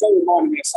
Very morning, yes.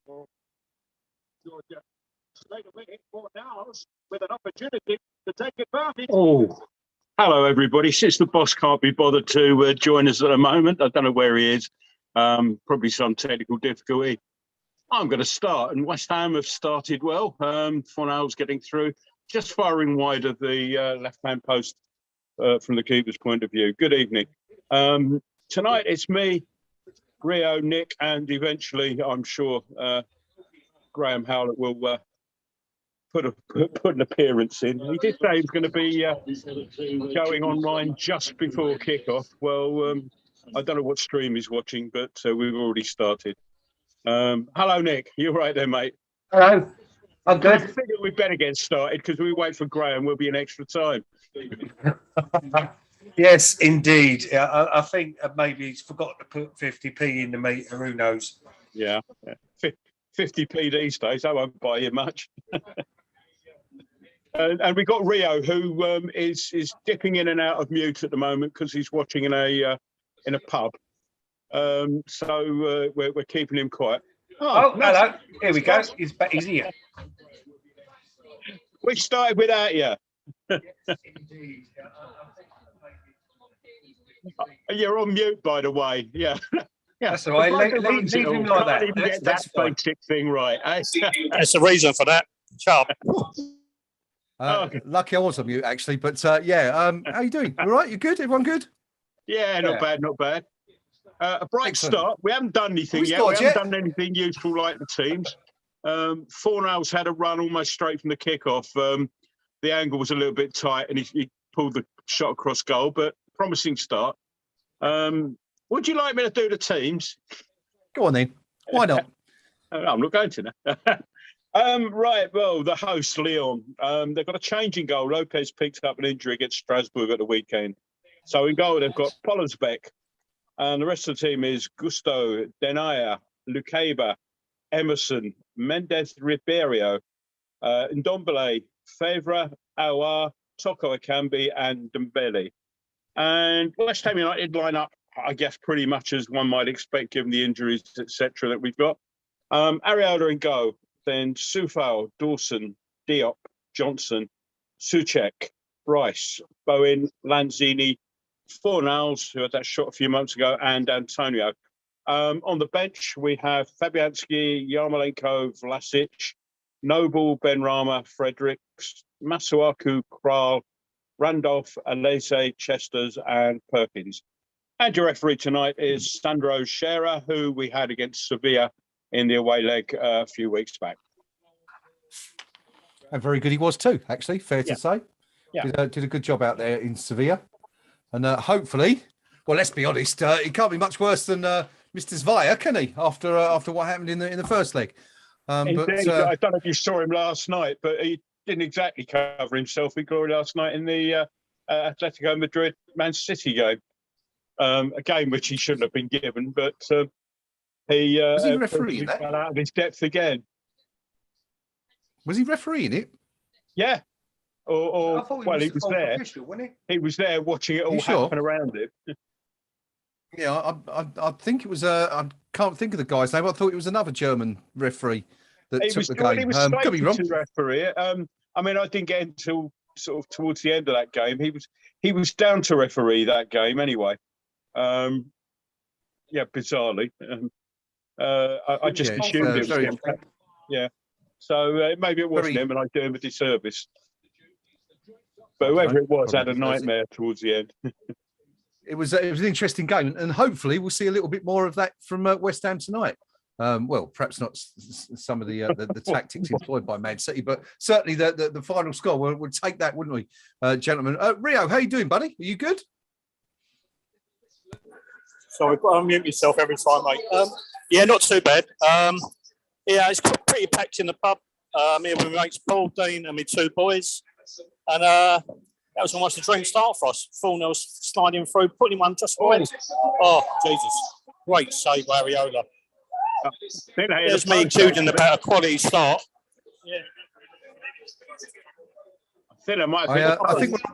Georgia. Straight away for now with an opportunity to take advantage. Hello, everybody. Since the boss can't be bothered to join us at the moment, I don't know where he is. Probably some technical difficulty. I'm going to start, and West Ham have started well. Fornals getting through, just firing wide of the left-hand post from the keeper's point of view. Good evening. Tonight it's me, Rio, Nick, and eventually, I'm sure, Graham Howlett will put an appearance in. He did say he was going to be going online just before kickoff. Well, I don't know what stream he's watching, but we've already started. Hello, Nick. You all right there, mate? Hello. I'm good. I figure we better get started because we wait for Graham. We'll be in extra time. Yes, indeed. I think maybe he's forgot to put 50p in the meter. Who knows? Yeah. 50p these days. That won't buy you much. And we've got Rio, who is dipping in and out of mute at the moment because he's watching in a pub. So we're keeping him quiet. Oh, hello. Here we go. He's here. We started without you. Yes, indeed. You're on mute, by the way. Yeah. That's all right. Leave him like that. Even get that basic thing right. That's the reason for that. Sharp. Lucky I was on mute, actually. But yeah, how you doing? All right? You good? Everyone good? Yeah, not bad, not bad. A bright start. We haven't done anything yet. We haven't done anything useful like the teams. Fornals had a run almost straight from the kickoff. The angle was a little bit tight, and he pulled the shot across goal. But promising start. Would you like me to do the teams? Go on then. Why not? I'm not going to now. Right, well, the hosts, Lyon, they've got a change in goal. Lopez picked up an injury against Strasbourg at the weekend. So in goal, they've got Pollersbeck. And the rest of the team is Gusto, Denaya, Lucaba, Emerson, Mendez Ribeiro, Ndombele, Favre, Aouar, Toko Akambi, and Dembele. And West Ham United line up, I guess, pretty much as one might expect, given the injuries, etc., that we've got. Ariola in goal, then Soufal, Dawson, Diop, Johnson, Soucek, Bryce, Bowen, Lanzini, Fornals, who had that shot a few months ago, and Antonio. On the bench, we have Fabianski, Yarmolenko, Vlasic, Noble, Benrahma, Fredericks, Masuaku, Kral, Randolph, Alese, Chesters, and Perkins. And your referee tonight is Sandro Scherer, who we had against Sevilla in the away leg a few weeks back. And very good he was too, actually, fair to say. Yeah. Did a good job out there in Sevilla. And hopefully, well, let's be honest, he can't be much worse than Mr. Zvaya, can he? After what happened in the first leg. Indeed, but I don't know if you saw him last night, but he didn't exactly cover himself. He got last night in the Atletico Madrid Man City game, a game which he shouldn't have been given, but he refereeing that? Fell out of his depth again. Was he refereeing it? Yeah. Or well, he was there. Official, wasn't he was there watching it all happen around him. Yeah, I think it was. I can't think of the guy's name. I thought it was another German referee that took the game. He was could be wrong. To referee it. I mean, I didn't get until sort of towards the end of that game. He was down to referee that game anyway. Yeah, bizarrely. I just assumed it was him. Yeah. So maybe it wasn't him, and I do him a disservice. But whoever it was had a nightmare towards the end. It was an interesting game, and hopefully we'll see a little bit more of that from West Ham tonight. Well, perhaps not some of the tactics employed by Man City, but certainly the final score we'll take that, wouldn't we, gentlemen? Rio, how you doing, buddy? Are you good? Sorry, I'll mute myself every time, mate. Yeah, not too bad. Yeah, it's pretty packed in the pub. Here with my mates Paul, Dean, and my two boys. And that was almost a dream start for us. Fornals sliding through, putting one just right. Oh, Jesus. Great save, Ariola. There's me including about a quality start. Yeah. I think we're not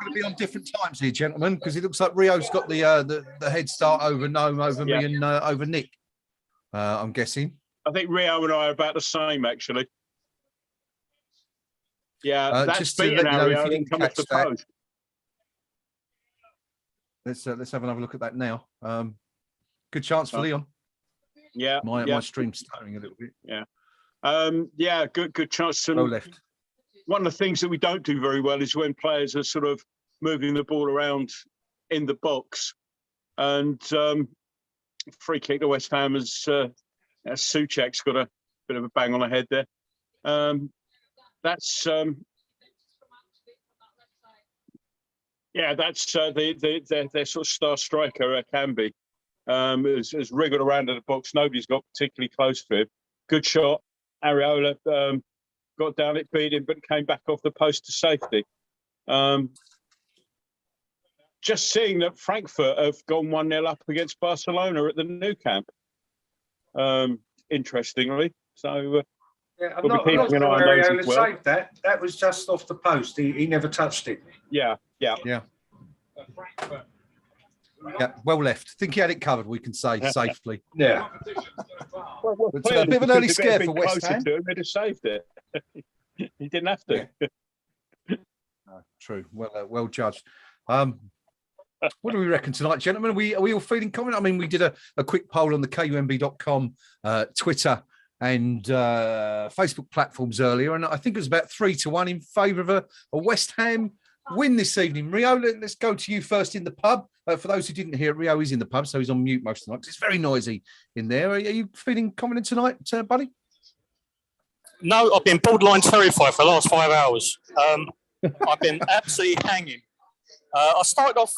going to be on different times here, gentlemen, because it looks like Rio's got the head start over Noam, over me, and over Nick. I'm guessing. I think Rio and I are about the same, actually. Yeah, that's just to beaten let you know, if Rio, you then didn't come off catch the that, post. let's have another look at that now. Good chance for Lyon. Yeah, My stream's stuttering a little bit. Yeah, good chance. Well left. One of the things that we don't do very well is when players are sort of moving the ball around in the box. And free kick to West Ham as Souček's got a bit of a bang on the head there. That's their sort of star striker, KUMB, has wriggled around in the box. Nobody's got particularly close to him. Good shot. Areola got down it, beat him, but came back off the post to safety. Just seeing that Frankfurt have gone 1-0 up against Barcelona at the Nou Camp. Interestingly. So I'm we'll not be keeping an eye on those Areola as well. saved that. That was just off the post. He never touched it. Yeah. Yeah, well left. Think he had it covered, we can say safely. Yeah. Well, But, a bit of an early scare for West Ham. To him, he'd have saved it. He didn't have to. Yeah. True. Well judged. What do we reckon tonight, gentlemen? Are we all feeling confident? I mean, we did a quick poll on the KUMB.com Twitter and Facebook platforms earlier, and I think it was about 3-1 in favour of a West Ham win this evening. Rio, let's go to you first in the pub. For those who didn't hear, Rio is in the pub, so he's on mute most of the night because it's very noisy in there. Are you feeling confident tonight, buddy? No, I've been borderline terrified for the last 5 hours. I've been absolutely hanging. I started off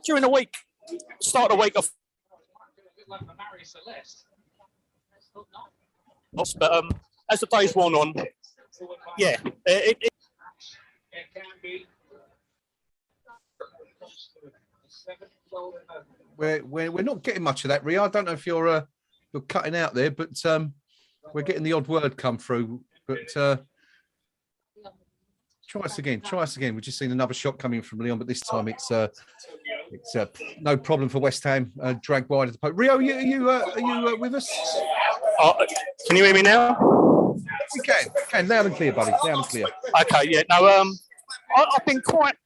during the week. Start the week off. But as the days worn on, yeah, We're not getting much of that, Rio. I don't know if you're cutting out there, but we're getting the odd word come through. But try us again. We've just seen another shot coming from Lyon, but this time it's no problem for West Ham. Dragged wide of the post. Rio, are you with us? Can you hear me now? We can. Loud and clear, buddy. Loud and clear. Okay, yeah. No, I've been quite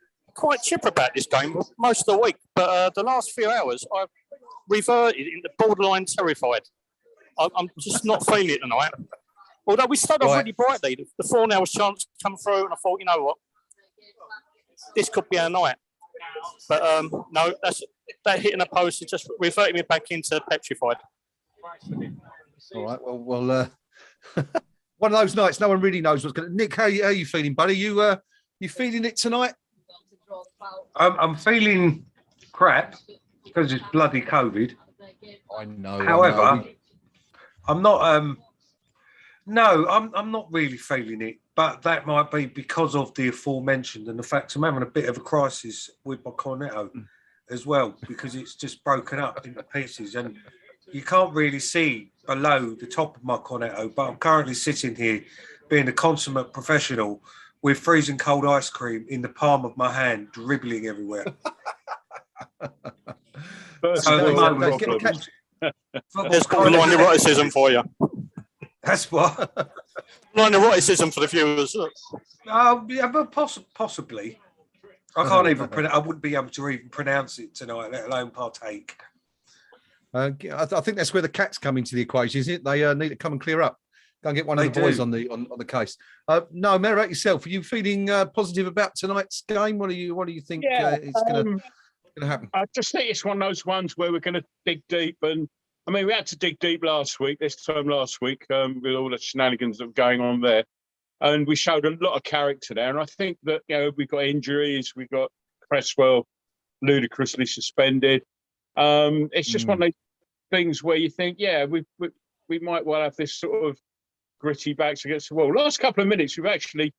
chipper about this game most of the week, but the last few hours I've reverted into borderline terrified. I'm just not feeling it tonight. Although we started off really brightly, the 4-0 chance come through, and I thought, you know what, this could be our night. But no, that hitting the post and just reverting me back into petrified. All right. Well, one of those nights, no one really knows what's going to. Nick, how are you feeling, buddy? You feeling it tonight? I'm feeling crap because it's bloody COVID. I know. However, I'm not. No, I'm not really feeling it, but that might be because of the aforementioned and the fact I'm having a bit of a crisis with my cornetto as well, because it's just broken up into pieces and you can't really see below the top of my cornetto. But I'm currently sitting here being a consummate professional with freezing cold ice cream in the palm of my hand, dribbling everywhere. There's borderline neuroticism for you. That's what. Borderline neuroticism for the viewers. Yeah, but possibly. I can't even. I wouldn't be able to even pronounce it tonight, let alone partake. I think that's where the cats come into the equation, isn't it? They need to come and clear up. Go and get one of the boys on the case. No, Mary, about yourself. Are you feeling positive about tonight's game? What do you think is going to happen? I just think it's one of those ones where we're going to dig deep, and I mean we had to dig deep last week, with all the shenanigans that were going on there, and we showed a lot of character there. And I think that we've got injuries, we've got Cresswell ludicrously suspended. It's just one of those things where you think, we might well have this sort of gritty backs against the wall. Last couple of minutes, we've actually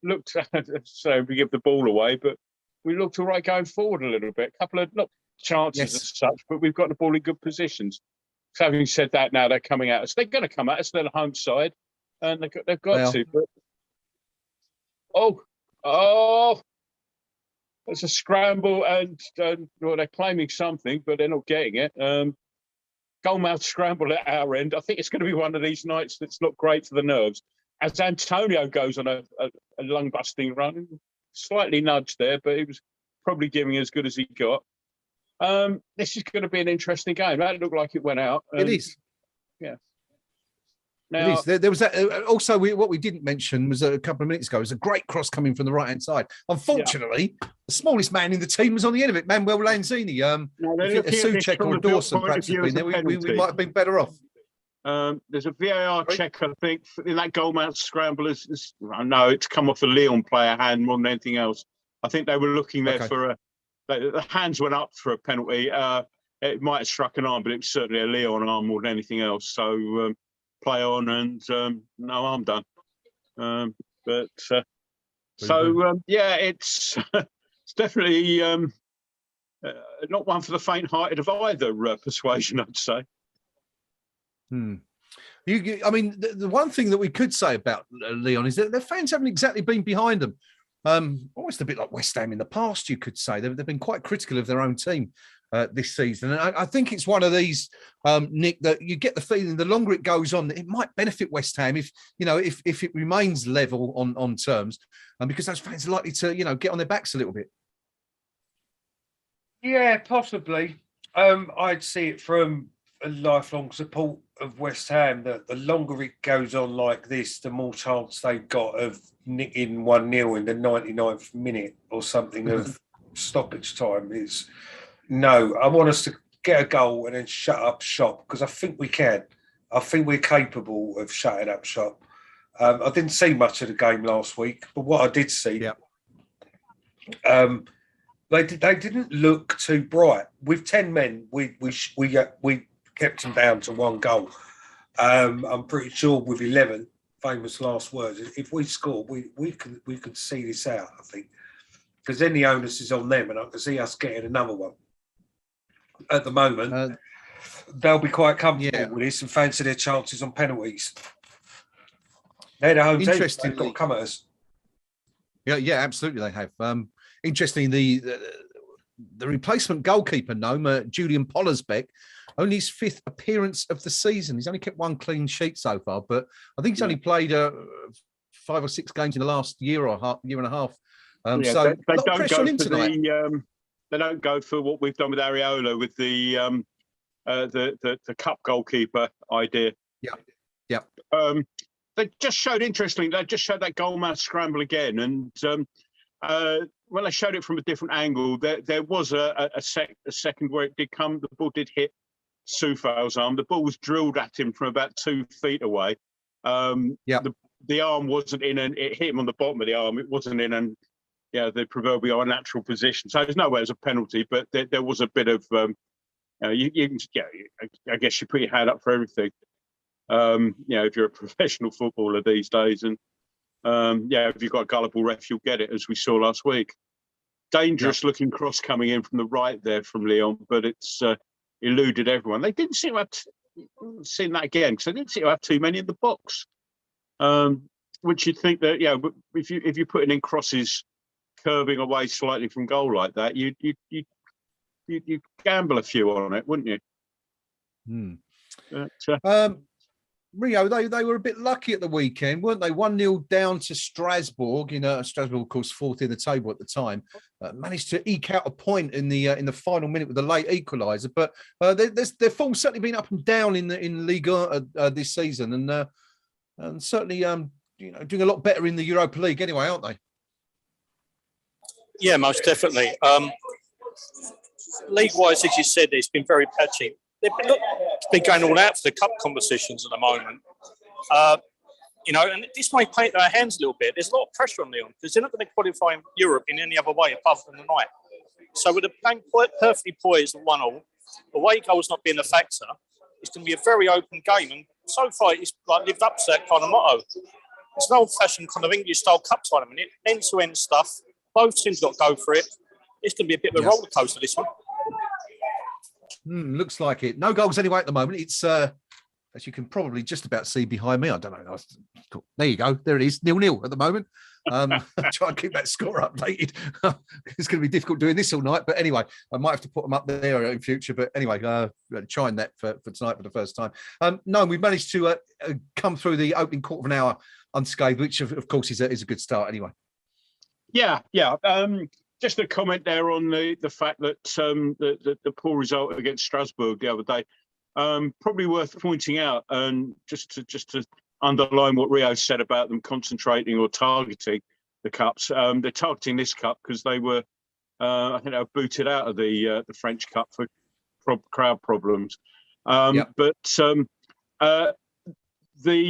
looked at, so we give the ball away, but we looked all right going forward a little bit. A couple of, not chances as such, but we've got the ball in good positions. So having said that, now they're coming at us. They're going to come at us. They're the home side, and they've got to. But, it's a scramble, and they're claiming something, but they're not getting it. goalmouth scramble at our end. I think it's going to be one of these nights that's not great for the nerves. As Antonio goes on a lung-busting run, slightly nudged there, but he was probably giving as good as he got. This is going to be an interesting game. That looked like it went out. It is. Yeah. Now, it is. There was that. Also, what we didn't mention was a couple of minutes ago. Was a great cross coming from the right-hand side. Unfortunately, the smallest man in the team was on the end of it, Manuel Lanzini. If a Souček or a Dawson perhaps had been there, we might have been better off. There's a VAR check, I think, in that goalmouth scramble. No, it's come off a Lyon player hand more than anything else. I think they were looking there for the hands went up for a penalty. It might have struck an arm, but it was certainly a Lyon arm more than anything else. So play on and no harm done. It's it's definitely not one for the faint-hearted of either persuasion, I'd say. I mean, the one thing that we could say about Lyon is that their fans haven't exactly been behind them. Almost a bit like West Ham in the past, you could say. They've been quite critical of their own team this season. And I think it's one of these, Nick, that you get the feeling the longer it goes on, it might benefit West Ham if it remains level on terms, and because those fans are likely to, get on their backs a little bit. Yeah, possibly. I'd see it from a lifelong support of West Ham that the longer it goes on like this, the more chance they've got of nicking 1-0 in the 99th minute or something of stoppage time. I want us to get a goal and then shut up shop, because I think we can. I think we're capable of shutting up shop. I didn't see much of the game last week, but what I did see, they didn't look too bright. With 10 men, we kept them down to 1 goal. I'm pretty sure with 11, famous last words, if we score, we could see this out, I think, because then the onus is on them, and I can see us getting another one. At the moment, they'll be quite comfortable with this and fancy their chances on penalties. They're the home team. They've got to come at us. Yeah, absolutely they have. Interestingly, the replacement goalkeeper, Julian Pollersbeck, only his 5th appearance of the season. He's only kept 1 clean sheet so far, but I think he's only played 5 or 6 games in the last year and a half. So they a lot of pressure on him tonight. They don't go for what we've done with Areola with the cup goalkeeper idea. Yeah. They just showed that goalmouth scramble again, and when they showed it from a different angle, there was a second where it did come. The ball did hit Soufal's arm. The ball was drilled at him from about 2 feet away. The arm wasn't in, and it hit him on the bottom of the arm. It wasn't in, the proverbial unnatural position. So there's no way it was a penalty, but there was a bit of, I guess you put your hand up for everything. If you're a professional footballer these days, and if you've got a gullible ref, you'll get it, as we saw last week. Dangerous looking cross coming in from the right there from Lyon, but it's eluded everyone. They didn't seem to have seen that again, because they didn't seem to have too many in the box. Which you'd think that if you're putting in crosses curving away slightly from goal like that, you'd gamble a few on it, wouldn't you? Rio, they were a bit lucky at the weekend, weren't they? 1-0 down to Strasbourg. Strasbourg, of course, 4th in the table at the time. Managed to eke out a point in the final minute with a late equaliser. But their form's certainly been up and down in Liga this season, and certainly doing a lot better in the Europa League anyway, aren't they? Yeah, most definitely. League-wise, as you said, it's been very patchy. They've been going all out for the cup competitions at the moment. And this may play into our hands a little bit. There's a lot of pressure on Lyon because they're not going to qualify in Europe in any other way apart from the night. So with the playing perfectly poised at 1-1, away goals not being a factor, it's going to be a very open game. And so far, it's lived up to that kind of motto. It's an old-fashioned kind of English-style cup tournament. End-to-end stuff. Both teams got to go for it. It's going to be a bit of a roller coaster, this one. Looks like it. No goals anyway at the moment. It's as you can probably just about see behind me. I don't know. There you go. There it is. 0-0 at the moment. Try and keep that score updated. It's going to be difficult doing this all night. But anyway, I might have to put them up there in future. But anyway, trying that for tonight for the first time. No, we've managed to come through the opening quarter of an hour unscathed, which of course is a good start anyway. Yeah. Just a comment there on the fact that the poor result against Strasbourg the other day. Probably worth pointing out, and just to underline what Rio said about them concentrating or targeting the cups. They're targeting this cup because they were, I think, they were booted out of the French Cup for crowd problems. But the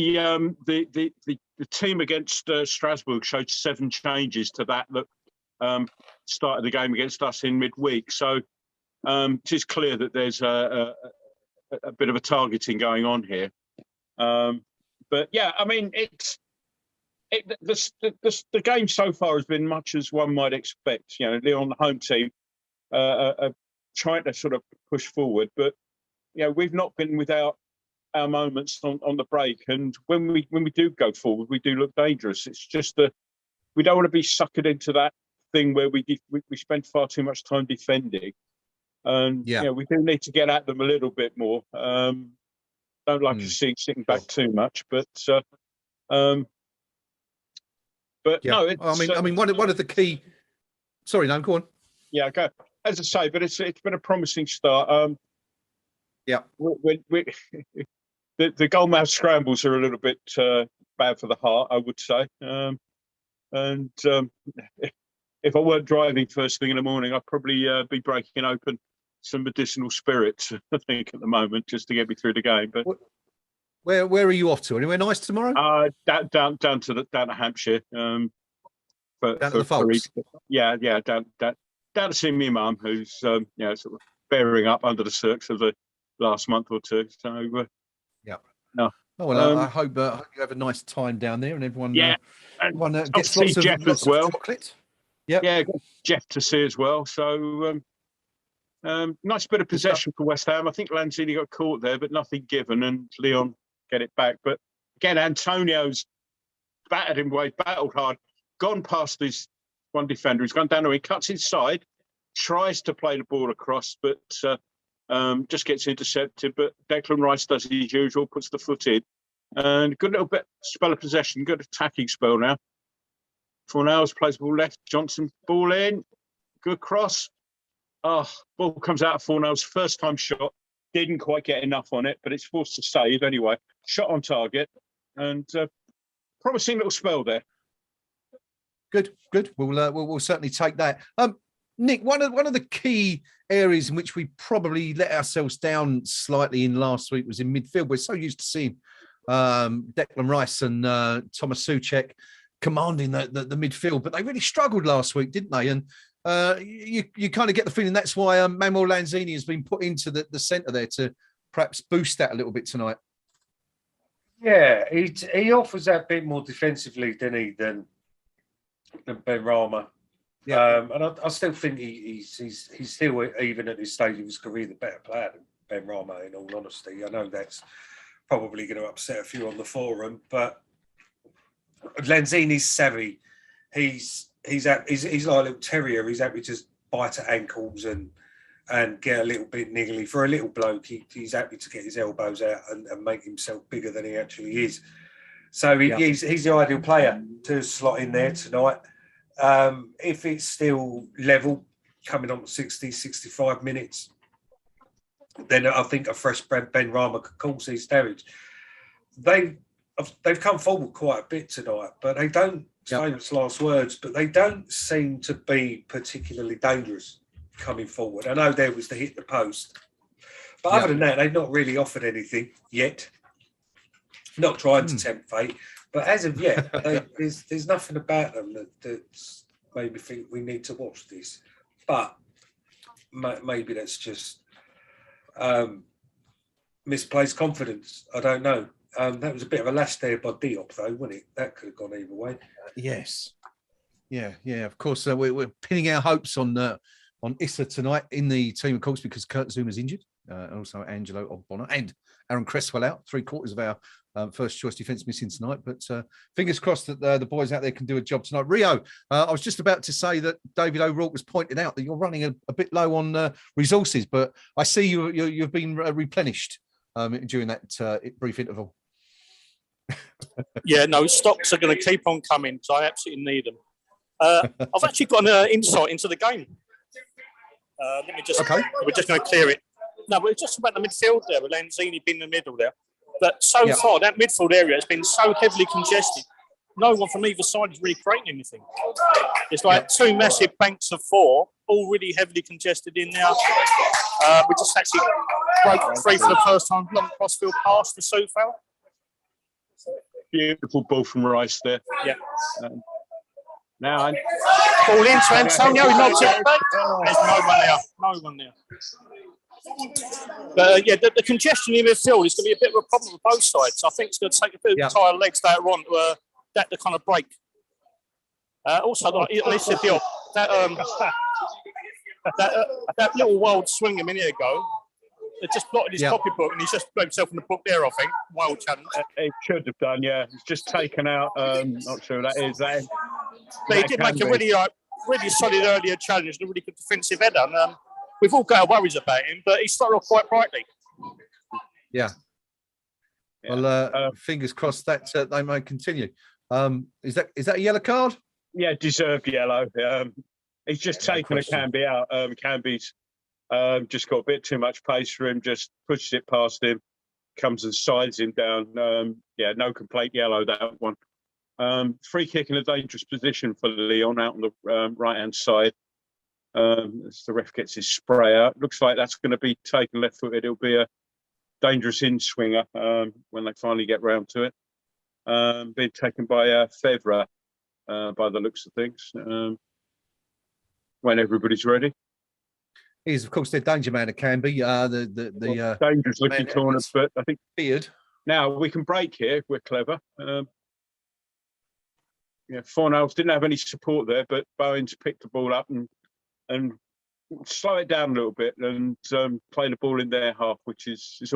team against Strasbourg showed 7 changes to that started the game against us in midweek. So it is clear that there's a bit of a targeting going on here. But yeah, I mean, the game so far has been much as one might expect. You know, Lyon, the home team, are trying to sort of push forward, but you know, we've not been without our moments on the break. And when we do go forward, we do look dangerous. It's just that we don't want to be suckered into that thing where we spend far too much time defending. And you know, we do need to get at them a little bit more. Don't like to see sitting back too much, but no, it's, I mean, one of the key. Sorry, no, go on. Yeah, go. As I say, but it's been a promising start. The goalmouth scrambles are a little bit bad for the heart, I would say. If I weren't driving first thing in the morning, I'd probably be breaking open some medicinal spirits, I think, at the moment, just to get me through the game. But where are you off to? Anywhere nice tomorrow? Down to Hampshire. Down to the folks. Yeah, down to see my mum, who's sort of bearing up under the circs of the last month or two. So no. Oh well, I hope you have a nice time down there, and everyone gets lots of chocolate. Yeah, Jeff to see as well. So nice bit of possession for West Ham. I think Lanzini got caught there, but nothing given, and Lyon get it back. But again, Antonio's battered him away, battled hard, gone past his one defender. He's gone down to him, cuts inside, tries to play the ball across, but just gets intercepted. But Declan Rice does his usual, puts the foot in, and good little bit spell of possession, good attacking spell now. Fornals plays the ball left, Johnson ball in, good cross. Ball comes out of Fornals, first time shot, didn't quite get enough on it, but it's forced to save anyway. Shot on target, and promising little spell there. Good. We'll certainly take that. Nick, one of the key areas in which we probably let ourselves down slightly in last week was in midfield. We're so used to seeing Declan Rice and Thomas Souček commanding the midfield, but they really struggled last week, didn't they? And you kind of get the feeling that's why Manuel Lanzini has been put into the centre there to perhaps boost that a little bit tonight. Yeah, he offers that bit more defensively, than Benrahma. Yeah, and I still think he's still, even at this stage of his career, the better player than Benrahma. In all honesty, I know that's probably going to upset a few on the forum, but Lanzini's savvy. He's like a little terrier. He's happy to bite at ankles and get a little bit niggly. For a little bloke, he's happy to get his elbows out and make himself bigger than he actually is. So he's the ideal player to slot in there tonight. If it's still level, coming on 60, 65 minutes, then I think a fresh Benrahma could cause his damage. They've come forward quite a bit tonight, but they don't, famous last words, but they don't seem to be particularly dangerous coming forward. I know there was the hit the post, but other than that, they've not really offered anything yet. Not trying to tempt fate, but as of yet, there's nothing about them that's made me think we need to watch this. But maybe that's just misplaced confidence. I don't know. That was a bit of a lash there by Diop, though, wasn't it? That could have gone either way. Yes. Yeah. Of course, we're pinning our hopes on Issa tonight in the team, of course, because Kurt Zuma's injured, and also Angelo Ogbonna and Aaron Cresswell out, 3/4 of our first choice defence missing tonight. But fingers crossed that the boys out there can do a job tonight. Rio, I was just about to say that David O'Rourke was pointing out that you're running a bit low on resources, but I see you've been replenished during that brief interval. Yeah, no, stocks are going to keep on coming, so I absolutely need them. I've actually got an insight into the game. Let me just. Okay. We're just going to clear it. No, but it's just about the midfield there, with Lanzini being in the middle there. But so far, that midfield area has been so heavily congested. No one from either side is really creating anything. It's like two massive banks of four, all really heavily congested in now. We just actually broke free for the first time. Long crossfield pass for Sufal. Beautiful ball from Rice there. Yeah. Now, ball into Antonio, he knocks it back. There's no one there. But the congestion in midfield is going to be a bit of a problem for both sides. I think it's going to take a bit of tired legs later on to kind of break. Also, Lisa Diop, that little wild swing a minute ago, it just blotted his copybook, and he's just put himself in the book there, I think. Wild challenge. It should have done, yeah. It's just taken out. Not sure that is. But he did make a really solid earlier challenge and a really good defensive header. And, we've all got our worries about him, but he started off quite brightly. Yeah. Well, fingers crossed that they may continue. Is that a yellow card? Yeah, deserved yellow. He's just taken a KUMB out. KUMB's just got a bit too much pace for him, just pushes it past him, comes and sides him down. No complaint, yellow, that one. Free kick in a dangerous position for Lyon out on the right-hand side. As the ref gets his spray out, looks like that's going to be taken left-footed. It'll be a dangerous in-swinger when they finally get round to it. Being taken by Fevre by the looks of things. When everybody's ready. He's, of course, their danger man at KUMB. The dangerous looking corner, but I think beard. Now we can break here if we're clever. Fornals didn't have any support there, but Bowens picked the ball up and slow it down a little bit and play the ball in their half, which is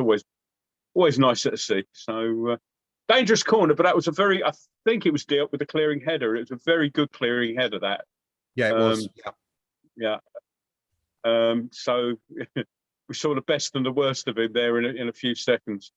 always nice to see. So dangerous corner, but that was I think it was dealt with a clearing header. It was a very good clearing header, that. Yeah, it was. Yeah. So we saw the best and the worst of him there in a few seconds.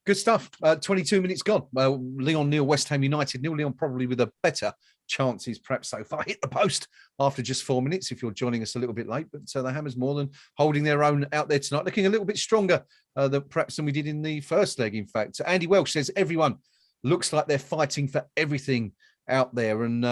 Good stuff. 22 minutes gone. Lyon nil, West Ham United nil. Lyon probably with a better chances perhaps so far. Hit the post after just 4 minutes if you're joining us a little bit late. But the Hammers more than holding their own out there tonight. Looking a little bit stronger than we did in the first leg, in fact. Andy Welsh says everyone looks like they're fighting for everything out there. And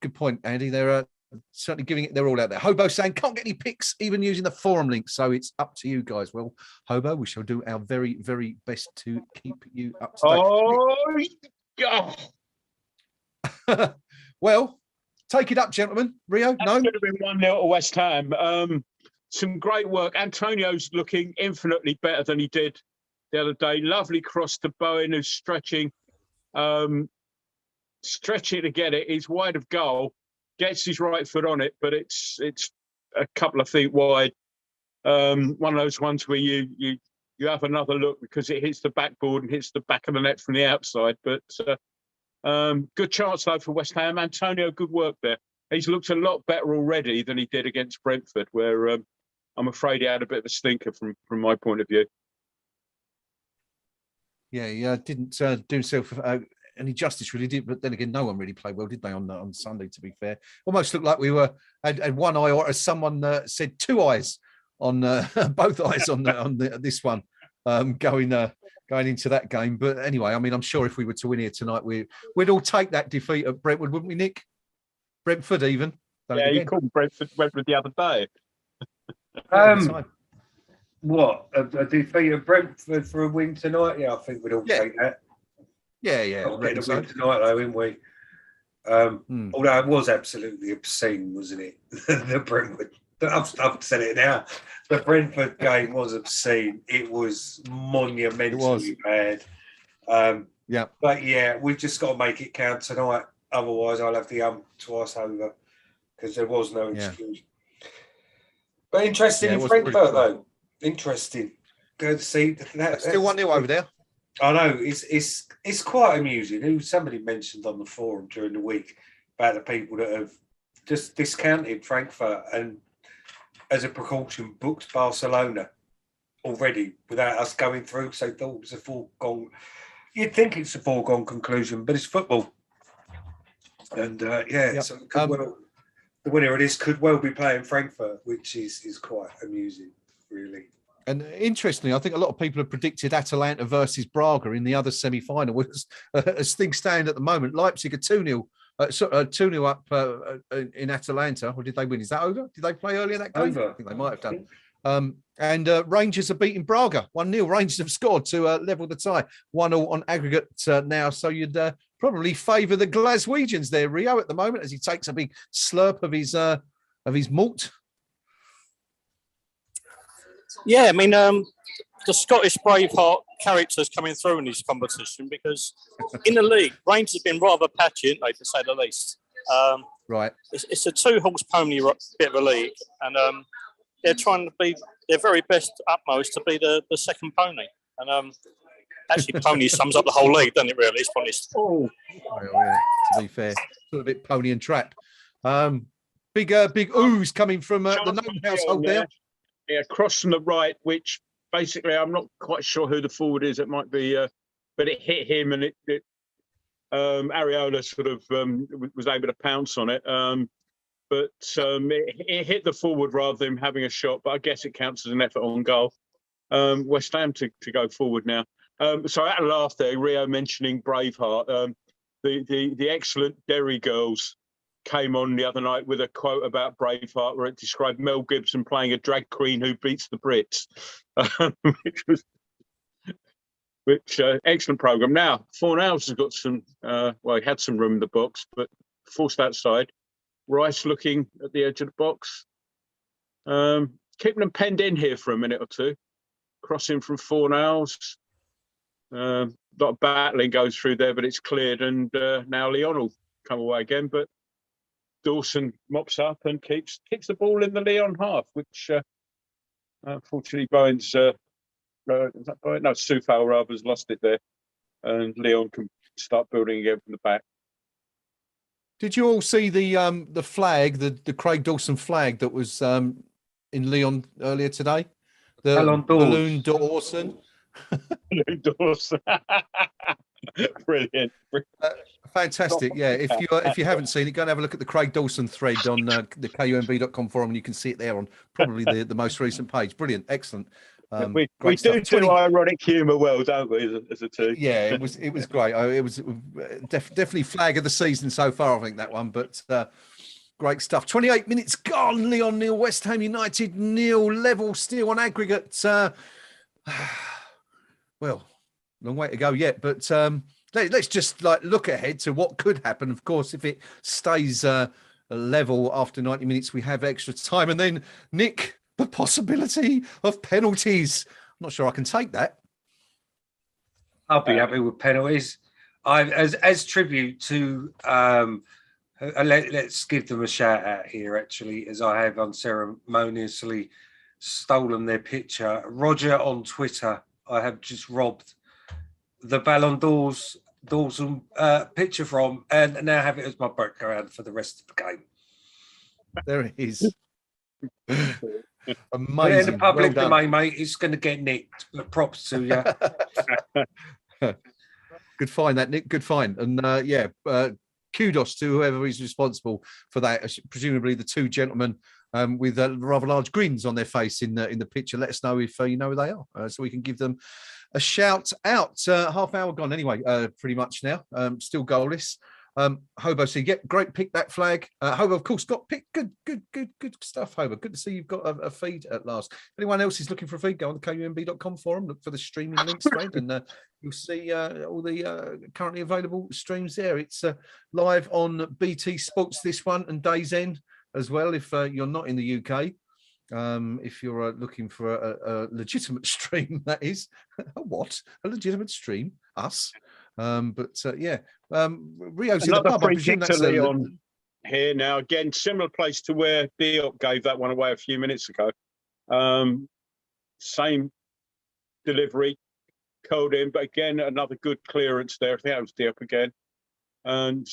good point, Andy. They're certainly giving it their all out there. Hobo saying can't get any picks even using the forum link, so it's up to you guys. Well, Hobo, we shall do our very, very best to keep you up to date. Well, take it up, gentlemen. Rio, that no? Should have been 1-0 to West Ham. Some great work. Antonio's looking infinitely better than he did the other day. Lovely cross to Bowen, who's stretching to get it. He's wide of goal. Gets his right foot on it, but it's a couple of feet wide. One of those ones where you have another look because it hits the backboard and hits the back of the net from the outside. But good chance though for West Ham. Antonio, good work there. He's looked a lot better already than he did against Brentford, where I'm afraid he had a bit of a stinker from my point of view. Yeah, he didn't do himself any justice, really, did. But then again, no one really played well, did they, on Sunday, to be fair? Almost looked like we had one eye, or as someone said, two eyes on both eyes on this one going into that game. But anyway, I mean, I'm sure if we were to win here tonight, we'd all take that defeat at Brentwood, wouldn't we, Nick? Brentford even. Yeah, you called Brentford the other day. What, a defeat at Brentford for a win tonight? Yeah, I think we'd all take that. Yeah. We'll get a win tonight, though, wouldn't we? Although it was absolutely obscene, wasn't it? The Brentford. I've said it now. The Brentford game was obscene. It was monumentally bad. But yeah, we've just got to make it count tonight. Otherwise, I'll have the twice over because there was no excuse. But interesting in Frankfurt, though. Interesting. Go see Still 1-0 over there. I know it's quite amusing. Somebody mentioned on the forum during the week about the people that have just discounted Frankfurt and, as a precaution, booked Barcelona already without us going through. So they thought it was a foregone. You'd think it's a foregone conclusion, but it's football. And so the winner of this could well be playing Frankfurt, which is quite amusing, really. And interestingly, I think a lot of people have predicted Atalanta versus Braga in the other semi-final. As things stand at the moment, Leipzig are 2-0 up in Atalanta. Or did they win? Is that over? Did they play earlier that game? Over. I think they might have done. And Rangers are beating Braga 1-0. Rangers have scored to level the tie 1-0 on aggregate now. So you'd probably favour the Glaswegians there, Rio, at the moment, as he takes a big slurp of his malt. Yeah, I mean, the Scottish Braveheart characters coming through in this competition, because in the league, Rangers have been rather patchy, haven't they, to say the least. Right. It's a 2-horse pony bit of a league, and they're trying to be their very best utmost to be the second pony. And actually, pony sums up the whole league, doesn't it, really? It's honest. Oh, yeah, to be fair. Sort of a bit pony and trap. Big ooze coming from the Gnome household there. Yeah, cross from the right, which basically I'm not quite sure who the forward is. It might be, but it hit him, and Areola sort of was able to pounce on it. But it hit the forward rather than having a shot. But I guess it counts as an effort on goal. West Ham to go forward now. So I had a laugh there, Rio mentioning Braveheart. The excellent Derry girls came on the other night with a quote about Braveheart where it described Mel Gibson playing a drag queen who beats the Brits, which excellent programme. Now, Fornals has got some, he had some room in the box, but forced outside. Rice looking at the edge of the box. Keeping them penned in here for a minute or two. Crossing from Fornals. A lot of battling goes through there, but it's cleared, and now Lyon will come away again, but Dawson mops up and kicks the ball in the Lyon half, which unfortunately Bowen's is that Bowen? No, Soufal rather has lost it there, and Lyon can start building again from the back. Did you all see the flag, the Craig Dawson flag that was in Lyon earlier today? The Balloon Dawson. Balloon Dawson. Brilliant. Fantastic. Yeah, if you haven't seen it, go and have a look at the Craig Dawson thread on the KUMB.com forum, and you can see it there on probably the most recent page. Brilliant, excellent. We do ironic humour well, don't we, as a team? Yeah, it was great. It was definitely flag of the season so far, I think, that one. But great stuff. 28 minutes gone. Lyon 0, West Ham United 0, level still on aggregate. Well, long way to go yet, but let's just look ahead to what could happen. Of course, if it stays level after 90 minutes, we have extra time, and then Nick, the possibility of penalties. I'm not sure I can take that. I'll be happy with penalties. As tribute to let's give them a shout out here, actually, as I have unceremoniously stolen their picture. Roger on Twitter, I have just robbed the Ballon d'Or's Dawson picture from, and now have it as my background for the rest of the game. There it is. Amazing. In the public domain, mate, it's going to get nicked. But props to you. Good find, that, Nick. Good find. And kudos to whoever is responsible for that. Presumably the two gentlemen with rather large grins on their face in the picture. Let us know if you know who they are, so we can give them a shout out. Half hour gone anyway, pretty much now. Still goalless. Hobo, so great pick, that flag. Hobo, of course, got picked. Good stuff, Hobo. Good to see you've got a feed at last. If anyone else is looking for a feed, go on the KUMB.com forum, look for the streaming links thread, and you'll see all the currently available streams there. It's live on BT Sports, this one, and Days End as well, if you're not in the UK. If you're looking for a legitimate stream, that is. What? A legitimate stream? Us? Rio's in the pub. Free kick to Lyon here now. Again, similar place to where Diop gave that one away a few minutes ago. Same delivery, curled in, but again, another good clearance there. I think that was Diop again. And,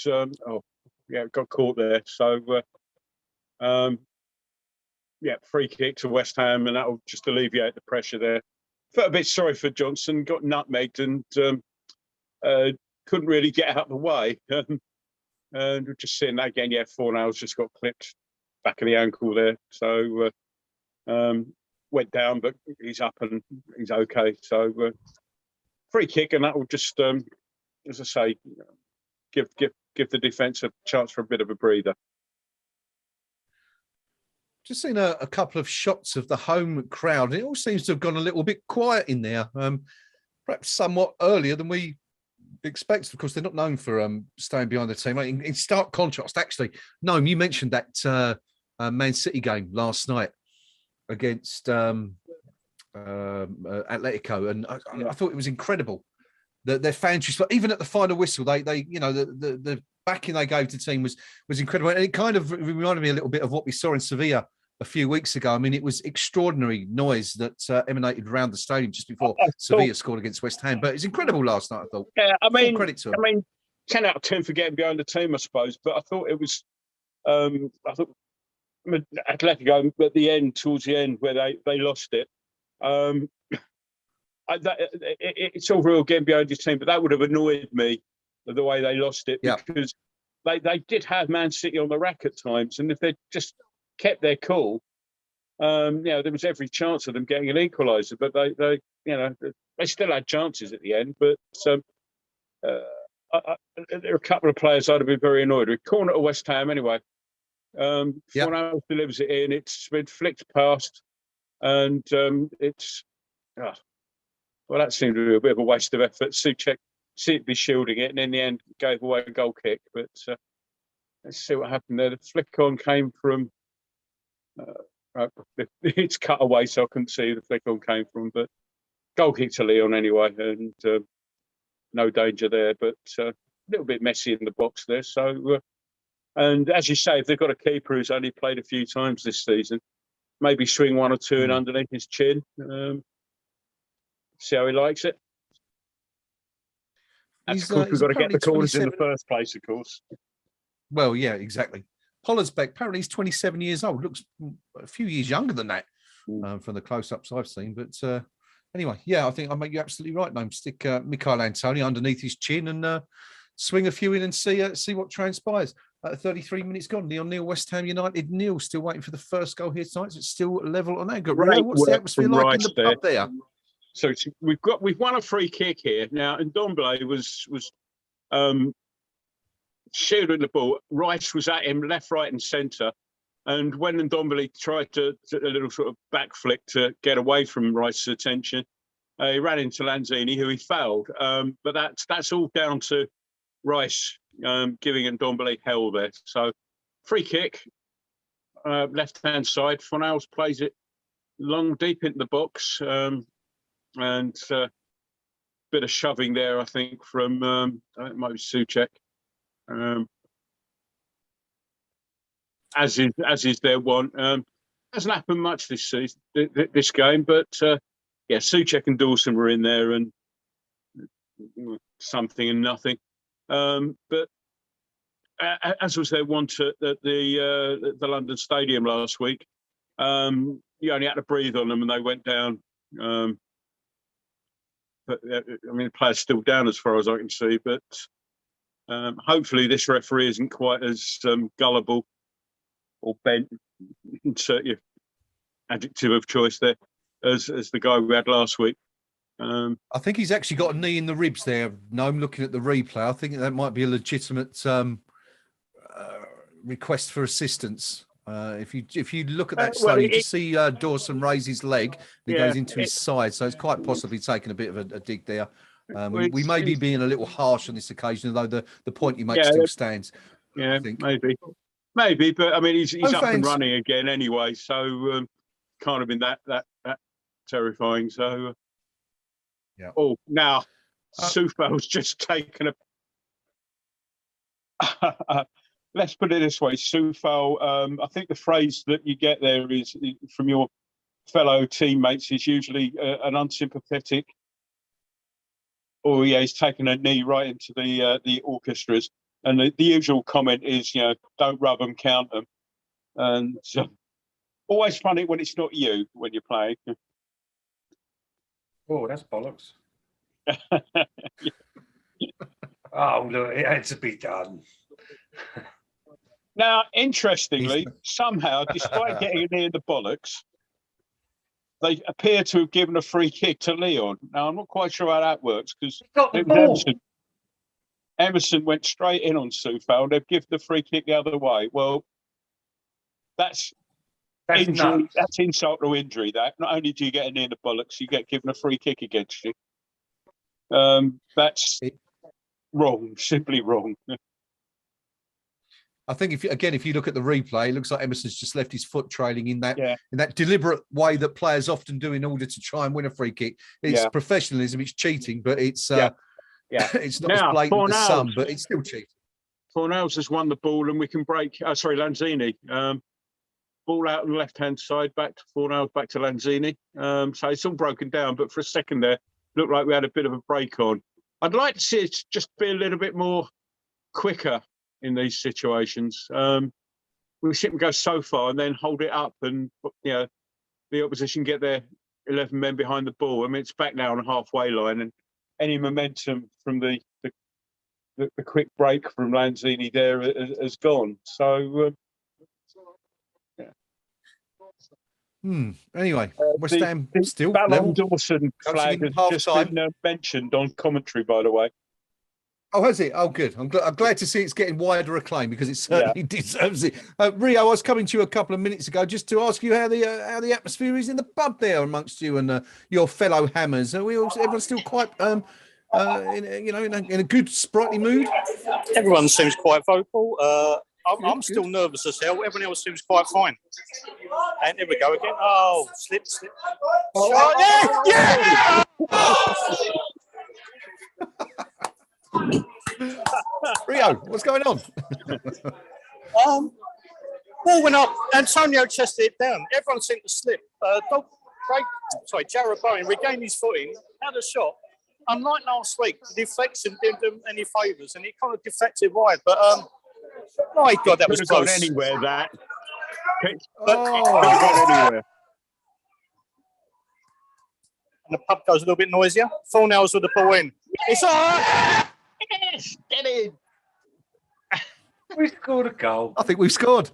got caught there. So, free kick to West Ham, and that will just alleviate the pressure there. Felt a bit sorry for Johnson, got nutmegged and couldn't really get out of the way. And we're just seeing that again. Yeah, Fornals just got clipped back of the ankle there. So went down, but he's up and he's okay. So free kick, and that will just, as I say, give the defence a chance for a bit of a breather. Just seen a couple of shots of the home crowd. It all seems to have gone a little bit quiet in there, perhaps somewhat earlier than we expected. Of course, they're not known for staying behind the team. In stark contrast, actually, Noam, you mentioned that Man City game last night against Atletico, and I thought it was incredible that their fans, even at the final whistle, they the backing they gave to the team was incredible, and it kind of reminded me a little bit of what we saw in Sevilla a few weeks ago. I mean, it was extraordinary noise that emanated around the stadium just before Sevilla scored against West Ham. But it's incredible last night, I thought. Yeah, full credit to them. 10 out of 10 for getting behind the team, I suppose. But I thought it was, Atletico at the end, towards the end, where they lost it. It's all real getting behind your team, but that would have annoyed me the way they lost it, because they did have Man City on the rack at times, and if they just kept their cool, there was every chance of them getting an equaliser. But they still had chances at the end. But there are a couple of players I'd have been very annoyed with. Corner to West Ham anyway. Fornals delivers it in. It's been flicked past, and it's that seemed to be a bit of a waste of effort. Souček seemed to be shielding it, and in the end gave away a goal kick. But let's see what happened there. The flick on came from. It's cut away, so I couldn't see who the flick on came from. But goal kick to Lyon anyway, and no danger there. But a little bit messy in the box there. So, and as you say, if they've got a keeper who's only played a few times this season, maybe swing one or two in underneath his chin. See how he likes it. Of course, we've got to get the corners in the first place, of course. Well, yeah, exactly. Pollersbeck, apparently he's 27 years old. Looks a few years younger than that from the close-ups I've seen. But anyway, I think I make you absolutely right, Noam. Stick Michael Antonio underneath his chin and swing a few in and see what transpires. 33 minutes gone. Lyon 0, West Ham United 0. Still waiting for the first goal here tonight. So it's still level on aggregate. What's the atmosphere like in the pub there? So we've won a free kick here now, and Ndombele was shielding the ball. Rice was at him left, right, and centre, and when Ndombele tried to a little sort of back flick to get away from Rice's attention, he ran into Lanzini, who he fouled. But that's all down to Rice giving Ndombele hell there. So free kick, left hand side. Fornals plays it long, deep into the box. And bit of shoving there, I think, from it might be Souček, as is their want. Hasn't happened much this season, this game, but Souček and Dawson were in there, and something and nothing. But as was their want at the London Stadium last week, you only had to breathe on them, and they went down. But the player's still down as far as I can see. But hopefully this referee isn't quite as gullible or bent, insert your adjective of choice there, as the guy we had last week. I think he's actually got a knee in the ribs there. No, I'm looking at the replay. I think that might be a legitimate request for assistance. If you look at that slowly, you see Dawson raise his leg. And he goes into his side, so it's quite possibly taken a bit of a dig there. We may be being a little harsh on this occasion, although the point you make still stands. Yeah, maybe, but I mean he's up and running again anyway, so can't have been that terrifying. So now Soufal's just taken a. Let's put it this way, Soufal. I think the phrase that you get there is from your fellow teammates is usually an unsympathetic, or he's taken a knee right into the orchestras. And the usual comment is, don't rub them, count them. And always funny when it's not you when you're playing. Oh, that's bollocks. Oh, look, it had to be done. Now, interestingly, somehow, despite getting a knee in the bollocks, they appear to have given a free kick to Lyon. Now, I'm not quite sure how that works because Emerson went straight in on Soufal. They've given the free kick the other way. Well, that's injury. Nuts. That's insult to injury. That not only do you get a knee in the bollocks, you get given a free kick against you. That's wrong. Simply wrong. I think if you look at the replay, it looks like Emerson's just left his foot trailing in that deliberate way that players often do in order to try and win a free kick. It's professionalism, it's cheating, but it's it's not as blatant as some, but it's still cheating. Fornals has won the ball, and we can break. Sorry, Lanzini. Ball out on the left-hand side, back to Fornals, back to Lanzini. So it's all broken down, but for a second there, looked like we had a bit of a break on. I'd like to see it just be a little bit more quicker in these situations. We shouldn't go so far and then hold it up, and the opposition get their 11 men behind the ball. I mean, it's back now on the halfway line, and any momentum from the quick break from Lanzini there has gone. So, Anyway, West Ham still Ballon Dawson flag has just been mentioned on commentary, by the way. Oh, has it? Oh, good. I'm glad to see it's getting wider acclaim because it certainly deserves it. Rio, I was coming to you a couple of minutes ago just to ask you how the atmosphere is in the pub there amongst you and your fellow Hammers. Are everyone still quite in a good sprightly mood? Everyone seems quite vocal. I'm still nervous as hell. Everyone else seems quite fine. And here we go again. Oh, slip. Oh, yeah! Rio, what's going on? Ball went up. Antonio chested it down. Everyone seemed to slip. Jarrod Bowen regained his footing, had a shot. Unlike last week, the deflection didn't do any favours, and he kind of deflected wide. But my God, that was close. Gone anywhere, that. Anywhere. And the pub goes a little bit noisier. Fornals with the ball in. It's all right. Yes, get in. We scored a goal. I think we've scored.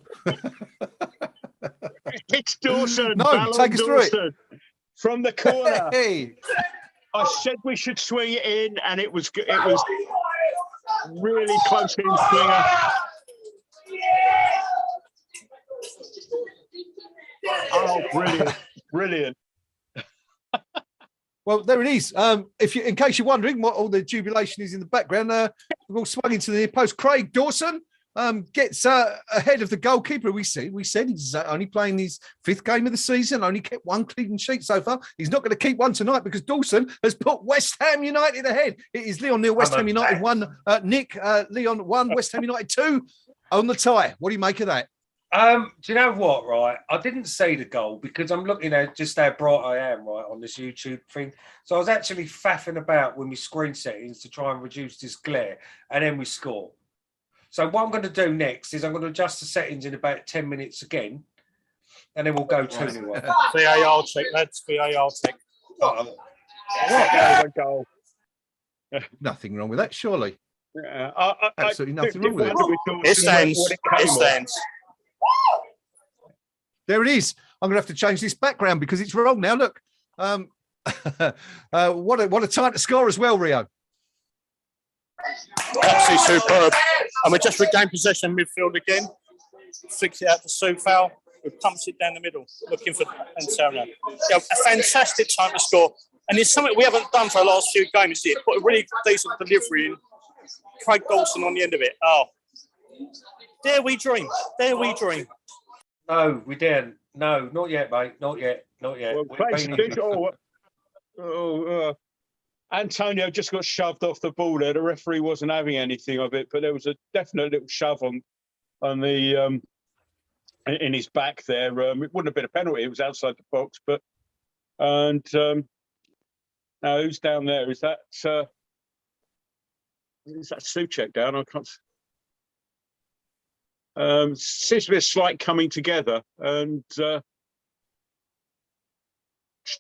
It's Dawson. No, take us through it. From the corner. Hey. I said we should swing it in, and it was really close in swinger. Oh, brilliant. Well, there it is. In case you're wondering what all the jubilation is in the background, we've all swung into the near post. Craig Dawson gets ahead of the goalkeeper. We said he's only playing his 5th game of the season, only kept 1 clean sheet so far. He's not going to keep one tonight because Dawson has put West Ham United ahead. It is Lyon 0, West Ham United 1. Nick, Lyon 1, West Ham United 2 on the tie. What do you make of that? Do you know what, right? I didn't see the goal because I'm looking at just how bright I am, right, on this YouTube thing. So I was actually faffing about with my screen settings to try and reduce this glare, and then we score. So what I'm going to do next is I'm going to adjust the settings in about 10 minutes again, and then we'll go 2-0. VAR check, lads. VAR check. Goal. Nothing wrong with that, surely. Absolutely nothing wrong with it. It stands. There it is. I'm going to have to change this background because it's wrong now. Look, what a time to score as well, Rio. Absolutely superb. And we just regained possession midfield again. Flicks it out to Soufal, who pumps it down the middle, looking for Antonio. Yeah, a fantastic time to score. And it's something we haven't done for the last few games here. Put a really decent delivery in. Craig Dawson on the end of it. Oh, dare we dream? No, we didn't. No, not yet, mate. Not yet. Antonio just got shoved off the ball there. The referee wasn't having anything of it, but there was a definite little shove on the in his back there. It wouldn't have been a penalty. It was outside the box, but now who's down there? Is that Souček down? I can't. Seems to be a slight coming together, and just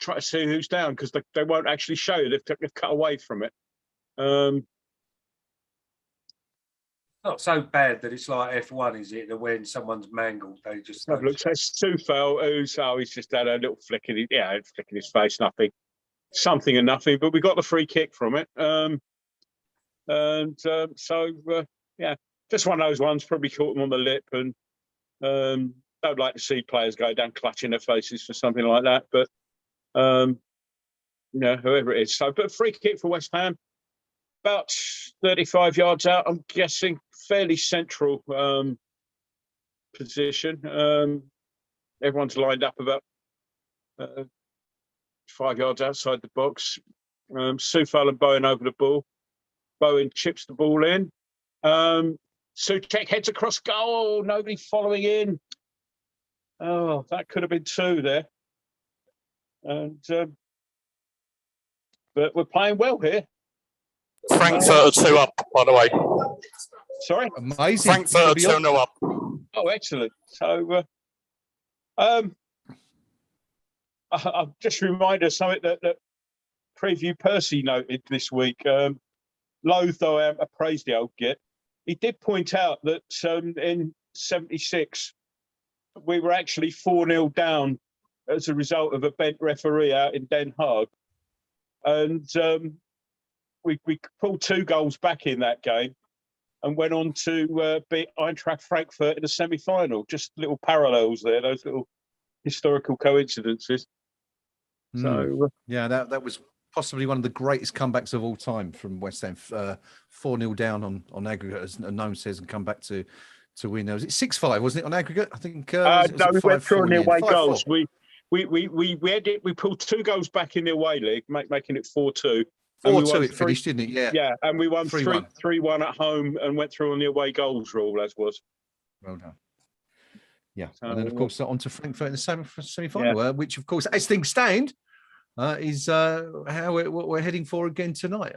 try to see who's down, because they won't actually show you. They've cut away from it. Not so bad that it's like F1, is it? That when someone's mangled, they just Have a look. So Souček, he's just had a little flick in his face, nothing, something and nothing. But we got the free kick from it, yeah, just one of those ones. Probably caught them on the lip, and don't like to see players go down clutching their faces for something like that. But whoever it is. So, but free kick for West Ham, about 35 yards out. I'm guessing fairly central position. Everyone's lined up about 5 yards outside the box. Souček and Bowen over the ball. Bowen chips the ball in. Souček heads across goal. Nobody following in. Oh, that could have been two there. And but we're playing well here. Frankfurt are 2 up, by the way. Sorry? Amazing. Frankfurt are 2-0 up. Oh, excellent. So, I'll just remind us something that Preview Percy noted this week. Loath though I praised the old git, he did point out that in 76, we were actually 4-0 down as a result of a bent referee out in Den Haag. And we pulled 2 goals back in that game and went on to beat Eintracht Frankfurt in the semi-final. Just little parallels there, those little historical coincidences. So yeah, that was possibly one of the greatest comebacks of all time from West Ham. 4-0 down on aggregate, as Noam says, and come back to win. Was it 6-5? Wasn't it on aggregate? I think. No, we went through on the away 5-4. goals. We pulled 2 goals back in the away league, making it 4-2. 4-2 it finished, didn't it? Yeah. Yeah, and we won 3-1. 3-1 at home and went through on the away goals rule, as was. Well done. Yeah, and then of course on to Frankfurt in the semi-final, which of course, as things stand, is how what we're heading for again tonight.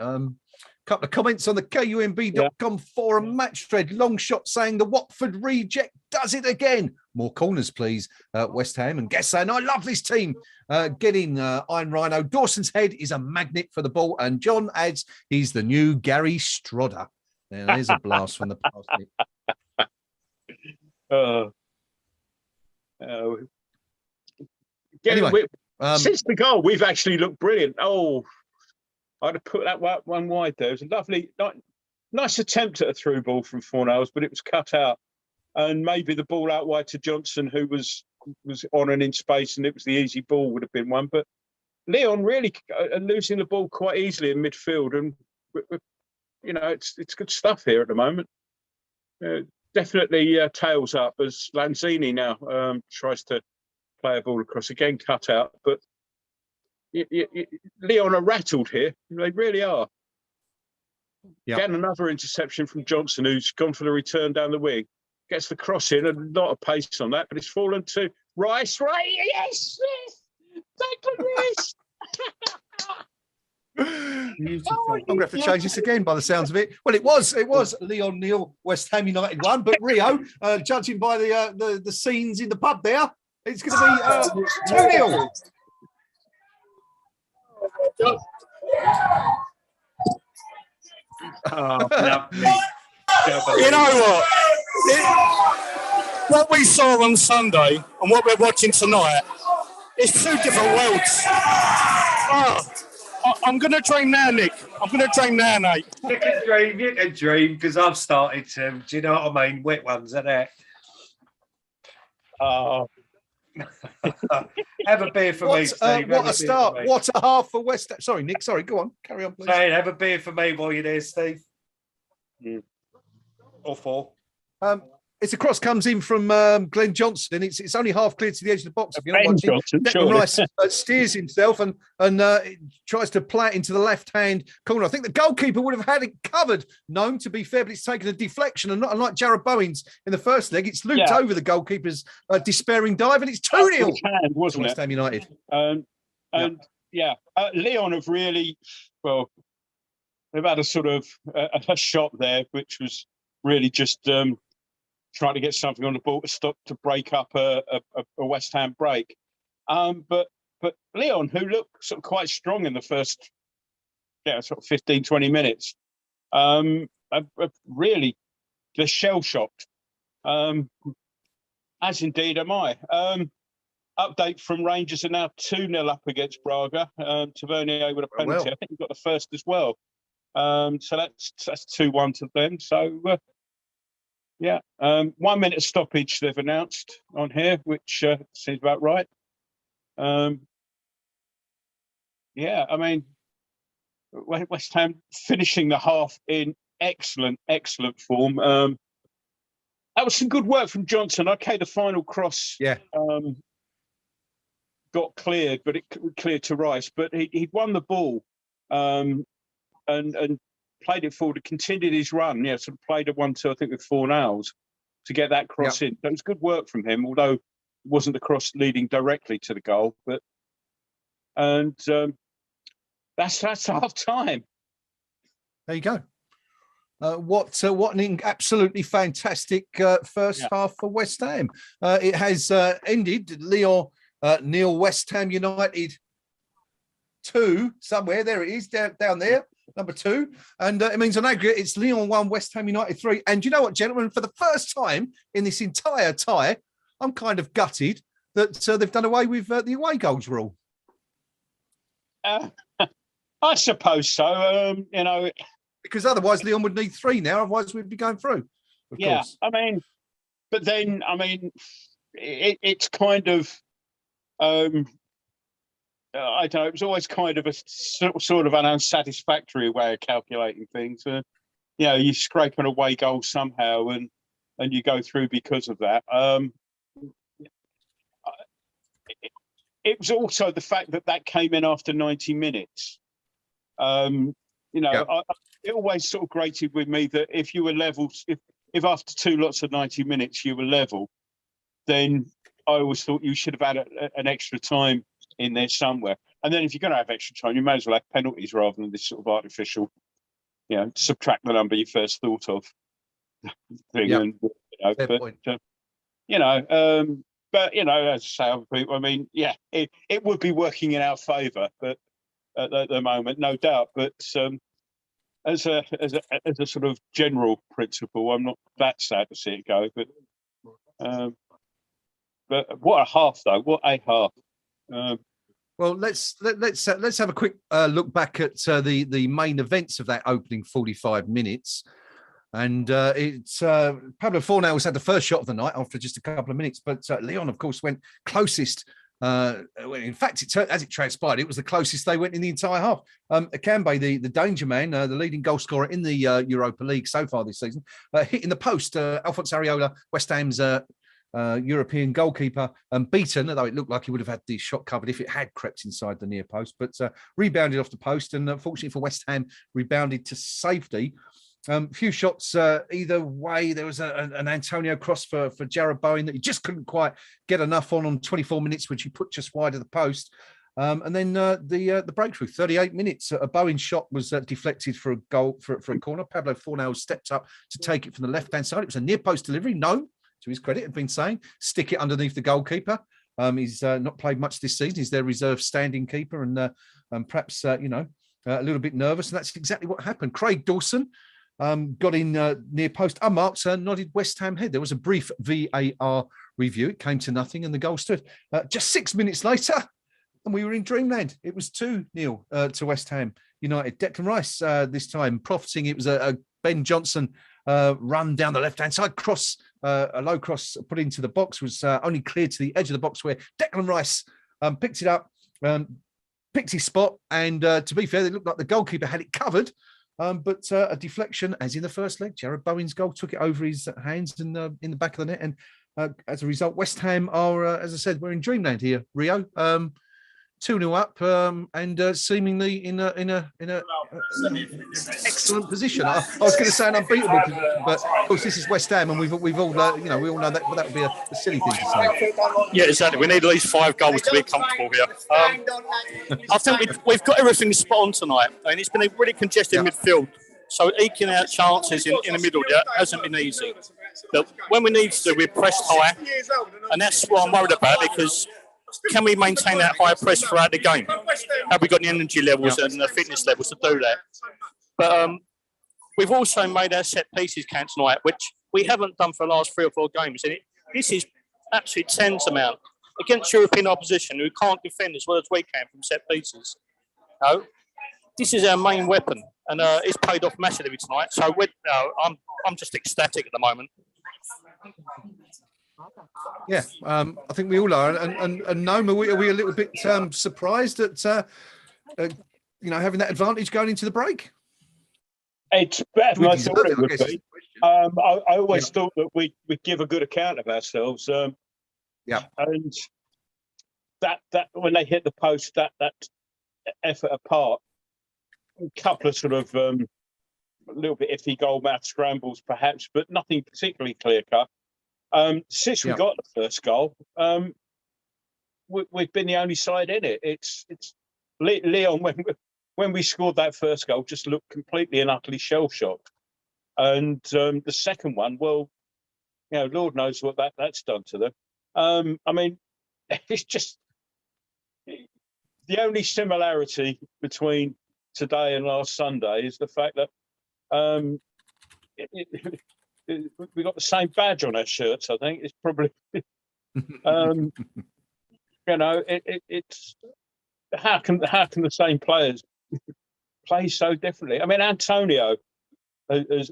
Couple of comments on the KUMB.com forum. Match thread, long shot saying the Watford reject does it again. More corners, please. West Ham and Guess saying, I love this team. Getting Iron Rhino. Dawson's Head is a magnet for the ball. And John adds, he's the new Gary Strodder. Now, there's a blast from the past. Anyway, since the goal, we've actually looked brilliant. Oh, I'd have put that one wide there. It was a lovely, nice attempt at a through ball from Fornals, but it was cut out. And maybe the ball out wide to Johnson, who was on and in space, and it was the easy ball would have been one. But Lyon really losing the ball quite easily in midfield, and it's good stuff here at the moment. Definitely tails up as Lanzini now tries to play a ball across, again cut out, but Lyon are rattled here. They really are. Yep. Getting another interception from Johnson, who's gone for the return down the wing. Gets the cross in, a lot of pace on that, but it's fallen to Rice. Yes! Declan Rice! Beautiful. I'm going to have to change this again by the sounds of it. Well, it was Lyon 0, West Ham United 1, but Rio, judging by the scenes in the pub there, it's going to be 2-0. You know what? What we saw on Sunday and what we're watching tonight is 2 different worlds. I'm going to dream now, Nick. I'm going to dream now, Nate. You can dream, because I've started to. Do you know what I mean? Wet ones, isn't it? Have a beer for me, Steve. What a start. What a half for West Ham. Sorry, Nick. Sorry, go on. Carry on, please. Hey, have a beer for me while you're there, Steve. Yeah. Or 4. It's a cross comes in from Glenn Johnson. It's only half clear to the edge of the box. If you're not Ben watching, Johnson, Declan surely. Rice steers himself and tries to play it into the left-hand corner. I think the goalkeeper would have had it covered, known to be fair, but it's taken a deflection. And not unlike Jared Bowens in the first leg, it's looped over the goalkeeper's despairing dive, and it's 2-0. Wasn't West Ham United. Lyon have really, well, they've had a sort of a shot there, which was really just trying to get something on the ball to stop, to break up a West Ham break. But Lyon, who looked sort of quite strong in the first, sort of 15, 20 minutes, have really, they're shell-shocked, as indeed am I. Update from Rangers are now 2-0 up against Braga. Tavernier with a penalty. I think he got the first as well. So that's 2-1 to them. So, 1 minute stoppage they've announced on here, which seems about right. I mean, West Ham finishing the half in excellent form. That was some good work from Johnson. Okay, the final cross got cleared, but it cleared to Rice. But he'd won the ball and played it forward, continued his run. Sort of played a 1-2, I think, with 4 nails to get that cross in. So it was good work from him, although it wasn't the cross leading directly to the goal. That's half time. There you go. What an absolutely fantastic first half for West Ham. It has ended Lyon nil, West Ham United 2 somewhere. There it is, down there, number 2. And it means on aggregate, it's Lyon 1, West Ham United 3. And you know what, gentlemen? For the first time in this entire tie, I'm kind of gutted that they've done away with the away goals rule. I suppose so. Because otherwise Lyon would need 3 now. Otherwise we'd be going through. Of course. I mean, but then, I mean, it's kind of, I don't know, it was always kind of a sort of an unsatisfactory way of calculating things. You scrape an away goal somehow and you go through because of that. It was also the fact that came in after 90 minutes. It always sort of grated with me that if you were level, if after 2 lots of 90 minutes you were level, then I always thought you should have had an extra time in there somewhere. And then if you're going to have extra time, you may as well have penalties rather than this sort of artificial, subtract the number you first thought of thing. Yep. And, Fair point. But as I say, other people, I mean, it would be working in our favour, but at the moment, no doubt. But as a sort of general principle, I'm not that sad to see it go. But what a half, though! What a half! Well, let's have a quick look back at the main events of that opening 45 minutes. And it's Pablo Fornals had the first shot of the night after just a couple of minutes, but Lyon, of course, went closest. In fact, as it transpired, it was the closest they went in the entire half. KUMB, the danger man, the leading goal scorer in the Europa League so far this season, hit in the post. Alphonse Areola, West Ham's European goalkeeper, beaten, although it looked like he would have had the shot covered if it had crept inside the near post, but rebounded off the post, and fortunately for West Ham, rebounded to safety. Few shots either way. There was an Antonio cross for Jared Bowen that he just couldn't quite get enough on 24 minutes, which he put just wide of the post. And then the breakthrough, 38 minutes. A Bowen shot was deflected for a goal, for a corner. Pablo Fornals stepped up to take it from the left-hand side. It was a near-post delivery. No, to his credit, had been saying, stick it underneath the goalkeeper. He's not played much this season. He's their reserve standing keeper and perhaps, a little bit nervous. And that's exactly what happened. Craig Dawson got in near post, unmarked, nodded West Ham head. There was a brief VAR review. It came to nothing and the goal stood. Just 6 minutes later, and we were in dreamland. It was 2-0 to West Ham United. Declan Rice this time profiting. It was a Ben Johnson run down the left-hand side, cross, a low cross put into the box, was only cleared to the edge of the box where Declan Rice picked it up, picked his spot. And to be fair, it looked like the goalkeeper had it covered. But a deflection, as in the first leg, Jared Bowen's goal took it over his hands and in the back of the net. And as a result, West Ham are, as I said, we're in dreamland here, Rio. 2-0 up and seemingly in a excellent position. I was going to say an unbeatable, but of course this is West Ham, and we've all we all know that would be a silly thing to say. Yeah, exactly. We need at least 5 goals to be comfortable here. I think we've got everything spot on tonight, and it's been a really congested midfield. So eking out chances in the middle hasn't been easy. But when we need to, we pressed high, and that's what I'm worried about, because can we maintain that high press throughout the game? Have we got the energy levels and the fitness levels to do that? But we've also made our set pieces count tonight, which we haven't done for the last 3 or 4 games. And this is absolute tantamount against European opposition who can't defend as well as we can from set pieces. No, this is our main weapon, and it's paid off massively tonight. So I'm just ecstatic at the moment. Yeah, I think we all are, and Noma, are we a little bit surprised at having that advantage going into the break? It's better than I thought it would be. I always thought that we'd give a good account of ourselves. And that when they hit the post, that effort apart, a couple of sort of a little bit iffy goal mouth scrambles perhaps, but nothing particularly clear cut. Since we got the first goal, we've been the only side in it. It's Lyon, when we scored that first goal, just looked completely and utterly shell-shocked. And the second one, well, Lord knows what that's done to them. I mean, it's just the only similarity between today and last Sunday is the fact that we got the same badge on our shirts. I think it's probably, it's how can the same players play so differently? I mean, Antonio has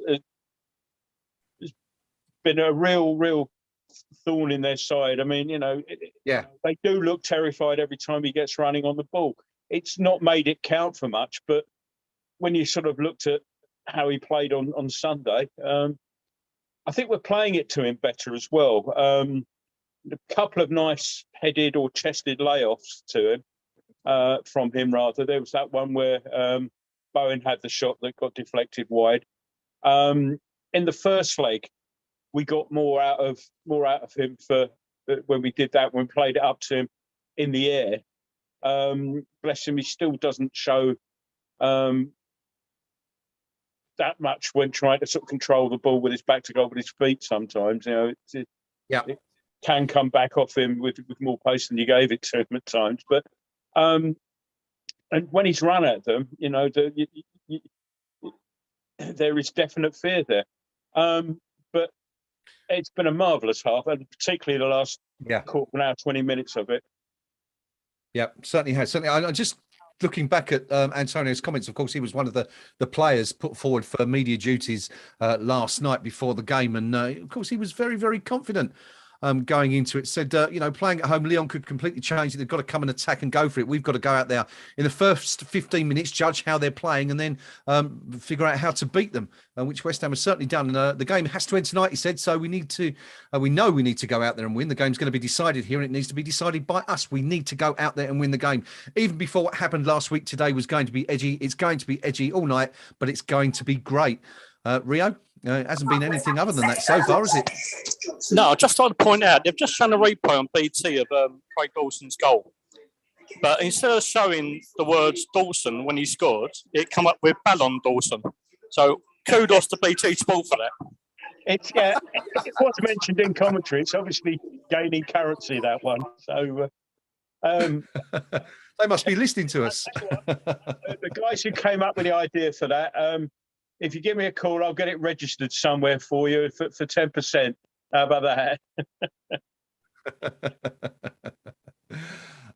been a real thorn in their side. I mean, they do look terrified every time he gets running on the ball. It's not made it count for much, but when you sort of looked at how he played on Sunday, I think we're playing it to him better as well. A couple of nice headed or chested layoffs to him, from him rather. There was that one where Bowen had the shot that got deflected wide. In the first leg, we got more out of him for when we did that, when we played it up to him in the air. Bless him, he still doesn't show that much when trying to sort of control the ball with his back to goal with his feet sometimes. It can come back off him with more pace than you gave it to him at times. But and when he's run at them, there is definite fear there. But it's been a marvellous half, and particularly the last quarter of an hour, 20 minutes of it. Yeah, certainly has. Certainly, I just looking back at Antonio's comments. Of course, he was one of the players put forward for media duties last night before the game, and of course, he was very, very confident going into it. Said, playing at home, Lyon could completely change it. They've got to come and attack and go for it. We've got to go out there in the first 15 minutes, judge how they're playing, and then figure out how to beat them, which West Ham has certainly done. The game has to end tonight, he said, so we need to, we know we need to go out there and win. The game's going to be decided here, and it needs to be decided by us. We need to go out there and win the game. Even before what happened last week, today was going to be edgy. It's going to be edgy all night, but it's going to be great. Rio? It hasn't been anything other than that so far, has it? No, I'd just like to point out, they've just shown a replay on BT of Craig Dawson's goal. But instead of showing the words Dawson when he scored, it come up with Ballon Dawson. So kudos to BT Sport for that. It was mentioned in commentary. It's obviously gaining currency, that one. So they must be listening to us. The guys who came up with the idea for that, if you give me a call, I'll get it registered somewhere for you for 10%. How about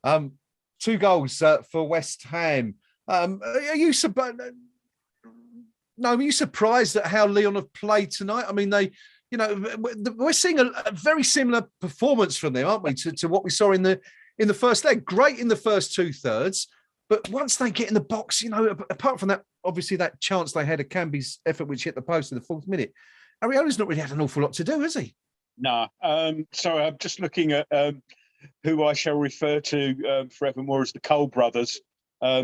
that? 2 goals for West Ham. Are you surprised at how Lyon have played tonight? I mean, we're seeing a very similar performance from them, aren't we, to what we saw in the first leg? Great in the first 2/3, but once they get in the box, apart from that obviously that chance they had, a KUMB's effort which hit the post in the 4th minute, Areola's not really had an awful lot to do, has he? No. So I'm just looking at who I shall refer to forevermore as the Cole brothers,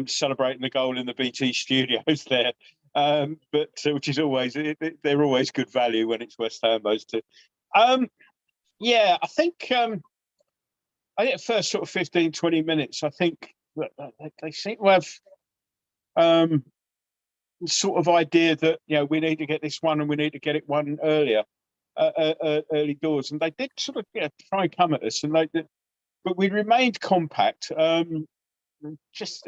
celebrating the goal in the BT studios there. But which is always, they're always good value when it's West Ham, those two. Yeah, I think the first sort of 15, 20 minutes, I think that they seem to have sort of idea that, we need to get this one and we need to get it one earlier, early doors. And they did sort of try and come at us, and but we remained compact. Just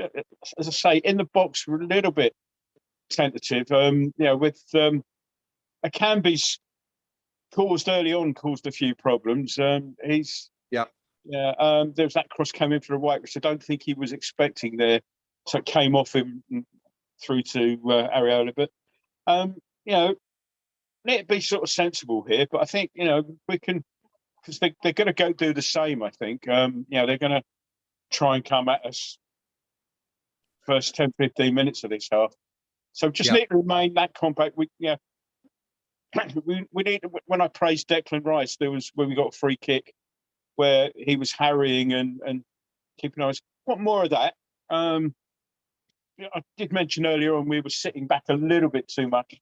as I say, in the box, we're a little bit tentative. With a KUMB's caused a few problems. There was that cross coming for a white, which I don't think he was expecting there, so it came off him through to Areola. But need to be sort of sensible here. But I think we can, because they're going to go do the same. I think they're going to try and come at us first 10, 15 minutes of this half. So just need to remain that compact. We need to, when I praised Declan Rice, there was when we got a free kick where he was harrying and keeping eyes. Want more of that. I did mention earlier on we were sitting back a little bit too much.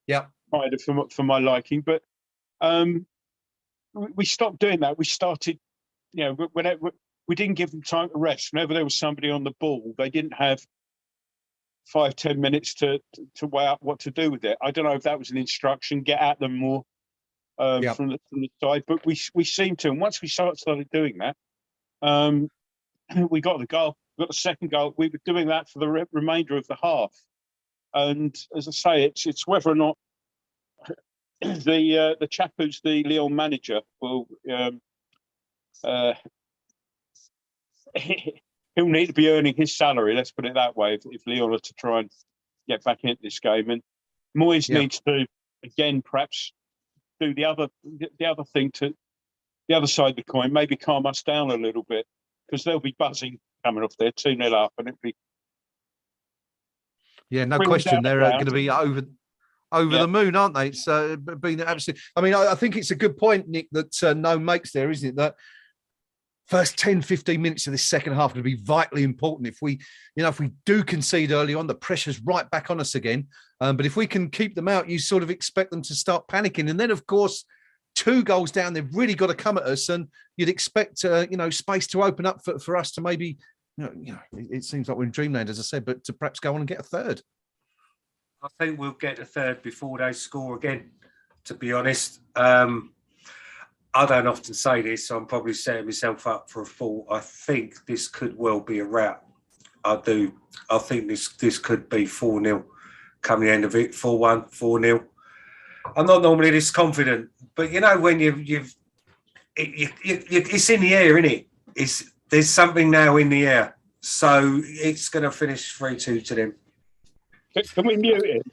Yeah, for my liking, but we stopped doing that. We started, whenever we didn't give them time to rest. Whenever there was somebody on the ball, they didn't have 5-10 minutes to weigh up what to do with it. I don't know if that was an instruction, get at them more from the side, but we seemed to. And once we started doing that, we got the goal. We got the second goal. We were doing that for the remainder of the half. And as I say, it's whether or not the chap who's the Lyon manager will he'll need to be earning his salary. Let's put it that way. If Lyon are to try and get back into this game, and Moyes needs to again perhaps do the other thing, to the other side of the coin. Maybe calm us down a little bit, because they'll be buzzing coming off there 2-0 up, and it'll be. Yeah, no question. They're going to be over the moon, aren't they? It's been absolutely. I mean, I think it's a good point, Nick, that No makes there, isn't it? That first 10, 15 minutes of this second half are going to be vitally important. If we do concede early on, the pressure's right back on us again. But if we can keep them out, you sort of expect them to start panicking. And then, of course, 2 goals down, they've really got to come at us. And you'd expect, space to open up for us to maybe, it seems like we're in dreamland, as I said, but to perhaps go on and get a third. I think we'll get a third before they score again, to be honest. I don't often say this, so I'm probably setting myself up for a fall. I think this could well be a wrap. I do. I think this could be 4-0 come the end of it, 4-1, 4-0. I'm not normally this confident, but when it's in the air, isn't it? There's something now in the air, so it's going to finish 3-2 to them. Can we mute it?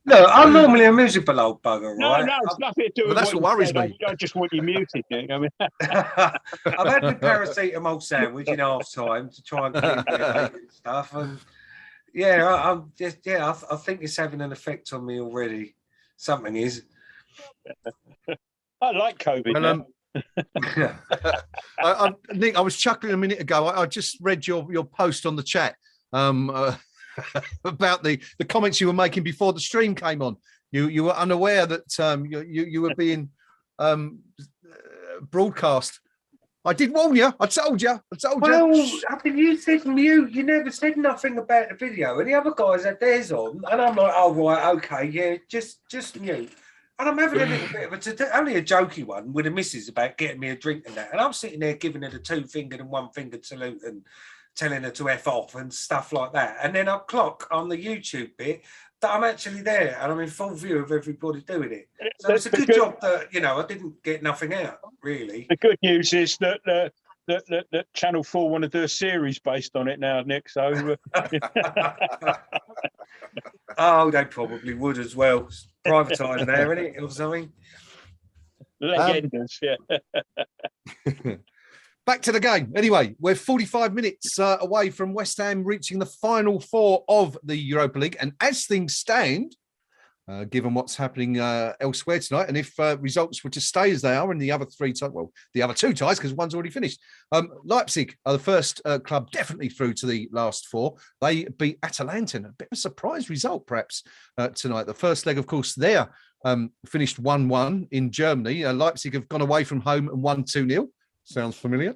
Look, I'm normally a miserable old bugger, right? No, it's nothing to do with that's what worries me. I just want you muted, Nick. I mean, I've had the paracetamol sandwich in half time to try and keep me awake and stuff, and I think it's having an effect on me already. Something is. I like COVID. Well, Nick, I was chuckling a minute ago. I just read your post on the chat about the comments you were making before the stream came on. You were unaware that you were being broadcast. I did warn you. I told you. Well, I think you said mute. You never said nothing about the video. And the other guys had theirs on. And I'm like, oh, right, okay, yeah, just mute. And I'm having a little bit of only a jokey one with the missus about getting me a drink and that. And I'm sitting there giving her the 2-fingered and 1-fingered salute and telling her to F off and stuff like that. And then I clock on the YouTube bit that I'm actually there and I'm in full view of everybody doing it. So it's a good job that, I didn't get nothing out, really. The good news is that Channel 4 want to do a series based on it now, Nick. So, oh, they probably would as well. It's privatised there, isn't it, or something? Legendous, yeah. back to the game. Anyway, we're 45 minutes away from West Ham reaching the final four of the Europa League. And as things stand, given what's happening elsewhere tonight, and if results were to stay as they are in the other the other two ties, because one's already finished. Leipzig are the first club definitely through to the last four. They beat Atalanta, a bit of a surprise result perhaps tonight. The first leg, of course, there finished 1-1 in Germany. Leipzig have gone away from home and won 2-0. Sounds familiar.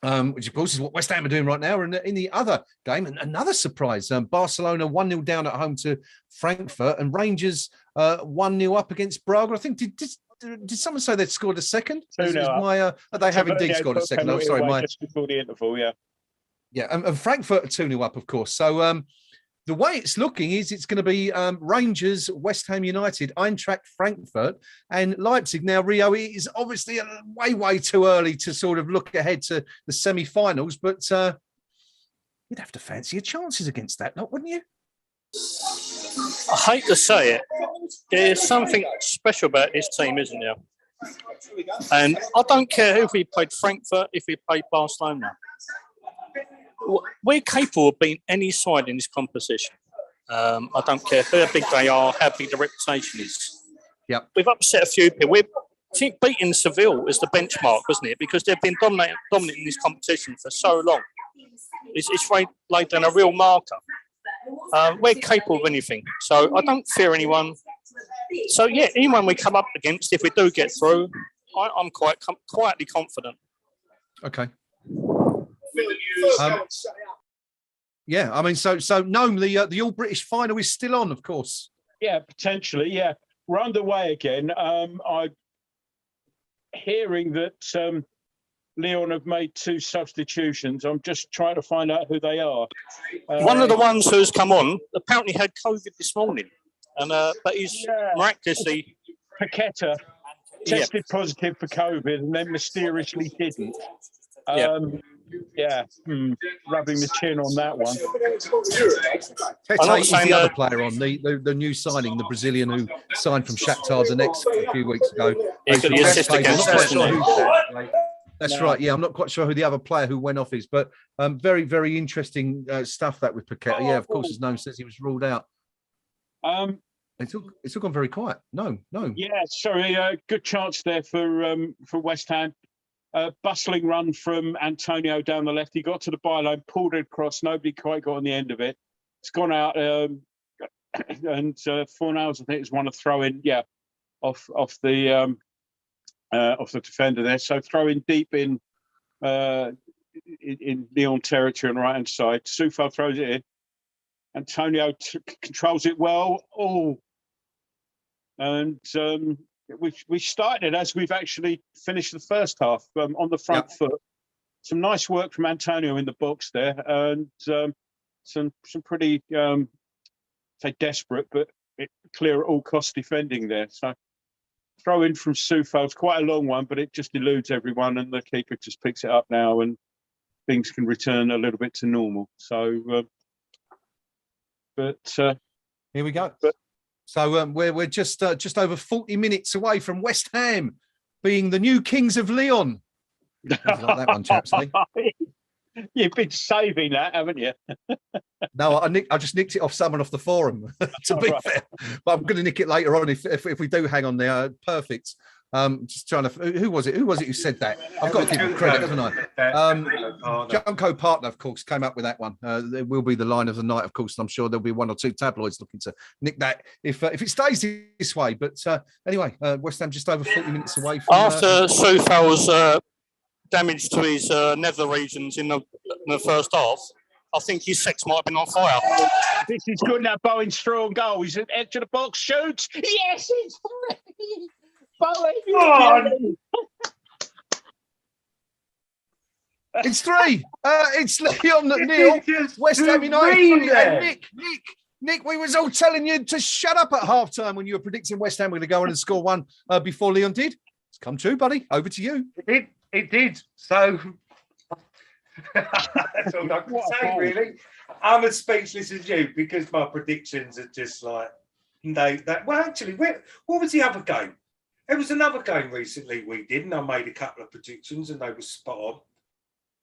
Which, of course, is what West Ham are doing right now. And in the other game, and another surprise, Barcelona 1-0 down at home to Frankfurt, and Rangers 1-0 up against Braga. I think, did someone say they'd scored a second? They have indeed scored a second. I'm sorry, just before the interval, yeah. Yeah, and Frankfurt 2-0 up, of course. So the way it's looking is it's going to be Rangers, West Ham United, Eintracht Frankfurt, and Leipzig. Now, Rio, it is obviously way too early to sort of look ahead to the semi-finals, but you'd have to fancy your chances against that, wouldn't you? I hate to say it, there's something special about this team, isn't there? And I don't care if we played Frankfurt, if we played Barcelona. We're capable of beating any side in this competition. I don't care how big they are, how big the reputation is. Yep. We've upset a few people. I think beating Seville is the benchmark, wasn't it? Because they've been dominating this competition for so long. It's laid down a real marker. We're capable of anything. So I don't fear anyone. So, yeah, anyone we come up against, if we do get through, I'm quietly confident. Okay. Yeah, I mean, so Noam, the All British final is still on, of course. Yeah, potentially. Yeah, we're underway again. I'm hearing that Lyon have made 2 substitutions. I'm just trying to find out who they are. One of the ones who's come on apparently had COVID this morning, and but he's miraculously Paqueta tested positive for COVID and then mysteriously didn't. Rubbing the chin on that one. Tete is the other player on the new signing, the Brazilian who signed from Shakhtar Donetsk a few weeks ago. That's right. Yeah, I'm not quite sure who the other player who went off is, but very, very interesting stuff that with Paqueta. Yeah, of course, as Noam says, he was ruled out. It's all gone very quiet. No. Yeah, sorry. Good chance there for West Ham. Bustling run from Antonio down the left. He got to the byline, pulled it across. Nobody quite got on the end of it. It's gone out, and Fornals, I think, has won a throw in. Yeah, off the defender there. So throw in deep in Lyon territory on the right hand side. Soufal throws it in. Antonio controls it well. And we started as we've actually finished the first half on the front foot. Some nice work from Antonio in the box there, and some pretty say desperate but clear at all cost defending there. So throw in from Soufal. It's quite a long one, but it just eludes everyone, and the keeper just picks it up now, and things can return a little bit to normal. So, here we go. So we're just over 40 minutes away from West Ham being the new kings of Lyon. Like that one, chaps. You've been saving that, haven't you? No, I just nicked it off someone off the forum. To be fair, but I'm going to nick it later on if we do hang on there. Perfect. Just trying to. Who was it? Who said that? I've got to give him credit, haven't I? Junko Partner, of course, came up with that one. It will be the line of the night, of course. And I'm sure there'll be 1 or 2 tabloids looking to nick that if it stays this way. But anyway, West Ham just over 40 minutes away from. After Soufal's damage to his nether regions in the first half, I think his sex might have been on fire. This is good. That Bowen strong goal. He's at the edge of the box. Shoots. Yes, it's free. Bowen. It's 3. It's Lyon 0. West Ham United. Nick, we was all telling you to shut up at half time when you were predicting West Ham were going to go on and score 1 before Lyon did. It's come true, buddy. Over to you. It did. So that's all I can say, really. I'm as speechless as you because my predictions are just like well, actually, what was the other game? There was another game recently we did, and I made a couple of predictions, and they were spot on.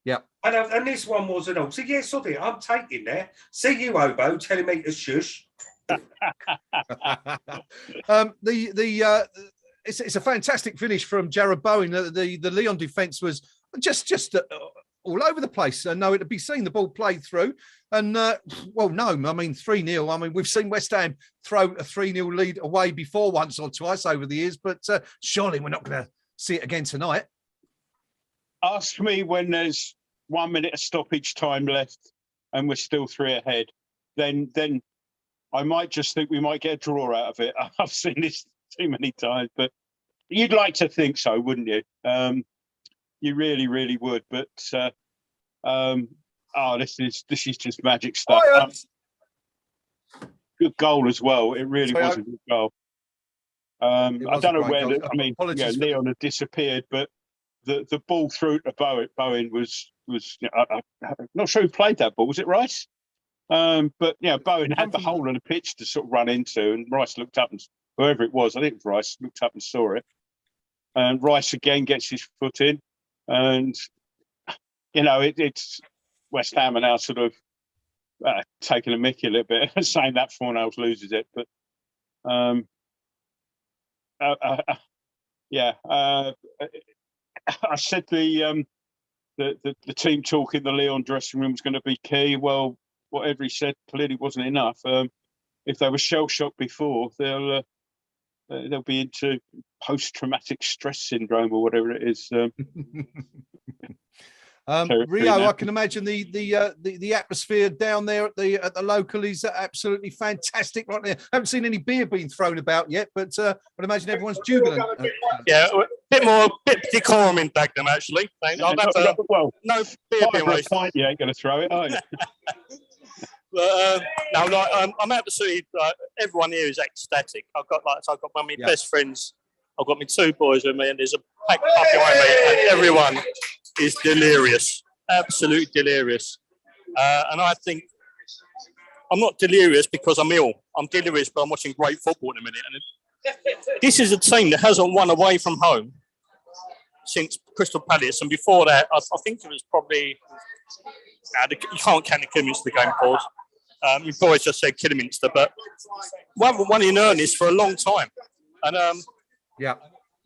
Yeah. And this one wasn't all. So, yes, of it, I'm taking there. See you, Obo, telling me to shush. It's a fantastic finish from Jared Bowen. The Lyon defence was just all over the place. Nowhere to be seen. The ball played through. And, well, no, I mean, 3-0. I mean, we've seen West Ham throw a 3-0 lead away before once or twice over the years, but surely we're not going to see it again tonight. Ask me when there's 1 minute of stoppage time left and we're still 3 ahead. Then I might just think we might get a draw out of it. I've seen this too many times, but you'd like to think so, wouldn't you? You really, really would. But this is just magic stuff. Good goal as well. It really was a good goal. I don't know where. Lyon had disappeared, but the ball through to Bowen was. I'm not sure who played that ball. Was it Rice? But Bowen had the hole in the pitch to sort of run into, and Rice looked up, and whoever it was, I think it was Rice, looked up and saw it. And Rice again gets his foot in, and it's West Ham are now sort of taking a mickey a little bit, saying that Fornals loses it. But I said the team talk in the Lyon dressing room was going to be key. Well, whatever he said clearly wasn't enough. If they were shell-shocked before, they'll be into post-traumatic stress syndrome or whatever it is. Rio, I can imagine the atmosphere down there at the local is absolutely fantastic right there. I haven't seen any beer being thrown about yet, but I'd imagine everyone's jubilant. A bit decorum in Dagenham, actually. No beer being wasted. You ain't going to throw it, are you? I'm absolutely. Everyone here is ecstatic. I've got one of my best friends. I've got my 2 boys with me, and there's a packed pub behind me, and everyone is delirious, absolutely delirious. And I think I'm not delirious because I'm ill. I'm delirious, but I'm watching great football in a minute. And this is a team that hasn't won away from home since Crystal Palace, and before that, I think it was probably. You can't count the Kidderminster game, Paul. You boys just said Kidderminster, but we haven't won in earnest for a long time. And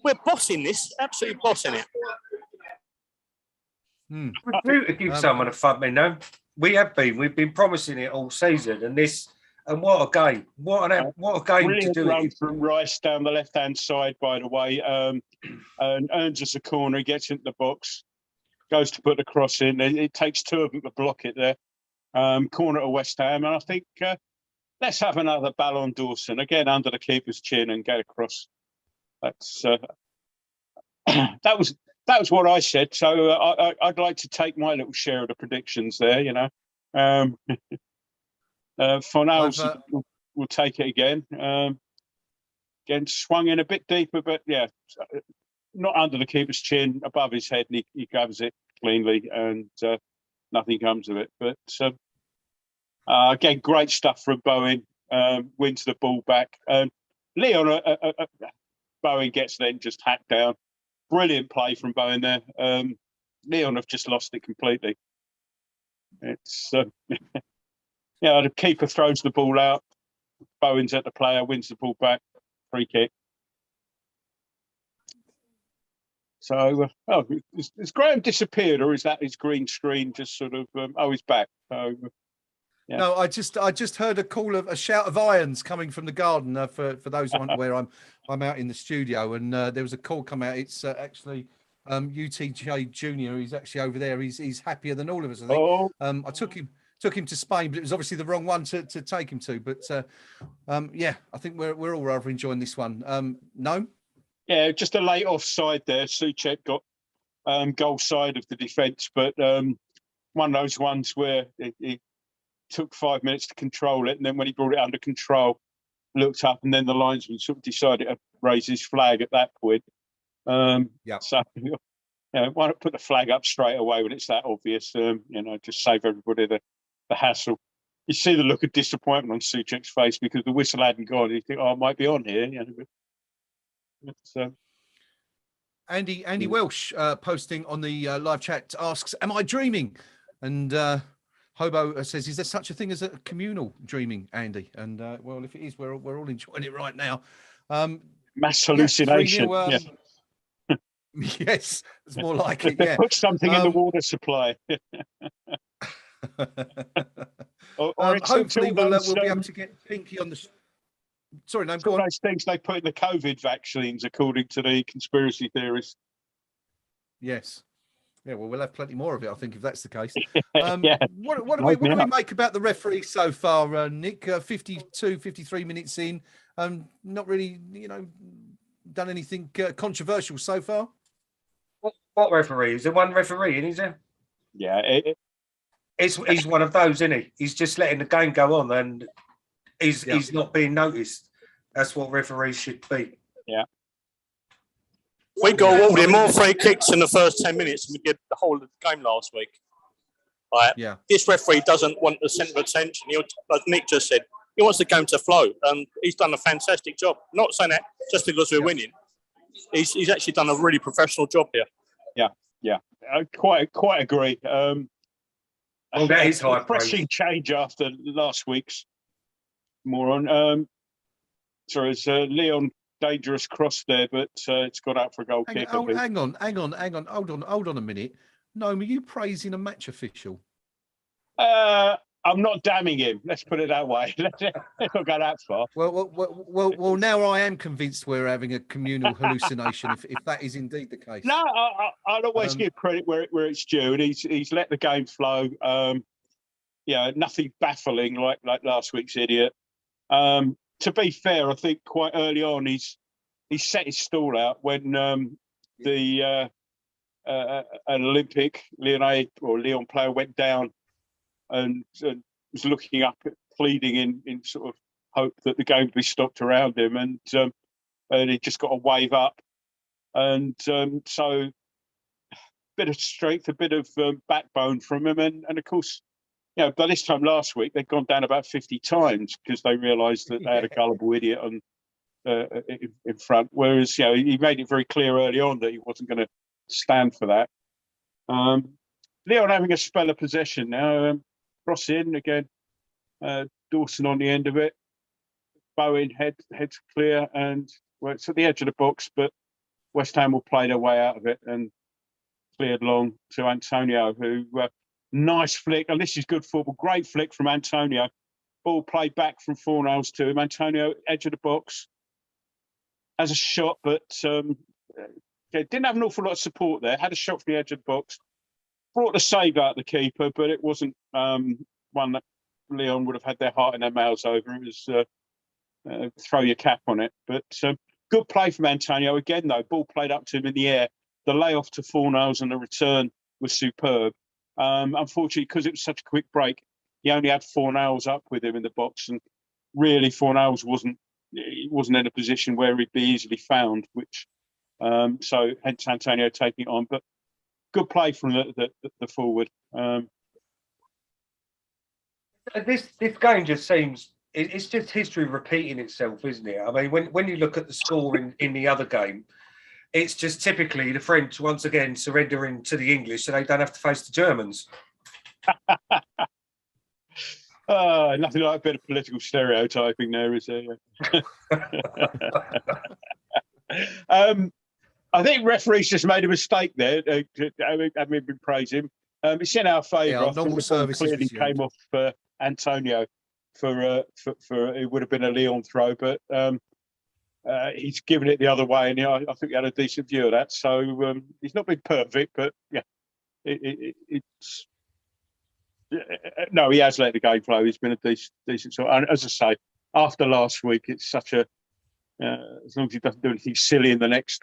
we're bossing this, absolutely bossing it. We're due to give someone a thumb, we have been. We've been promising it all season, and what a game! What a game Brilliant to do run it. from Rice down the left-hand side, by the way, and earns us a corner. He gets into the box. Goes to put the cross in. It takes 2 of them to block it there. Corner to West Ham. And I think let's have another Ballon Dawson again under the keeper's chin and get across. That's that was what I said. So I'd like to take my little share of the predictions there. Fornals will take it again. Again, swung in a bit deeper, but not under the keeper's chin, above his head, and he grabs it cleanly, and nothing comes of it. But again, great stuff from Bowen. Wins the ball back. Lyon, Bowen gets then just hacked down. Brilliant play from Bowen there. Lyon have just lost it completely. It's the keeper throws the ball out. Bowen's at the player, wins the ball back. Free kick. So, has Graham disappeared, or is that his green screen just sort of? He's back. So, No, I just heard a shout of irons coming from the garden. For those who aren't aware, I'm out in the studio, and there was a call come out. It's actually UTJ Junior. He's actually over there. He's happier than all of us, I think. I took him to Spain, but it was obviously the wrong one to take him to. But I think we're all rather enjoying this one. No. Yeah, just a late offside there. Souček got goal side of the defence, but one of those ones where it took 5 minutes to control it, and then when he brought it under control, looked up, and then the linesman sort of decided to raise his flag at that point. So, why not put the flag up straight away when it's that obvious? Just save everybody the hassle. You see the look of disappointment on Souček's face because the whistle hadn't gone. You think, I might be on here. It's, Andy Welsh posting on the live chat asks, "Am I dreaming?" And Hobo says, "Is there such a thing as a communal dreaming, Andy?" And well, if it is, we're all enjoying it right now. mass hallucination. 3-0, Yeah. yes, it's more like it. Yeah, Put something in the water supply. or hopefully we'll be able to get Pinky on the. Sorry, no, go on. Those things they put in the COVID vaccines, according to the conspiracy theorists. Yes. Yeah, well, we'll have plenty more of it, I think, if that's the case. Yeah. What do we make about the referee so far, Nick? 52, 53 minutes in. Not really, done anything controversial so far. What referee? Is there one referee in, is there? Yeah. He's one of those, isn't he? He's just letting the game go on and he's not being noticed. That's what referees should be. Yeah. We got awarded more free kicks in the first 10 minutes than we did the whole of the game last week. Right? Yeah. This referee doesn't want the centre of attention. Like Nick just said, he wants the game to flow, and he's done a fantastic job. Not saying that just because we're winning. He's actually done a really professional job here. Yeah. I quite agree. That is high refreshing change after last week's moron. So it's Lyon dangerous cross there, but it's got out for a goal kick. Hang on. Hold on a minute. Noam, are you praising a match official? I'm not damning him. Let's put it that way. Let's not go that far. Well. Now I am convinced we're having a communal hallucination. if that is indeed the case. No, I'll always give credit where it's due, and he's let the game flow. Nothing baffling like last week's idiot. To be fair, I think quite early on he set his stall out when an Olympic Lyon player went down and was looking up, pleading in sort of hope that the game would be stopped around him, and he just got a wave up, and so a bit of strength, a bit of backbone from him, and of course, by this time last week they'd gone down about 50 times because they realised that they had a gullible idiot on in front. Whereas he made it very clear early on that he wasn't going to stand for that. Lyon having a spell of possession now. Cross in again. Dawson on the end of it. Bowen heads clear, and it's at the edge of the box, but West Ham will play their way out of it and cleared long to Antonio, who nice flick. And this is good football. Great flick from Antonio. Ball played back from Fornals to him. Antonio, edge of the box. Has a shot, but didn't have an awful lot of support there. Had a shot from the edge of the box. Brought the save out the keeper, but it wasn't one that Lyon would have had their heart in their mouths over. It was throw your cap on it. But good play from Antonio. Again, though, ball played up to him in the air. The layoff to Fornals and the return was superb. Unfortunately, because it was such a quick break, he only had Fornals up with him in the box, and really Fornals wasn't in a position where he'd be easily found, which so hence Antonio taking it on. But good play from the forward. This game just seems it's just history repeating itself, isn't it? I mean, when you look at the score in the other game, it's just typically the French once again surrendering to the English so they don't have to face the Germans. Nothing like a bit of political stereotyping there, is there? I think referees just made a mistake there. Having been praising him, it's in our favour. Yeah, normal service clearly came off Antonio for it would have been a Lyon throw, but he's given it the other way, and I think he had a decent view of that. So he's not been perfect, but yeah, it's. No, he has let the game flow. He's been a decent sort. And as I say, after last week, it's such a as long as he doesn't do anything silly in the next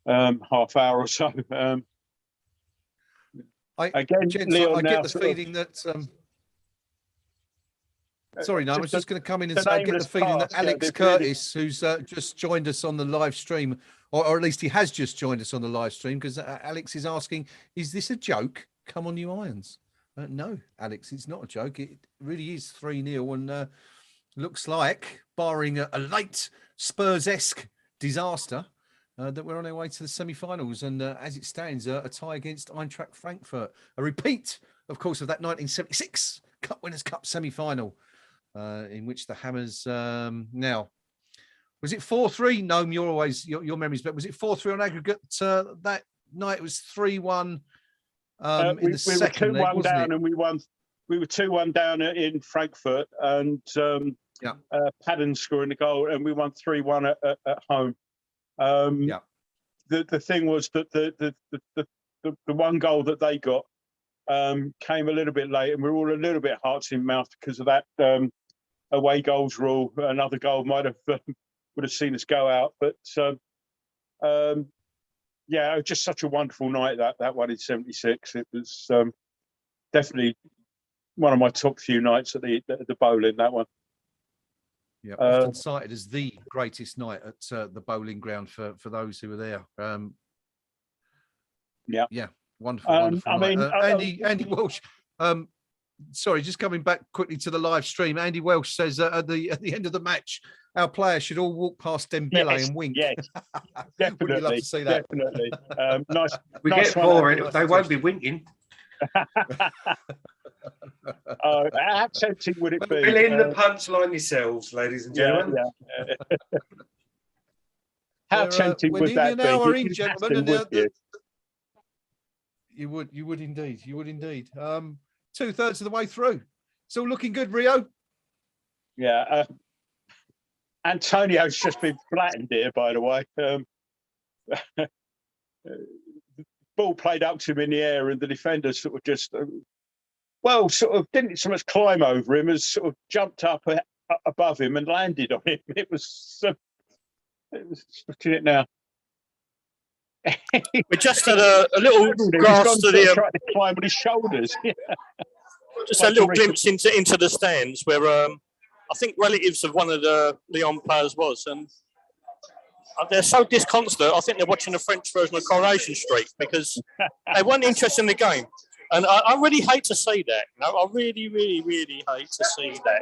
half hour or so. I get the feeling that. Sorry, no, I was just going to come in and say I get the feeling that Alex Curtis, who's just joined us on the live stream, or at least he has just joined us on the live stream, because Alex is asking, "Is this a joke? Come on, you Irons." No, Alex, it's not a joke. It really is 3-0, and looks like, barring a late Spurs-esque disaster that we're on our way to the semi-finals. And as it stands, a tie against Eintracht Frankfurt, a repeat, of course, of that 1976 Cup Winners' Cup semi-final, in which the Hammers now. Was it 4-3? No, you're always your memories, but was it 4-3 on aggregate that night? It was 3-1 in the second leg, wasn't down, it? and we won. We were 2-1 down in Frankfurt, and Padden scoring the goal, and we won 3-1 at home. The thing was that the one goal that they got came a little bit late, and we were all a little bit hearts in mouth because of that away goals rule. Another goal might have would have seen us go out, but yeah, it was just such a wonderful night that one in '76. It was definitely one of my top few nights at the bowling. That one. Yeah, often cited as the greatest night at the bowling ground for those who were there. Yeah, wonderful. Wonderful I night. mean, Andy Welsh. Sorry, just coming back quickly to the live stream. Andy Welsh says at the end of the match, our players should all walk past Dembele and wink. Yes, definitely. Would you love to see that? Definitely. Nice. We nice get for it. They won't be winking. How tempting would it be? Fill in the punchline yourselves, ladies and gentlemen. How tempting would that be? In, gentlemen, and, you would indeed. 2/3 of the way through. It's all looking good, Rio. Yeah. Antonio's just been flattened here, by the way. Ball played up to him in the air, and the defender sort of just, didn't so much climb over him as sort of jumped up above him and landed on him. It was looking at it now. We just had a little grasp to the trying to climb on his shoulders. Just a little glimpse into the stands where I think relatives of one of the Lyon players was, and they're so disconsolate. I think they're watching the French version of Coronation Street because they weren't interested in the game, and I really hate to see that. You know, I really, really, really hate to see that.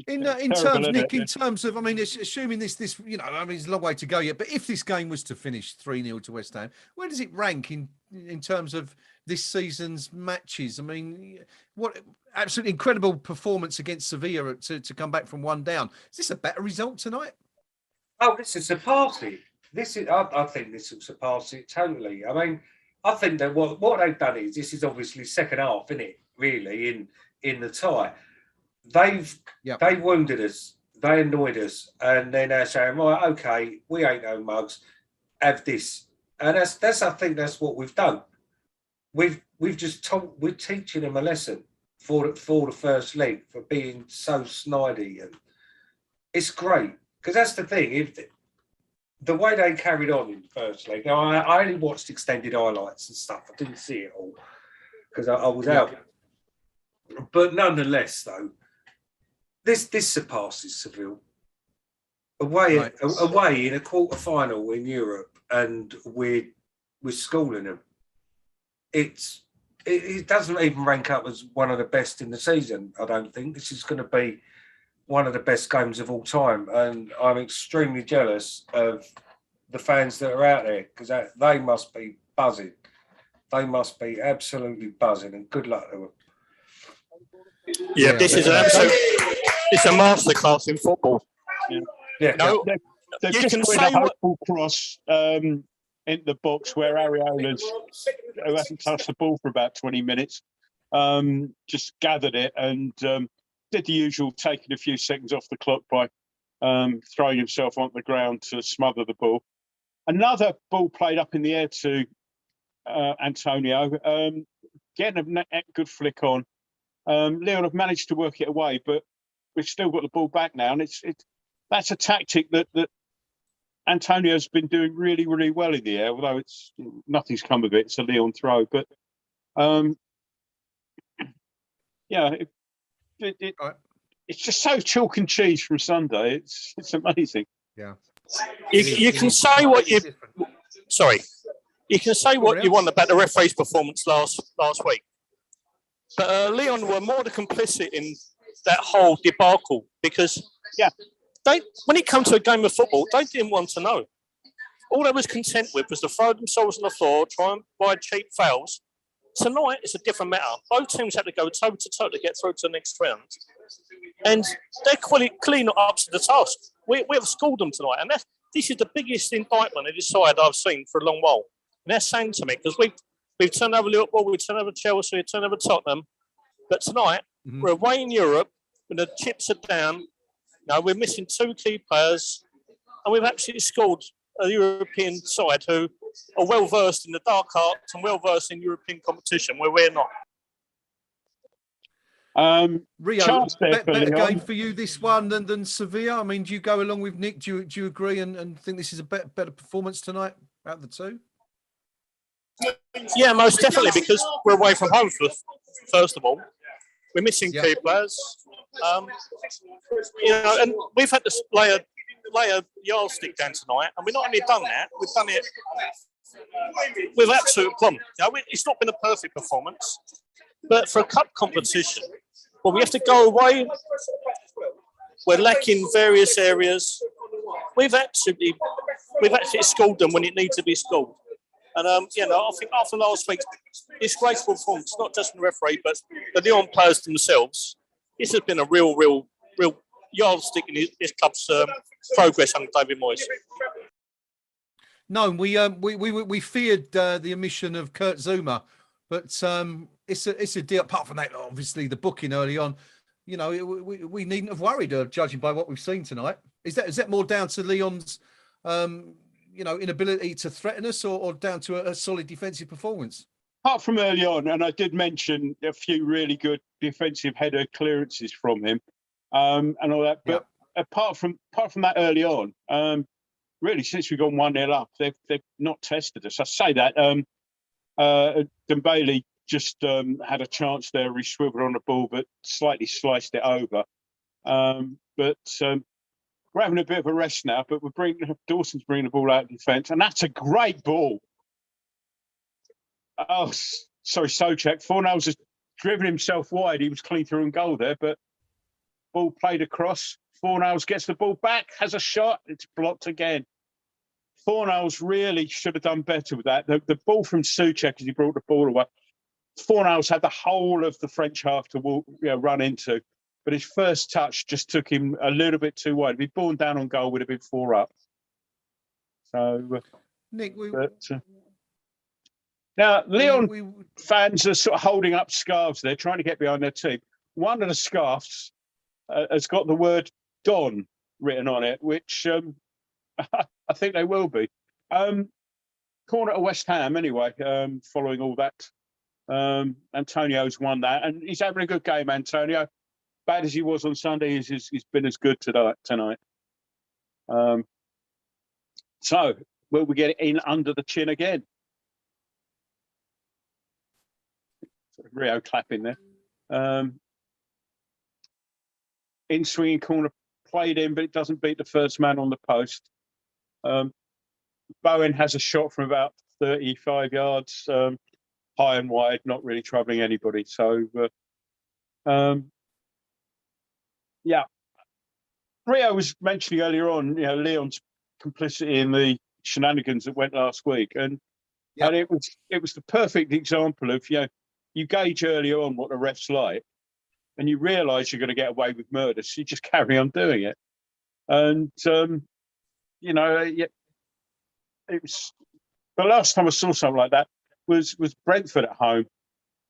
In terms, Nick, in terms of, I mean, assuming this, you know, I mean, it's a long way to go yet, but if this game was to finish 3-0 to West Ham, where does it rank in terms of this season's matches? I mean, what absolutely incredible performance against Sevilla to come back from 1 down. Is this a better result tonight? Oh, this is surpass it. I think this will surpass it totally. I mean, I think that what they've done is, this is obviously second half, isn't it? Really, in the tie. They wounded us, they annoyed us, and then they're saying, right, okay, we ain't no mugs, have this. And that's I think that's what we've done. We're teaching them a lesson for the first leg, for being so snidey, and it's great. Because that's the thing, if the way they carried on in the first leg, now I only watched extended highlights and stuff, I didn't see it all because I was out. But nonetheless, though, this surpasses Seville. Away in a quarter final in Europe, and we're schooling them. It doesn't even rank up as one of the best in the season. I don't think this is going to be one of the best games of all time, and I'm extremely jealous of the fans that are out there because they must be buzzing. They must be absolutely buzzing, and good luck to them. Yeah, this is it's a masterclass in football. Yeah. No, they've just put a hopeful cross in the box where Areola's, who hasn't touched the ball for about 20 minutes, just gathered it and did the usual, taking a few seconds off the clock by throwing himself onto the ground to smother the ball. Another ball played up in the air to Antonio, getting a good flick on. Lyon have managed to work it away, but we've still got the ball back now, and that's a tactic that Antonio's been doing really, really well in the air. Although nothing's come of it, it's a Lyon throw. But it's just so chalk and cheese from Sunday. It's amazing. Yeah, you can say what you. Sorry, you can say what you want about the referee's performance last week. But Lyon were more than complicit in that whole debacle because Yeah. When it comes to a game of football, they didn't want to know. All they was content with was to throw themselves on the floor, try and buy cheap fouls. Tonight, it's a different matter. Both teams had to go toe to toe to get through to the next round. And they're clearly not up to the task. We have schooled them tonight. And this is the biggest indictment of this side I've seen for a long while. And that's saying to me, because we've turned over Liverpool, we've turned over Chelsea, we've turned over Tottenham. But tonight, we're away in Europe, when the chips are down. We're missing 2 key players. And we've actually scored a European side who are well versed in the dark arts and well versed in European competition, where we're not. Rio, better game for you this one than Sevilla. I mean, do you go along with Nick? Do you agree and think this is a better performance tonight out of the two? Yeah, most definitely, because we're away from home first of all. We're missing key players. And we've had to lay a yardstick down tonight, and we've not only done that, we've done it with absolute plumb. It's not been a perfect performance, but for a cup competition, well, we have to go away. We're lacking various areas. We've actually scored them when it needs to be scored. And I think after last week's disgraceful performance, not just from the referee, but the Lyon players themselves, this has been a real yardstick in this club's progress under David Moyes. No, we feared the omission of Kurt Zouma, but it's a deal. Apart from that, obviously the booking early on, we needn't have worried, judging by what we've seen tonight. Is that more down to Lyon's inability to threaten us, or down to a solid defensive performance? Apart from early on, and I did mention a few really good defensive header clearances from him, and all that. But apart from that early on, really since we've gone 1-0 up, they've not tested us. I say that Dembele just had a chance there. He swiveled on the ball, but slightly sliced it over. But we're having a bit of a rest now. But Dawson's bringing the ball out of defence, and that's a great ball. Oh, sorry, Souček. Fornals has driven himself wide. He was clean through and goal there, but ball played across. Fornals gets the ball back, has a shot. It's blocked again. Fornals really should have done better with that. The ball from Souček as he brought the ball away. Fornals had the whole of the French half to run into, but his first touch just took him a little bit too wide. If he'd borne down on goal, would have been 4 up. So, Nick, now, Lyon fans are sort of holding up scarves there, trying to get behind their team. One of the scarves has got the word Don written on it, which I think they will be. Corner to West Ham, anyway, following all that. Antonio's won that, and he's having a good game, Antonio. Bad as he was on Sunday, he's been as good tonight. So, will we get it in under the chin again? Rio clapping there. In swinging corner played in, but it doesn't beat the first man on the post. Bowen has a shot from about 35 yards, high and wide, not really troubling anybody. So, Rio was mentioning earlier on, Lyon's complicity in the shenanigans that went last week, and it was the perfect example of you gauge earlier on what the ref's like, and you realise you're going to get away with murder, so you just carry on doing it. And it was the last time I saw something like that was Brentford at home,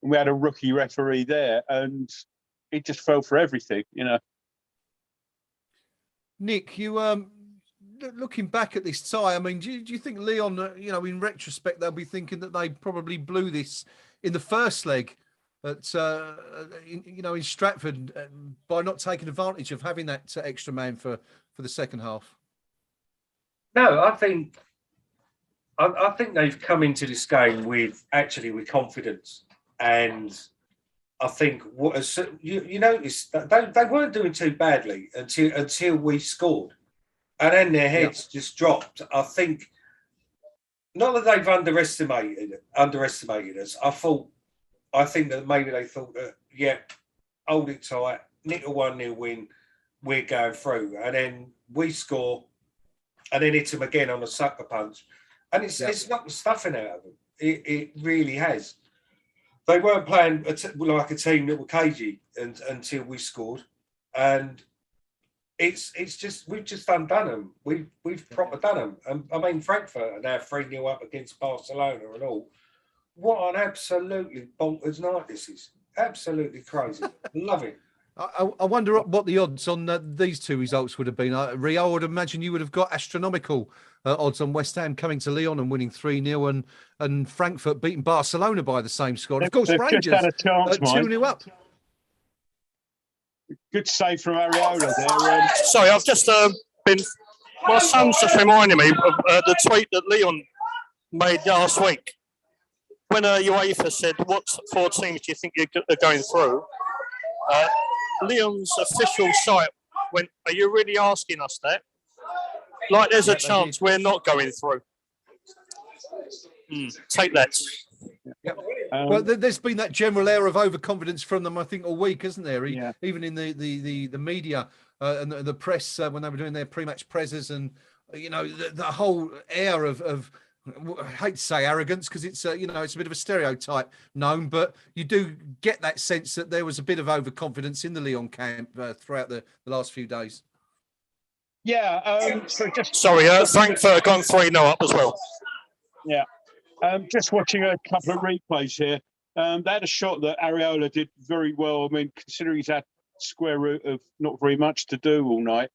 and we had a rookie referee there, and he just fell for everything. Nick, you looking back at this tie, I mean, do you think Lyon, in retrospect, they'll be thinking that they probably blew this in the first leg at in Stratford by not taking advantage of having that extra man for the second half? No, I think they've come into this game with confidence, and I think you noticed that they weren't doing too badly until we scored, and then their heads just dropped. I think not that they've underestimated us. I think that maybe they thought that hold it tight, nick a 1-0 win, we're going through, and then we score, and then hit them again on a sucker punch, and it's knocked the stuffing out of them. It really has. They weren't playing like a team that were cagey until we scored, and it's just we've just undone them. We've proper done them. And I mean, Frankfurt are now 3-0 up against Barcelona and all. What an absolutely bonkers night this is. Absolutely crazy. Love it. I wonder what the odds on these two results would have been. Rio, I would imagine you would have got astronomical odds on West Ham coming to Lyon and winning 3-0 and Frankfurt beating Barcelona by the same score. Of course, Rangers just had a chance, 2-0 up. Good save from Areola there. Sorry, I've just been. My son's just reminding me of the tweet that Lyon made last week when UEFA said, "What 4 teams do you think are going through?" Lyon's official site went, "Are you really asking us that? Like, there's a chance we're not going through." Take that. Yep. Well, there's been that general air of overconfidence from them, I think, all week, isn't there? Even in the media and the press when they were doing their pre-match presses, and the whole air of I hate to say arrogance, because it's it's a bit of a stereotype known, but you do get that sense that there was a bit of overconfidence in the Lyon camp throughout the last few days. Yeah. Frankfurt gone 3-0 up as well. Yeah. Just watching a couple of replays here. They had a shot that Areola did very well. I mean, considering he's had square root of not very much to do all night.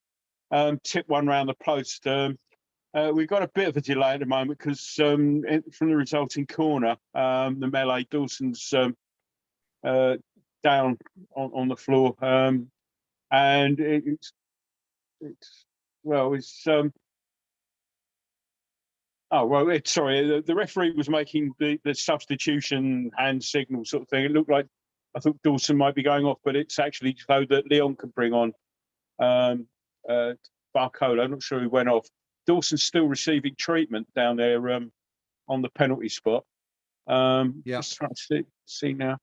Tipped one round the post. We've got a bit of a delay at the moment because from the resulting corner, the melee, Dawson's down on the floor, and it's sorry. The referee was making the substitution hand signal sort of thing. It looked like I thought Dawson might be going off, but it's actually so that Lyon can bring on Barcola. I'm not sure who went off. Dawson's still receiving treatment down there on the penalty spot. Just trying to see now.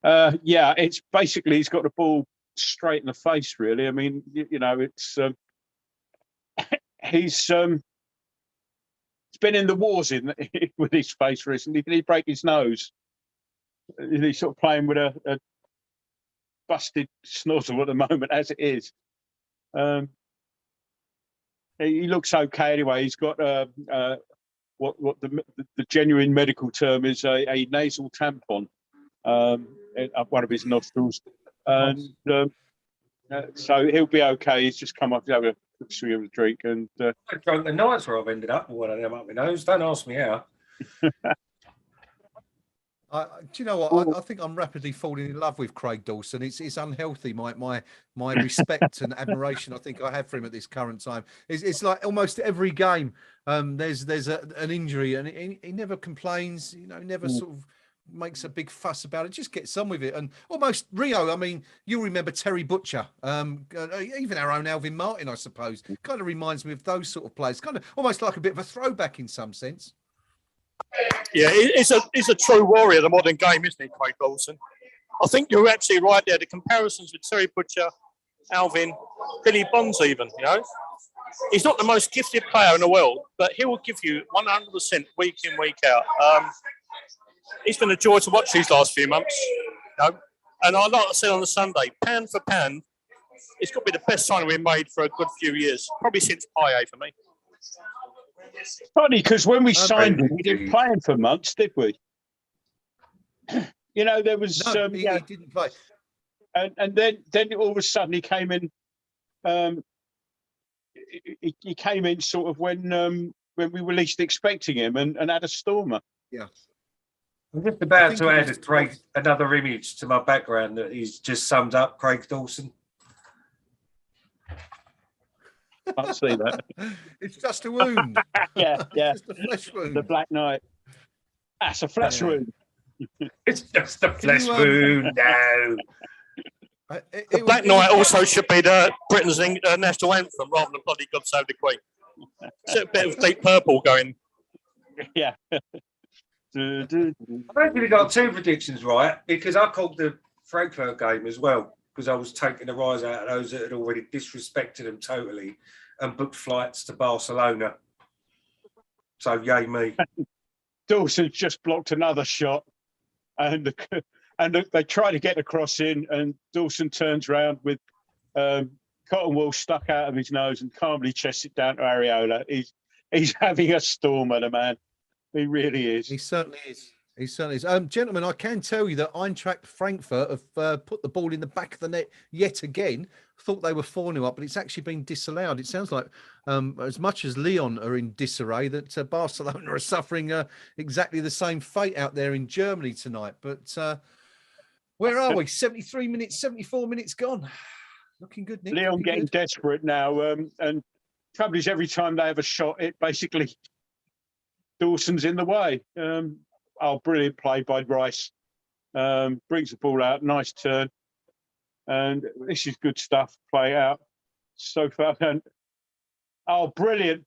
It's basically he's got the ball straight in the face. Really, I mean, it's he's been in the wars with his face recently. Did he break his nose? He's sort of playing with a busted snozzle at the moment, as it is. He looks okay anyway. He's got what the genuine medical term is a nasal tampon up one of his nostrils, and so he'll be okay. He's just come up to have a quick swig of a drink, and drunk the nights where I've ended up with one of them up my nose. Don't ask me how. Do you know what? I think I'm rapidly falling in love with Craig Dawson. It's unhealthy. My respect and admiration I think I have for him at this current time. It's like almost every game there's an injury, and he never complains. Never sort of makes a big fuss about it. Just gets on with it. And almost Rio. I mean, you'll remember Terry Butcher, even our own Alvin Martin, I suppose. Kind of reminds me of those sort of players. Kind of almost like a bit of a throwback in some sense. Yeah, he's a true warrior of the modern game, isn't he, Craig Dawson? I think you're absolutely right there. The comparisons with Terry Butcher, Alvin, Billy Bonds even, He's not the most gifted player in the world, but he will give you 100% week in, week out. He's been a joy to watch these last few months. And like I said on the Sunday, pound for pound, it's got to be the best signing we've made for a good few years. Probably since Payet for me. Funny, because when we signed him, we didn't play him for months, did we? There was he didn't play, and then all of a sudden he came in. He came in sort of when we were least expecting him, and had a stormer. Yeah, I'm just about to add another image to my background that is just sums up Craig Dawson. Can't see that. It's just a wound. yeah. It's just a flesh wound. The Black Knight. That's a flesh wound. It's just a flesh wound. No. The Black Knight also should be Britain's national anthem rather than bloody God Save the Queen. It's a bit of Deep Purple going. Yeah. I've actually got 2 predictions right, because I called the Frankfurt game as well. because I was taking the rise out of those that had already disrespected them totally and booked flights to Barcelona. So yay me. Dawson's just blocked another shot, and they try to get the cross in, and Dawson turns around with cotton wool stuck out of his nose and calmly chests it down to Areola. He's having a stormer, the man. He really is. He certainly is. He certainly is. Gentlemen, I can tell you that Eintracht Frankfurt have put the ball in the back of the net yet again. Thought they were 4-0 up, but it's actually been disallowed. It sounds like as much as Lyon are in disarray, that Barcelona are suffering exactly the same fate out there in Germany tonight. But where are we? 73 minutes, 74 minutes gone. Looking good, Nick. Lyon getting desperate now. And trouble is, every time they have a shot, it basically Dawson's in the way. Brilliant play by Rice. Brings the ball out, nice turn. And this is good stuff, play out so far. And brilliant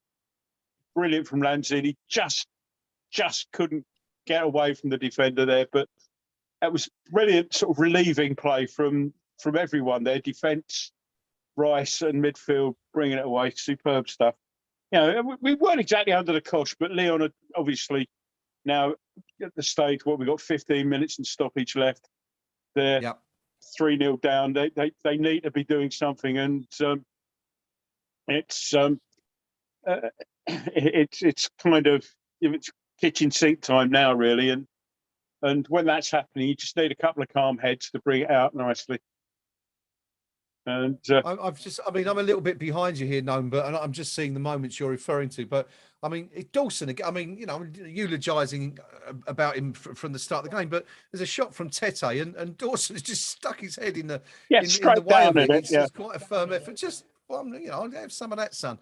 from Lanzini. Just couldn't get away from the defender there. But that was brilliant, sort of relieving play from everyone there. Defence, Rice and midfield bringing it away. Superb stuff. You know, we weren't exactly under the cosh, but Lyon are obviously now at the stage where we've got 15 minutes and stoppage left. They're 3-0 down. They need to be doing something, and it's kind of it's kitchen sink time now, really. And when that's happening, you just need a couple of calm heads to bring it out nicely. And I'm a little bit behind you here, Noam, but I'm just seeing the moments you're referring to. But I mean, Dawson, I mean, eulogising about him from the start of the game, but there's a shot from Tete, and Dawson has just stuck his head in the way of it. It's quite a firm effort. Just, I'll have some of that, son.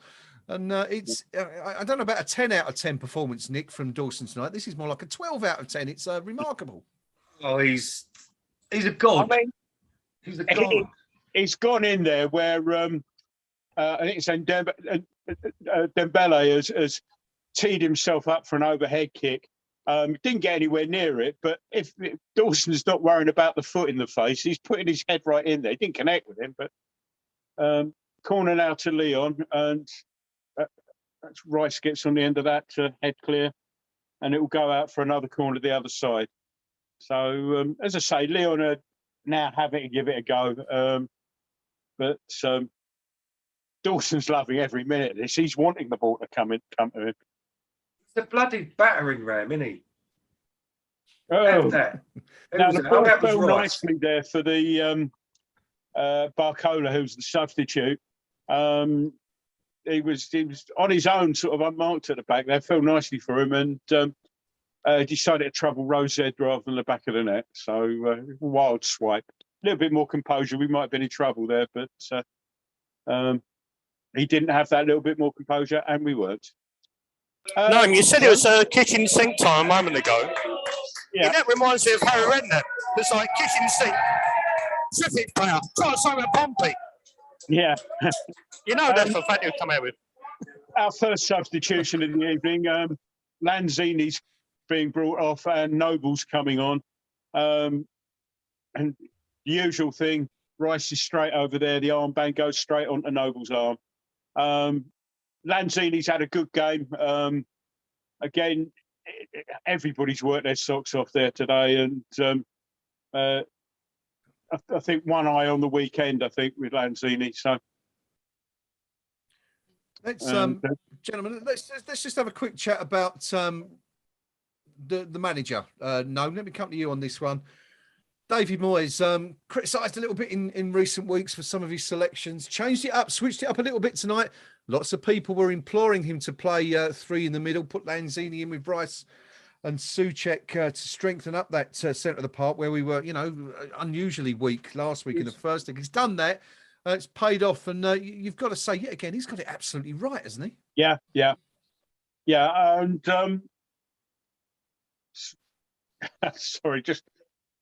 And it's, I don't know about a 10 out of 10 performance, Nick, from Dawson tonight. This is more like a 12 out of 10. It's remarkable. Oh, he's a god. I mean, he's a god. He's gone in there where I think it's Dembele has teed himself up for an overhead kick. Didn't get anywhere near it, but if Dawson's not worrying about the foot in the face, he's putting his head right in there. He didn't connect with him, but corner now to Lyon, and that's Rice gets on the end of that to head clear, and it will go out for another corner the other side. So, as I say, Lyon are now having to give it a go. But Dawson's loving every minute of this. He's wanting the ball to come to him. It's a bloody battering ram, isn't he? Oh, now the ball fell nicely there for the Barcola, who's the substitute. He was on his own, sort of unmarked at the back. They fell nicely for him, and decided to trouble Rosed rather than the back of the net. So wild swipe. A little bit more composure, we might have been in trouble there, but he didn't have that little bit more composure, and we weren't. No, you said it was kitchen sink time a moment ago. Yeah, that reminds me of Harry Redknapp. It's like kitchen sink, terrific player. Try Simon Pompey. Yeah, that's the fact he'll come out with. Our first substitution in the evening. Lanzini's being brought off, and Noble's coming on, and. The usual thing, Rice is straight over there. The armband goes straight onto Noble's arm. Lanzini's had a good game. Again, everybody's worked their socks off there today. And I think one eye on the weekend, with Lanzini. So let's, gentlemen, let's just have a quick chat about the manager. No, let me come to you on this one. David Moyes criticised a little bit in recent weeks for some of his selections, changed it up, switched it up a little bit tonight. Lots of people were imploring him to play three in the middle, put Lanzini in with Bryce and Souček to strengthen up that centre of the park where we were, unusually weak last week in the first league. He's done that. It's paid off. And you've got to say, yet again, he's got it absolutely right, hasn't he? Yeah. And sorry, just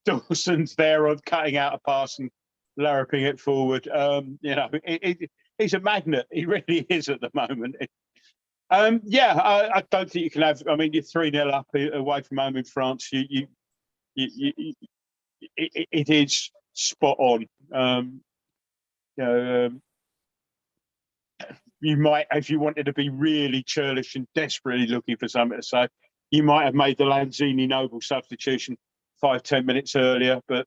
Dawson's there on cutting out a pass and larruping it forward. He's a magnet. He really is at the moment. I don't think you can have. I mean, you're 3-0 up away from home in France. It is spot on. You know, you might, if you wanted to be really churlish and desperately looking for something to say, you might have made the Lanzini Noble substitution 5-10 minutes earlier, but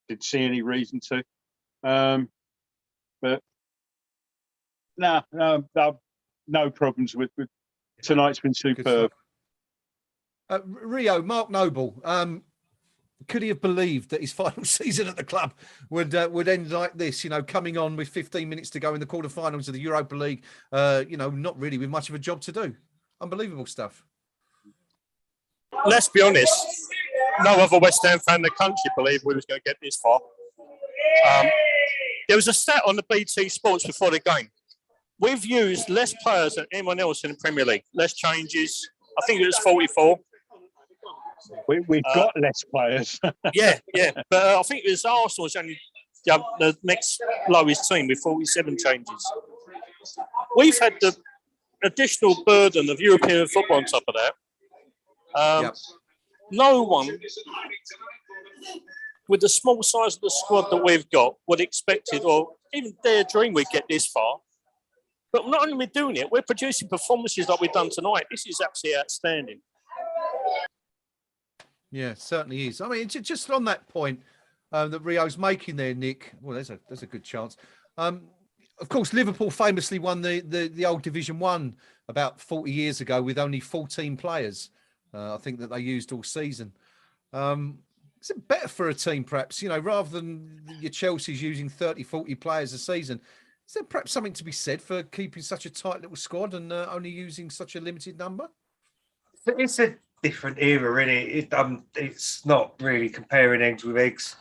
didn't see any reason to. But no problems with tonight's been superb. Rio, Mark Noble, could he have believed that his final season at the club would end like this? You know, coming on with 15 minutes to go in the quarterfinals of the Europa League. You know, not really with much of a job to do. Unbelievable stuff. Let's be honest. No other West Ham fan in the country believed we was going to get this far. There was a stat on the BT Sports before the game. We've used less players than anyone else in the Premier League. Less changes. I think it was 44. We've got less players. yeah. But I think it was Arsenal's only the next lowest team with 47 changes. We've had the additional burden of European football on top of that. No one, with the small size of the squad that we've got, would expect it or even dare dream we'd get this far. But not only are we doing it, we're producing performances like we've done tonight. This is absolutely outstanding. Yeah, certainly is. I mean, just on that point that Rio's making there, Nick. Well, there's a good chance. Of course, Liverpool famously won the old Division 1 about 40 years ago with only 14 players. I think that they used all season. Is it better for a team, perhaps, you know, rather than your Chelsea's using 30, 40 players a season? Is there perhaps something to be said for keeping such a tight little squad and only using such a limited number? It's a different era, isn't it? It's not really comparing eggs with eggs.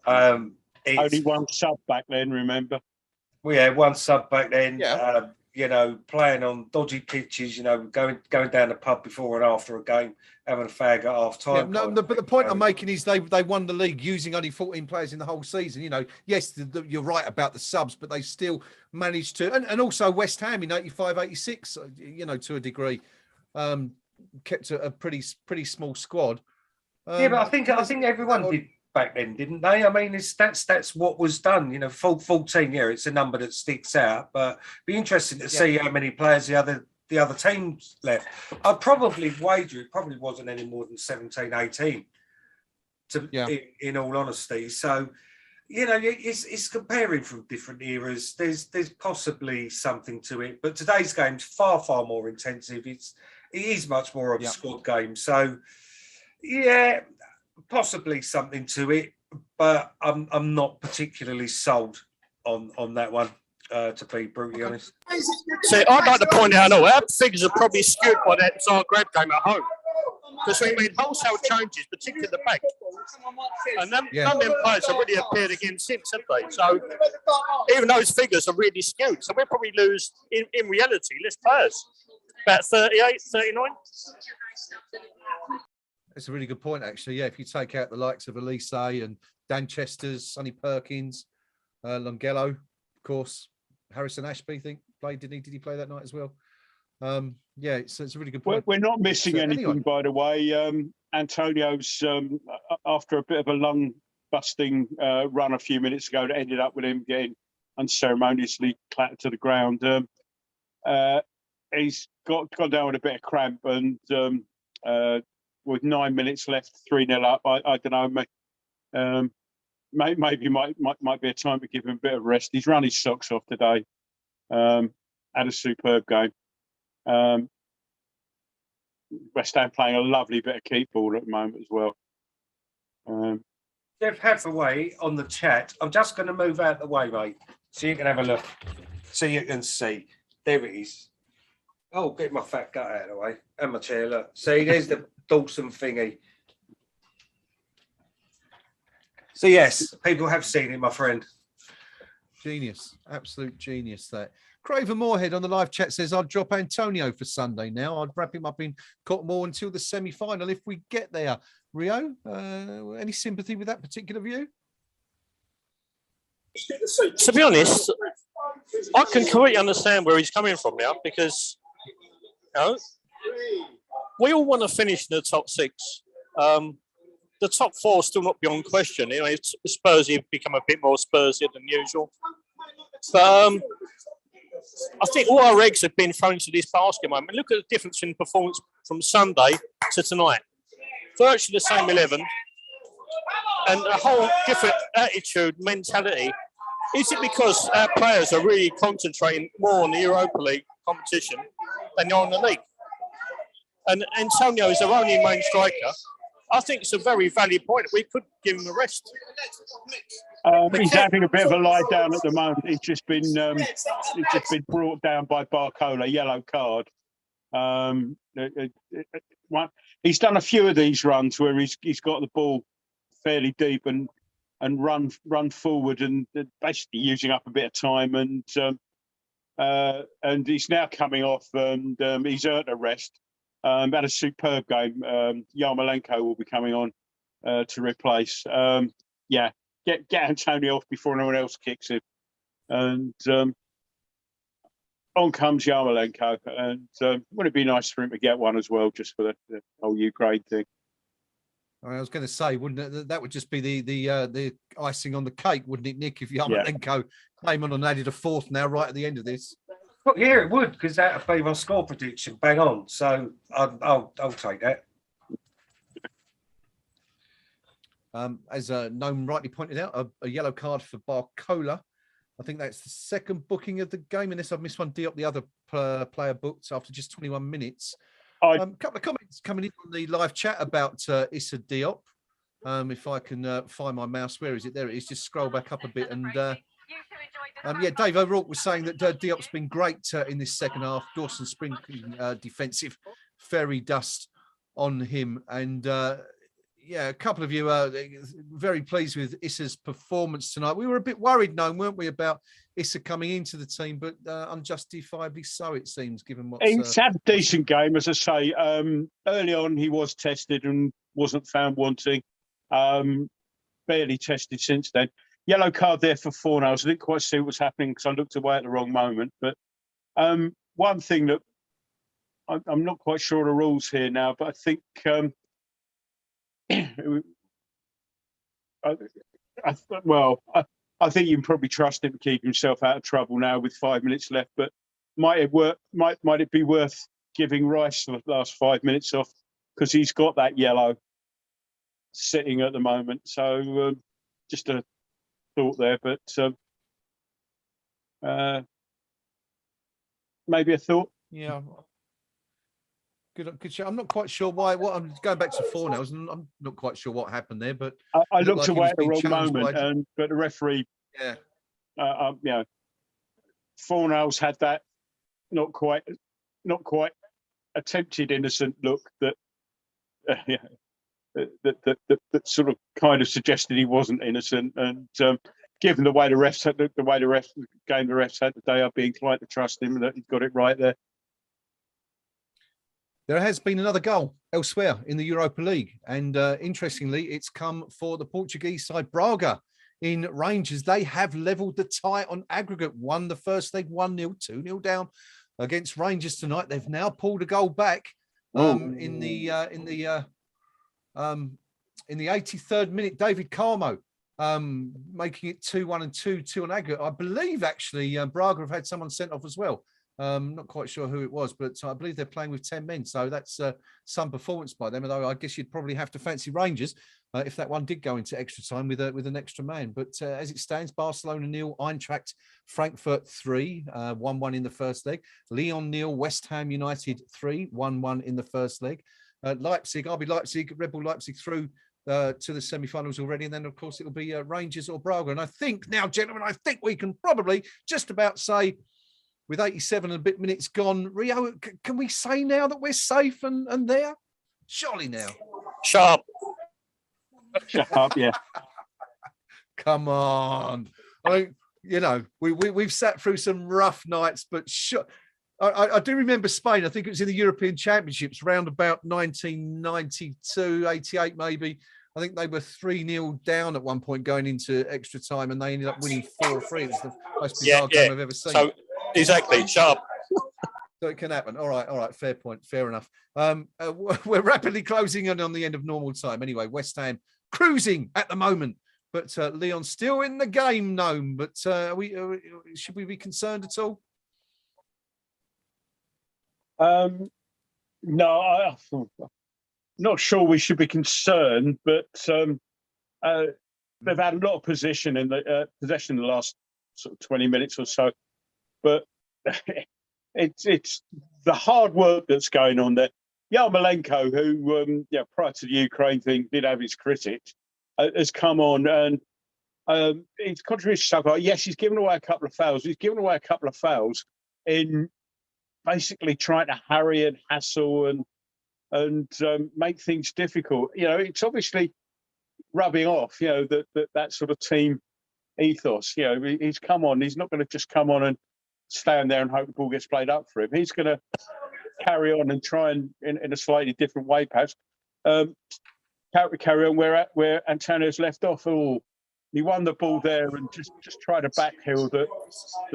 Only one sub back then, remember? We had one sub back then. Yeah. You know, playing on dodgy pitches. You know, going down the pub before and after a game, having a fag at half time. Yeah, but the point I'm making is they won the league using only 14 players in the whole season. You know, yes, you're right about the subs, but they still managed to, and also West Ham in 85, 86, you know, to a degree, kept a pretty small squad. Yeah, but I think everyone did back then, didn't they? I mean, that's what was done. You know, 14. Yeah, it's a number that sticks out. But it'd be interesting to see how many players the other teams left. I'd probably wager it probably wasn't any more than 17, 18. In all honesty, so you know, it's comparing from different eras. There's possibly something to it, but today's game's far more intensive. It is much more of a squad game. So yeah, possibly something to it, but I'm not particularly sold on that one, to be brutally honest. So I'd like to point out, our figures are probably skewed by that Zagreb game at home. Because we made wholesale changes, particularly at the back. And none of them players have really appeared again since, have they? So even those figures are really skewed. So we'll probably lose, in reality, less players. About 38, 39. That's a really good point, actually. Yeah, if you take out the likes of Elise and Dan Chesters, Sonny Perkins, Longello, of course, Harrison Ashby, I think, played. Did he play that night as well? Yeah, it's a really good point. We're not missing anything, by the way. Antonio's, after a bit of a lung busting run a few minutes ago, that ended up with him getting unceremoniously clattered to the ground. He's got down with a bit of cramp, and with 9 minutes left, 3-0 up, I don't know, maybe might be a time to give him a bit of rest. He's run his socks off today. Had a superb game. West Ham playing a lovely bit of keep ball at the moment as well. Jeff Hathaway on the chat. I'm just going to move out the way, mate, so you can have a look. So you can see. There it is. Oh, get my fat gut out of the way. And my chair, look. See, there's the Dawson thingy. So yes, people have seen it, my friend. Genius. Absolute genius, that. Craven Moorhead on the live chat says, I'd drop Antonio for Sunday now. I'd wrap him up in cotton wool until the semi-final if we get there. Rio, any sympathy with that particular view? To be honest, I can completely understand where he's coming from now, because we all want to finish in the top six. the top four still not beyond question. You know, Spurs have become a bit more Spursy than usual. But I think all our eggs have been thrown into this basket. I mean, look at the difference in performance from Sunday to tonight. Virtually the same 11, and a whole different attitude, mentality. Is it because our players are really concentrating more on the Europa League competition than on the league? And Antonio is our only main striker. I think it's a very valid point. We could give him a rest. He's having a bit of a lie down at the moment. He's just been brought down by Barcola, yellow card. He's done a few of these runs where he's got the ball fairly deep and run forward and basically using up a bit of time, and he's now coming off and he's earned a rest. Had a superb game. Yarmolenko will be coming on to replace. Get Antonio off before anyone else kicks him, and on comes Yarmolenko. And wouldn't it be nice for him to get one as well, just for the whole Ukraine thing? I was going to say, wouldn't it? That would just be the icing on the cake, wouldn't it, Nick? If Yarmolenko came on and added a fourth now, right at the end of this. Well, yeah, it would, because that would be my score prediction, bang on. So I'll take that. As Noam rightly pointed out, a yellow card for Barcola. I think that's the second booking of the game, unless I've missed one. Diop, the other player booked after just 21 minutes. A couple of comments coming in on the live chat about Issa Diop. If I can find my mouse, where is it? There it is. Just scroll back up a bit. And Dave O'Rourke was saying that Diop's been great in this second half. Dawson sprinkling defensive fairy dust on him. And a couple of you are very pleased with Issa's performance tonight. We were a bit worried, weren't we, about Issa coming into the team, but unjustifiably so, it seems, given what he's had a decent game, as I say. Early on, he was tested and wasn't found wanting. Barely tested since then. Yellow card there for Fornals. I didn't quite see what was happening because I looked away at the wrong moment. But one thing that I'm not quite sure of the rules here now, but I think I think you can probably trust him to keep himself out of trouble now with 5 minutes left. But might it be worth giving Rice the last 5 minutes off because he's got that yellow sitting at the moment? So just a thought there, but maybe a thought. Yeah. Good show. I'm not quite sure why. I'm going back to Fornals, and I'm not quite sure what happened there. But I looked away at the wrong moment, but the referee, Fornals had that not quite attempted innocent look that sort of kind of suggested he wasn't innocent. And given the way the refs had the refs had today, I'd be inclined to trust him that he got it right there. There has been another goal elsewhere in the Europa League. And interestingly, it's come for the Portuguese side, Braga, in Rangers. They have levelled the tie on aggregate. Won the first leg 1-0, 2-0 down against Rangers tonight. They've now pulled a goal back in the 83rd minute. David Carmo making it 2-1 and 2-2 on aggregate. I believe, actually, Braga have had someone sent off as well. Not quite sure who it was, but I believe they're playing with 10 men. So that's some performance by them. Although I guess you'd probably have to fancy Rangers if that one did go into extra time with an extra man. But as it stands, Barcelona 0, Eintracht Frankfurt 3, 1-1 in the first leg. Lyon 0, West Ham United 3, 1-1 in the first leg. Leipzig, RB Leipzig, Red Bull Leipzig through to the semi-finals already. And then, of course, it'll be Rangers or Braga. And I think now, gentlemen, we can probably just about say, with 87 and a bit minutes gone, Rio, can we say now that we're safe and there? Surely now. Sharp, yeah. Come on. I mean, we've sat through some rough nights, but I do remember Spain. I think it was in the European Championships around about 1992, 88 maybe. I think they were 3-0 down at one point going into extra time, and they ended up winning 4-3. It's the most bizarre game I've ever seen. So, exactly, sharp. So it can happen. All right. Fair point. Fair enough. We're rapidly closing in on the end of normal time. Anyway, West Ham cruising at the moment, but Lyon still in the game, Gnome. But should we be concerned at all? No, I'm not sure we should be concerned, but they've had a lot of possession in the last sort of 20 minutes or so. But it's the hard work that's going on there. Yarmolenko, who prior to the Ukraine thing did have his critics, has come on and he's contributed stuff. Yes, he's given away a couple of fouls. He's given away a couple of fouls in basically trying to harry and hassle and make things difficult. It's obviously rubbing off. That sort of team ethos. He's come on. He's not going to just come on and stand there and hope the ball gets played up for him. He's going to carry on and try and in a slightly different way, perhaps. Carry on where Antonio's left off. Oh, he won the ball there and just tried to backhill that.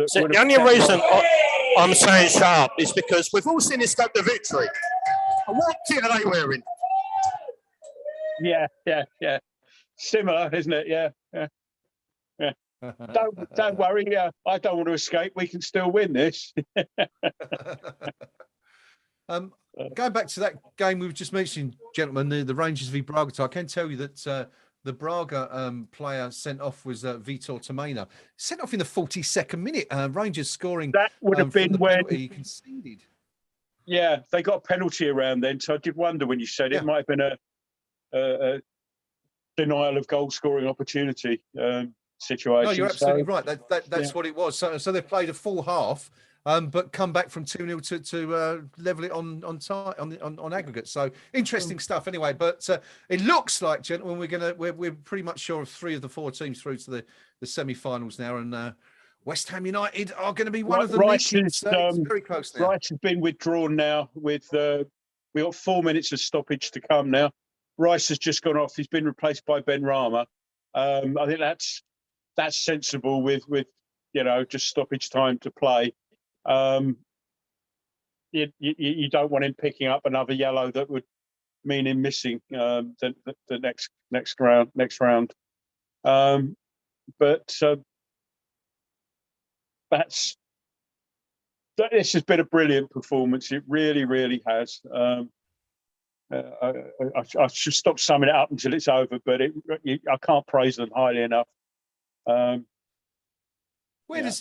So the only reason I'm saying sharp is because we've all seen this go to victory. And what kit are they wearing? Yeah. Similar, isn't it? Yeah. Don't worry. I don't want to escape. We can still win this. Going back to that game we were just mentioning, gentlemen, the Rangers v Braga. I can tell you that the Braga player sent off was Vitor Tomena. Sent off in the 42nd minute. Rangers scoring. That would have been when he conceded. Yeah, they got a penalty around then. So I did wonder when you said it might have been a denial of goal scoring opportunity situation. No, you're absolutely right. That's what it was. So they played a full half, but come back from 2-0 to level it on aggregate. So interesting stuff. Anyway, but it looks like, gentlemen, we're pretty much sure of 3 of the 4 teams through to the semi-finals now, and West Ham United are going to be one of them. Rice is very close now. Rice has been withdrawn now. With we got 4 minutes of stoppage to come now. Rice has just gone off. He's been replaced by Ben Rama. I think that's sensible with just stoppage time to play. You don't want him picking up another yellow that would mean him missing the next round. But this has been a brilliant performance. It really, really has. I should stop summing it up until it's over, but I can't praise them highly enough. Where does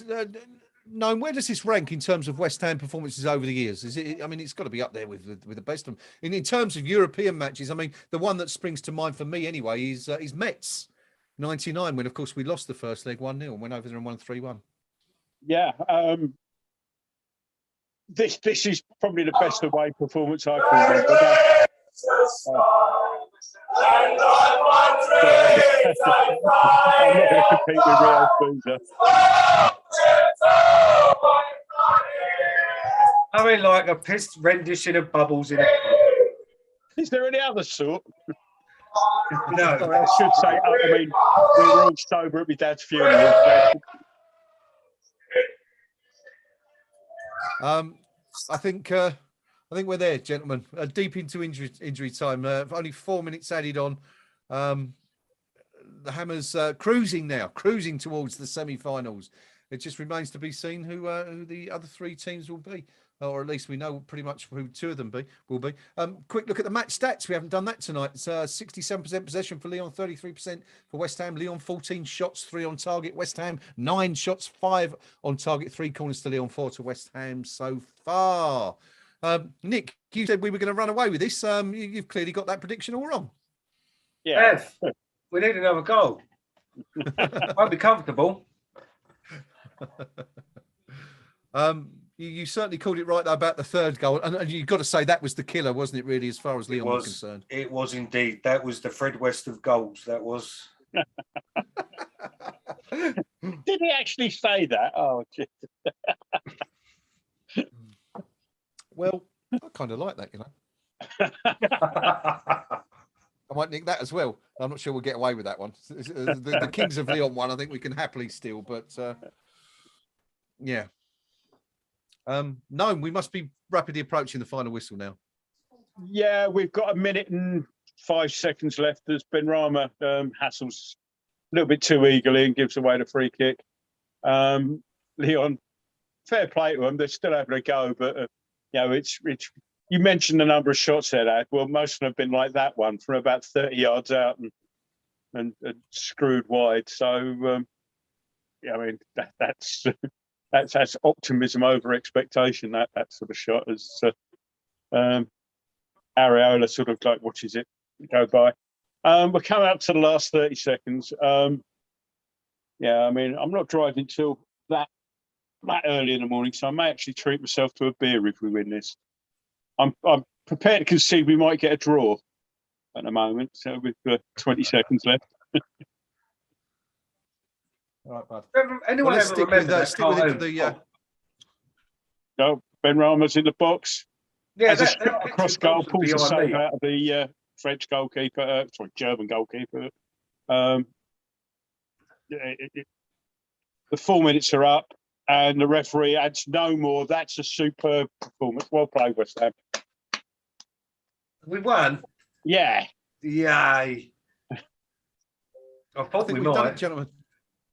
this rank in terms of West Ham performances over the years? Is it? I mean, it's got to be up there with the best of them. In terms of European matches, I mean, the one that springs to mind for me anyway is Metz '99, when of course we lost the first leg 1-0 and went over there and won 3-1. Yeah. This is probably the best away performance I can remember. I'm not going to compete with Real Boozer. I mean, like a pissed rendition of Bubbles in a... Is there any other sort? No. I should say, I mean, we were all sober at my dad's funeral. I think we're there, gentlemen. Deep into injury time. Only 4 minutes added on. The Hammers cruising towards the semi-finals. It just remains to be seen who the other 3 teams will be, or at least we know pretty much who 2 of them will be. Quick look at the match stats. We haven't done that tonight. It's 67% possession for Lyon, 33% for West Ham. Lyon 14 shots, 3 on target. West Ham 9 shots, 5 on target. 3 corners to Lyon, 4 to West Ham so far. Nick, you said we were going to run away with this. You've clearly got that prediction all wrong. Yeah, we need another goal. Won't be comfortable. You certainly called it right though about the 3rd goal, and you've got to say that was the killer, wasn't it? Really, as far as Lyon was concerned, it was indeed. That was the Fred West of goals. That was. Did he actually say that? Oh, well, I kind of like that, I might nick that as well. I'm not sure we'll get away with that one. The Kings of Lyon one, I think we can happily steal, but yeah. No, we must be rapidly approaching the final whistle now. Yeah, we've got 1 minute and 5 seconds left as Benrahma hassles a little bit too eagerly and gives away the free kick. Lyon, fair play to them. They're still having a go, but it's. You mentioned the number of shots they had. Well, most of them have been like that one from about 30 yards out and screwed wide. So, that's optimism over expectation. That sort of shot as Areola sort of like watches it go by. We're coming up to the last 30 seconds. I'm not driving till that early in the morning, so I may actually treat myself to a beer if we win this. I'm prepared to concede we might get a draw at the moment, so with 20 seconds left. All right, bud. Anyone Let's ever stick remember with stick with it for the. No, Benrahma's in the box. Yeah, Has a shot across goal, pulls a save me. out of the French goalkeeper. German goalkeeper. The 4 minutes are up, and the referee adds no more. That's a superb performance. Well played, West Ham. We won. Yeah. Yay. I thought think we we've done might. it, gentlemen.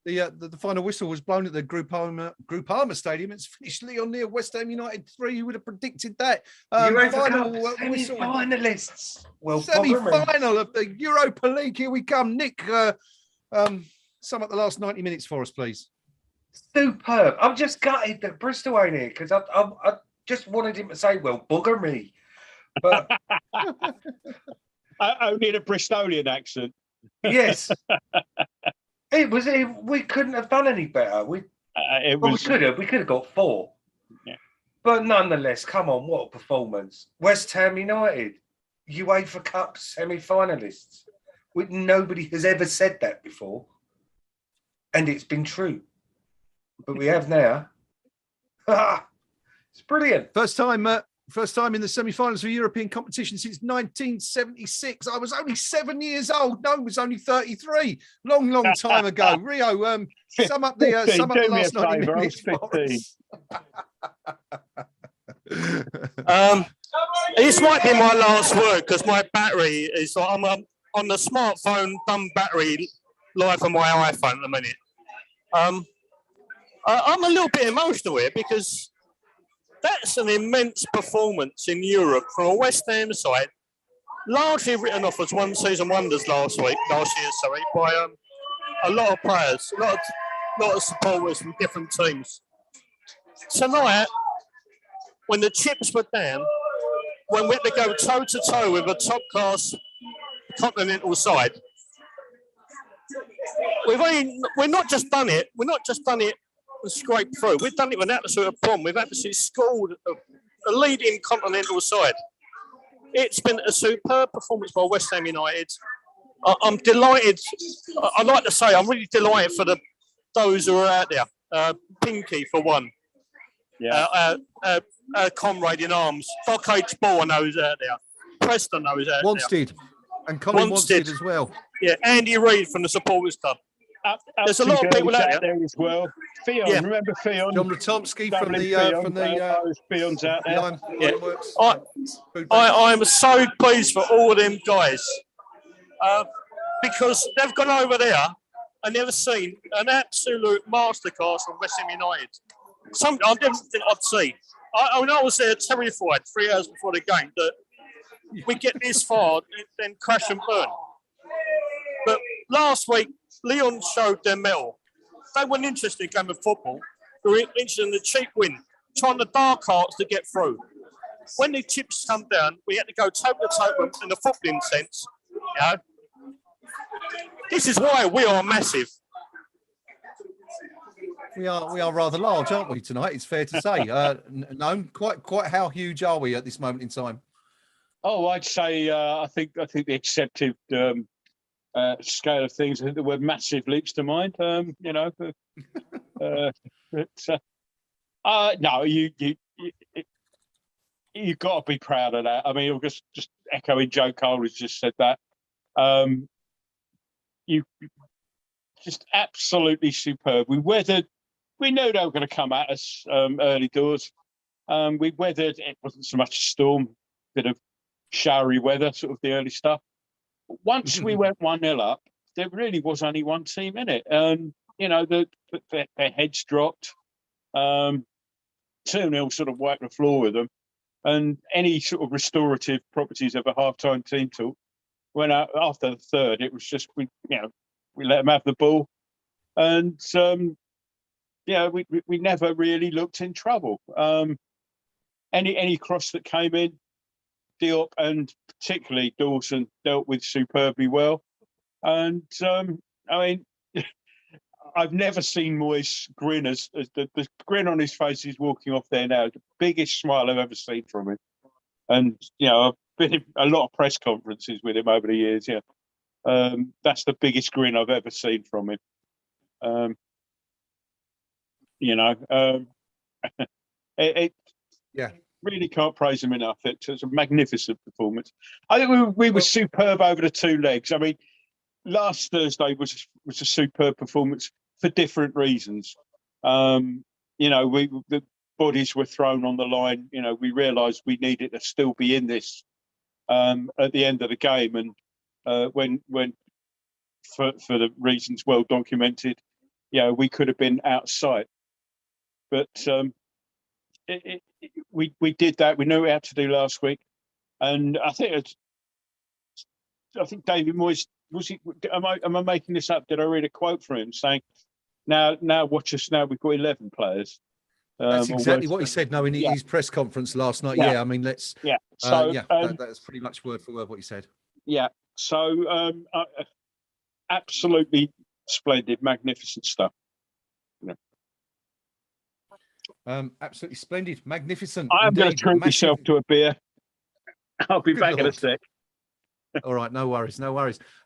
The final whistle was blown at the Groupama Stadium. It's finished Lyon near West Ham United 3. You would have predicted that. Final whistle. Finalists. Well, semi-final of the Europa League. Here we come. Nick, sum up the last 90 minutes for us, please. Superb. I'm just gutted that Bristol ain't here because I just wanted him to say, well, bugger me. But only in a Bristolian accent. Yes. We couldn't have done any better. We could have got 4. Yeah. But nonetheless, come on, what a performance. West Ham United, UEFA Cup semi-finalists. Nobody has ever said that before. And it's been true. But we have now. It's brilliant. First time in the semi-finals of a European competition since 1976. I was only 7 years old. No one was only 33. Long time ago. Rio, sum up the last 90 minutes for us. This might be my last word because my battery is like I'm on the smartphone dumb battery life on my iPhone at the minute. I'm a little bit emotional here because that's an immense performance in Europe from a West Ham side, largely written off as one season wonders last year, by a lot of players, a lot of supporters from different teams. Tonight, when the chips were down, when we had to go toe to toe with a top class continental side, we're not just done it and scraped through. We've done it with an absolute aplomb. We've actually scored a leading continental side. It's been a superb performance by West Ham United. I'm delighted. I'd like to say I'm really delighted for those who are out there. Pinky, for one. Yeah. Our comrade in arms. Doc H. Ball, I know, is out there. Preston, I know, is out Wanstead. there. And Colin Wanstead as well. Yeah, Andy Reid from the Supporters Club. There's a lot of people out there as well. Theon, yeah. Remember Theon? John Ratomski from the Theon's out there. Yeah. I'm so pleased for all of them guys because they've gone over there and they've seen an absolute masterclass from West Ham United. Something I didn't think I'd see. I was there terrified 3 hours before the game that we get this far and then crash and burn. But last week, Lyon showed their mettle. They weren't interested in the game of football. They were interested in the cheap win, trying the dark arts to get through. When the chips come down, we had to go toe to toe in the footballing sense. You know? This is why we are massive. We are rather large, aren't we, tonight? It's fair to say. No, quite how huge are we at this moment in time? Oh, I'd say I think the accepted scale of things. I think the word massive leaps to mind. No, you've got to be proud of that. I mean, I'm just echoing Joe Cole who's just said that. You just absolutely superb. We know they were going to come at us early doors. We weathered. It wasn't so much a storm, bit of showery weather, sort of the early stuff. Once we went 1-0 up, there really was only one team in it, and their heads dropped. 2-0 sort of wiped the floor with them, and any sort of restorative properties of a half-time team talk went out after the third. It was just we let them have the ball, and we never really looked in trouble. Any cross that came in, Diop and particularly Dawson dealt with superbly well. And I've never seen Moyes grin as the grin on his face he's walking off there now. The biggest smile I've ever seen from him. And I've been in a lot of press conferences with him over the years. Yeah, that's the biggest grin I've ever seen from him. Yeah. Really can't praise him enough. It's a magnificent performance. I think we were superb over the two legs. I mean, last Thursday was a superb performance for different reasons. The bodies were thrown on the line. We realised we needed to still be in this at the end of the game, and when for the reasons well documented, we could have been out of sight. But we did that. We knew we had to do last week, and I think David Moyes was he? Am I making this up? Did I read a quote from him saying, "Now watch us. Now we've got 11 players." That's exactly what he said. No, in his press conference last night. Yeah, I mean, let's. Yeah. So that's pretty much word for word what he said. Yeah. So absolutely splendid, magnificent stuff. Absolutely splendid, magnificent. I'm going to treat myself to a beer. I'll be back in a sec. All right, no worries.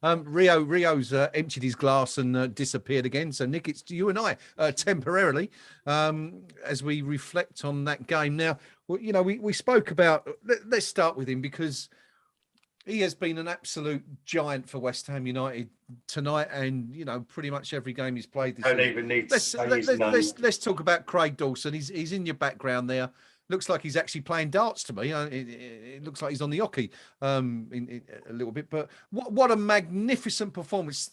Rio's emptied his glass and disappeared again. So, Nick, it's you and I temporarily as we reflect on that game. Now, we spoke about. Let's start with him because he has been an absolute giant for West Ham United tonight, and pretty much every game he's played this season. Let's talk about Craig Dawson. He's in your background there. Looks like he's actually playing darts to me. It looks like he's on the hockey in a little bit. But what a magnificent performance!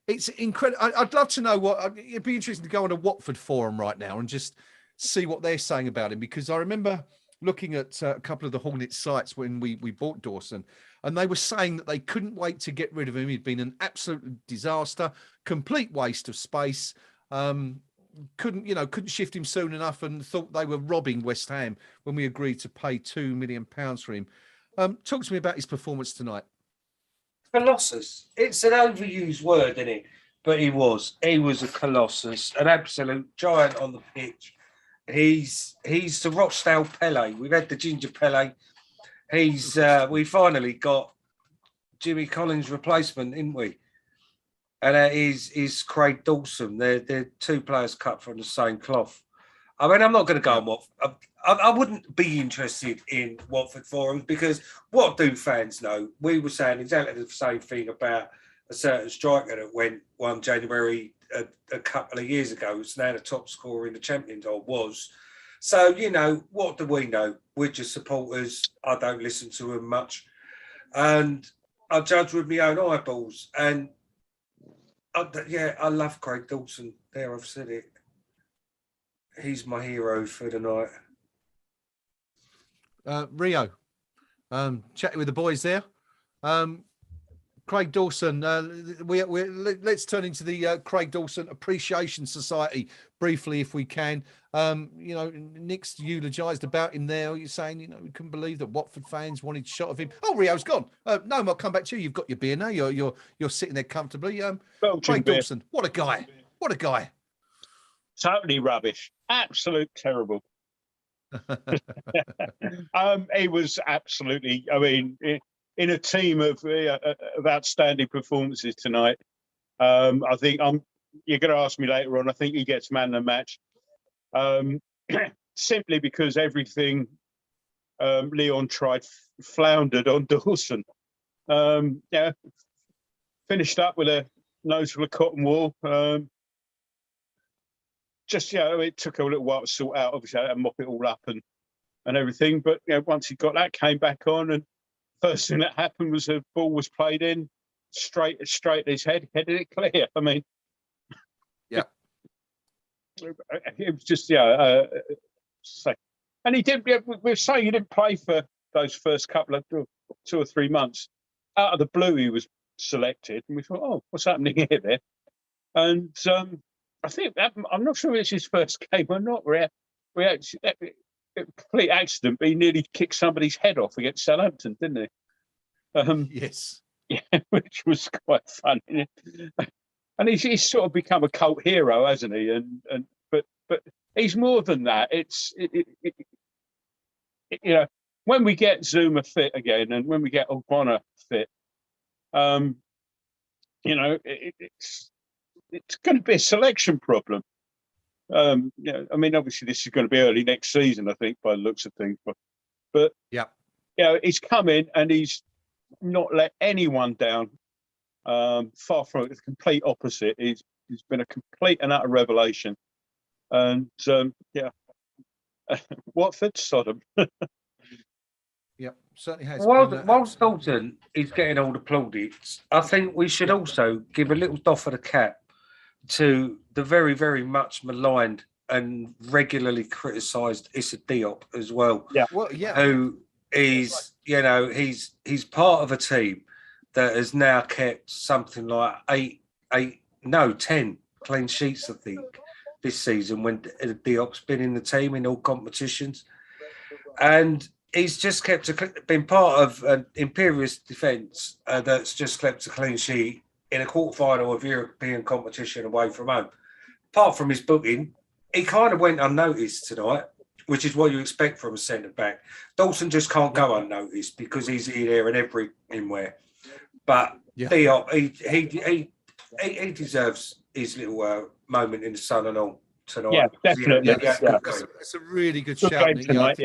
It's incredible. I'd love to know it'd be interesting to go on a Watford forum right now and just see what they're saying about him, because I remember looking at a couple of the Hornets sites when we bought Dawson, and they were saying that they couldn't wait to get rid of him. He'd been an absolute disaster, complete waste of space. Couldn't shift him soon enough, and thought they were robbing West Ham when we agreed to pay £2 million for him. Talk to me about his performance tonight. Colossus. It's an overused word, isn't it? But he was a colossus, an absolute giant on the pitch. He's the Rochdale Pele. We've had the Ginger Pele. We finally got Jimmy Collins' replacement, didn't we? And that is Craig Dawson. They're two players cut from the same cloth. I mean, I'm not going to go on Watford. I wouldn't be interested in Watford forums, because what do fans know? We were saying exactly the same thing about a certain striker that won January a couple of years ago. It's now the top scorer in the Champions, or was. So, what do we know? We're just supporters. I don't listen to them much. And I judge with my own eyeballs. And I love Craig Dawson. There, I've said it. He's my hero for the night. Rio, chatting with the boys there. Craig Dawson, let's turn into the Craig Dawson Appreciation Society briefly, if we can. Nick's eulogised about him there. You're saying, we couldn't believe that Watford fans wanted a shot of him. Oh, Rio's gone. No, I'll come back to you. You've got your beer now. You're sitting there comfortably. Craig Dawson, what a guy. What a guy. Totally rubbish. Absolute terrible. He was absolutely, in a team of outstanding performances tonight. I think you're going to ask me later on. I think he gets man of the match, simply because everything Lyon tried floundered on Dawson. Finished up with a nose full of cotton wool. just it took a little while to sort out. Obviously, I had to mop it all up and everything. But once he got that, came back on, and first thing that happened was the ball was played in straight at his head, headed it clear. I mean, yeah, it was just and he did. We were saying he didn't play for those first couple of 2 or 3 months. Out of the blue, he was selected, and we thought, "Oh, what's happening here?" There, and I think I'm not sure it's his first game or not. We actually, a complete accident, but he nearly kicked somebody's head off against Southampton, didn't he? Yes. Yeah, which was quite funny. And he's sort of become a cult hero, hasn't he? But he's more than that. When we get Zuma fit again, and when we get Ogbonna fit, it's going to be a selection problem. I mean, obviously this is going to be early next season, I think, by the looks of things. But yeah, he's come in and he's not let anyone down. Far from it, the complete opposite. He's been a complete and utter revelation. And Watford, Sodom. Yeah, certainly has. Whilst Dalton is getting all the plaudits, I think we should also give a little doff of the cap to the very, very much maligned and regularly criticised Issa Diop as well. Yeah, well, yeah. Who is, he's part of a team that has now kept something like 10 clean sheets, I think, this season when Diop's been in the team in all competitions. And he's just been part of an imperious defence that's just kept a clean sheet in a quarterfinal of European competition away from home. Apart from his booking, he kind of went unnoticed tonight, which is what you expect from a centre-back. Dawson just can't go unnoticed because he's here, there and everywhere. But Diop, he deserves his little moment in the sun and all tonight. Yeah, definitely. It's a really good shout. Tonight,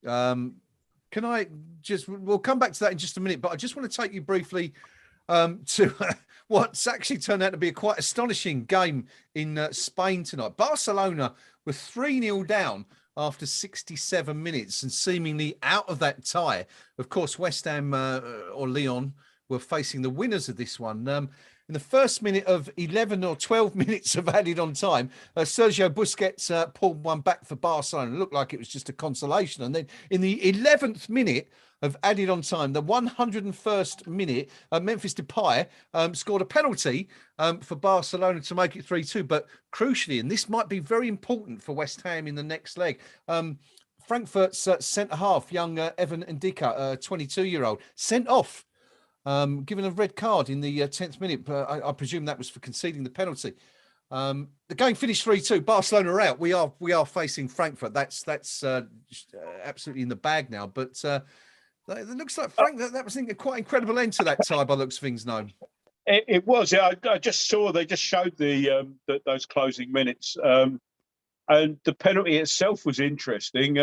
Can I we'll come back to that in just a minute, but I just want to take you briefly to what's actually turned out to be a quite astonishing game in Spain tonight. Barcelona were 3-0 down after 67 minutes and seemingly out of that tie. Of course, West Ham or Lyon were facing the winners of this one. In the first minute of 11 or 12 minutes of added on time, Sergio Busquets pulled one back for Barcelona. It looked like it was just a consolation. And then in the 11th minute of added on time, the 101st minute, Memphis Depay scored a penalty for Barcelona to make it 3-2. But crucially, and this might be very important for West Ham in the next leg, Frankfurt's centre-half, young Evan Ndika, a 22-year-old, sent off, given a red card in the 10th minute. I presume that was for conceding the penalty. The game finished 3-2. Barcelona are out. We are facing Frankfurt. That's absolutely in the bag now. But it looks like that was a quite incredible end to that tie by looks of things. No, it was. Yeah, I just saw they just showed those closing minutes, and the penalty itself was interesting.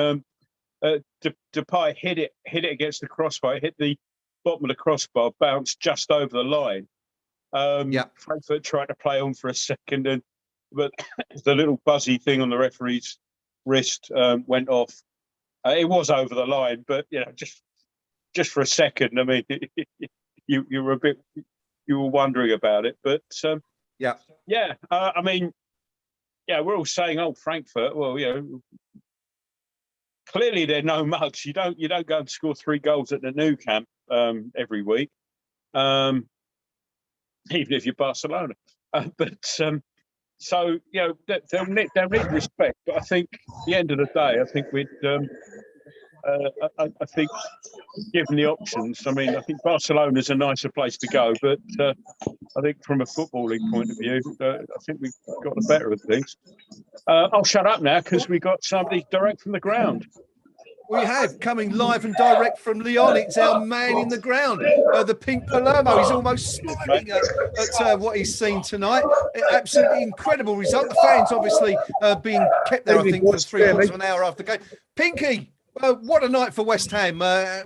Depay hit it against the crossbar, hit the bottom of the crossbar, bounced just over the line. Frankfurt tried to play on for a second, but the little buzzy thing on the referee's wrist went off. It was over the line, but just for a second. I mean, you were wondering about it, but I mean, we're all saying, "Oh, Frankfurt." Well, clearly they're no mugs. You don't go and score 3 goals at the Nou Camp every week, even if you're Barcelona. They'll need respect. But I think at the end of the day, I think we'd. I think, given the options, I mean, I think Barcelona's a nicer place to go, but I think from a footballing point of view, I think we've got the better of things. I'll shut up now because we got somebody direct from the ground. We have coming live and direct from Lyon. It's our man in the ground, the Pink Palermo. He's almost smiling at what he's seen tonight. Absolutely incredible result. The fans obviously being kept there, I think, for 3/4 of an hour after the game. Pinky, what a night for West Ham.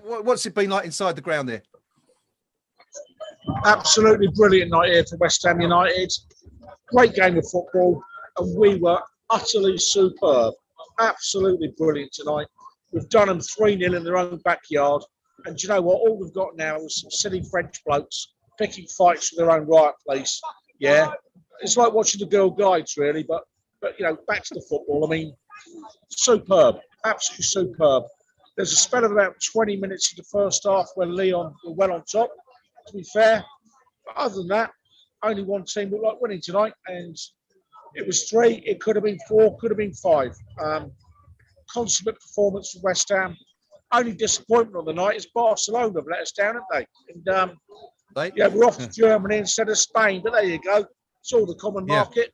What's it been like inside the ground there? Absolutely brilliant night here for West Ham United. Great game of football. and we were utterly superb. Absolutely brilliant tonight. We've done them 3-0 in their own backyard. And do you know what? All we've got now is some silly French blokes picking fights for their own right place. Yeah. It's like watching the Girl Guides, really. But you know, back to the football. I mean, superb. Absolutely superb. There's a spell of about 20 minutes in the first half where Lyon were well on top, to be fair. But other than that, only one team looked like winning tonight. And it was 3. It could have been 4, could have been 5. Consummate performance from West Ham. Only disappointment on the night is Barcelona have let us down, haven't they? And yeah, we're off to Germany instead of Spain. But there you go. It's all the common market.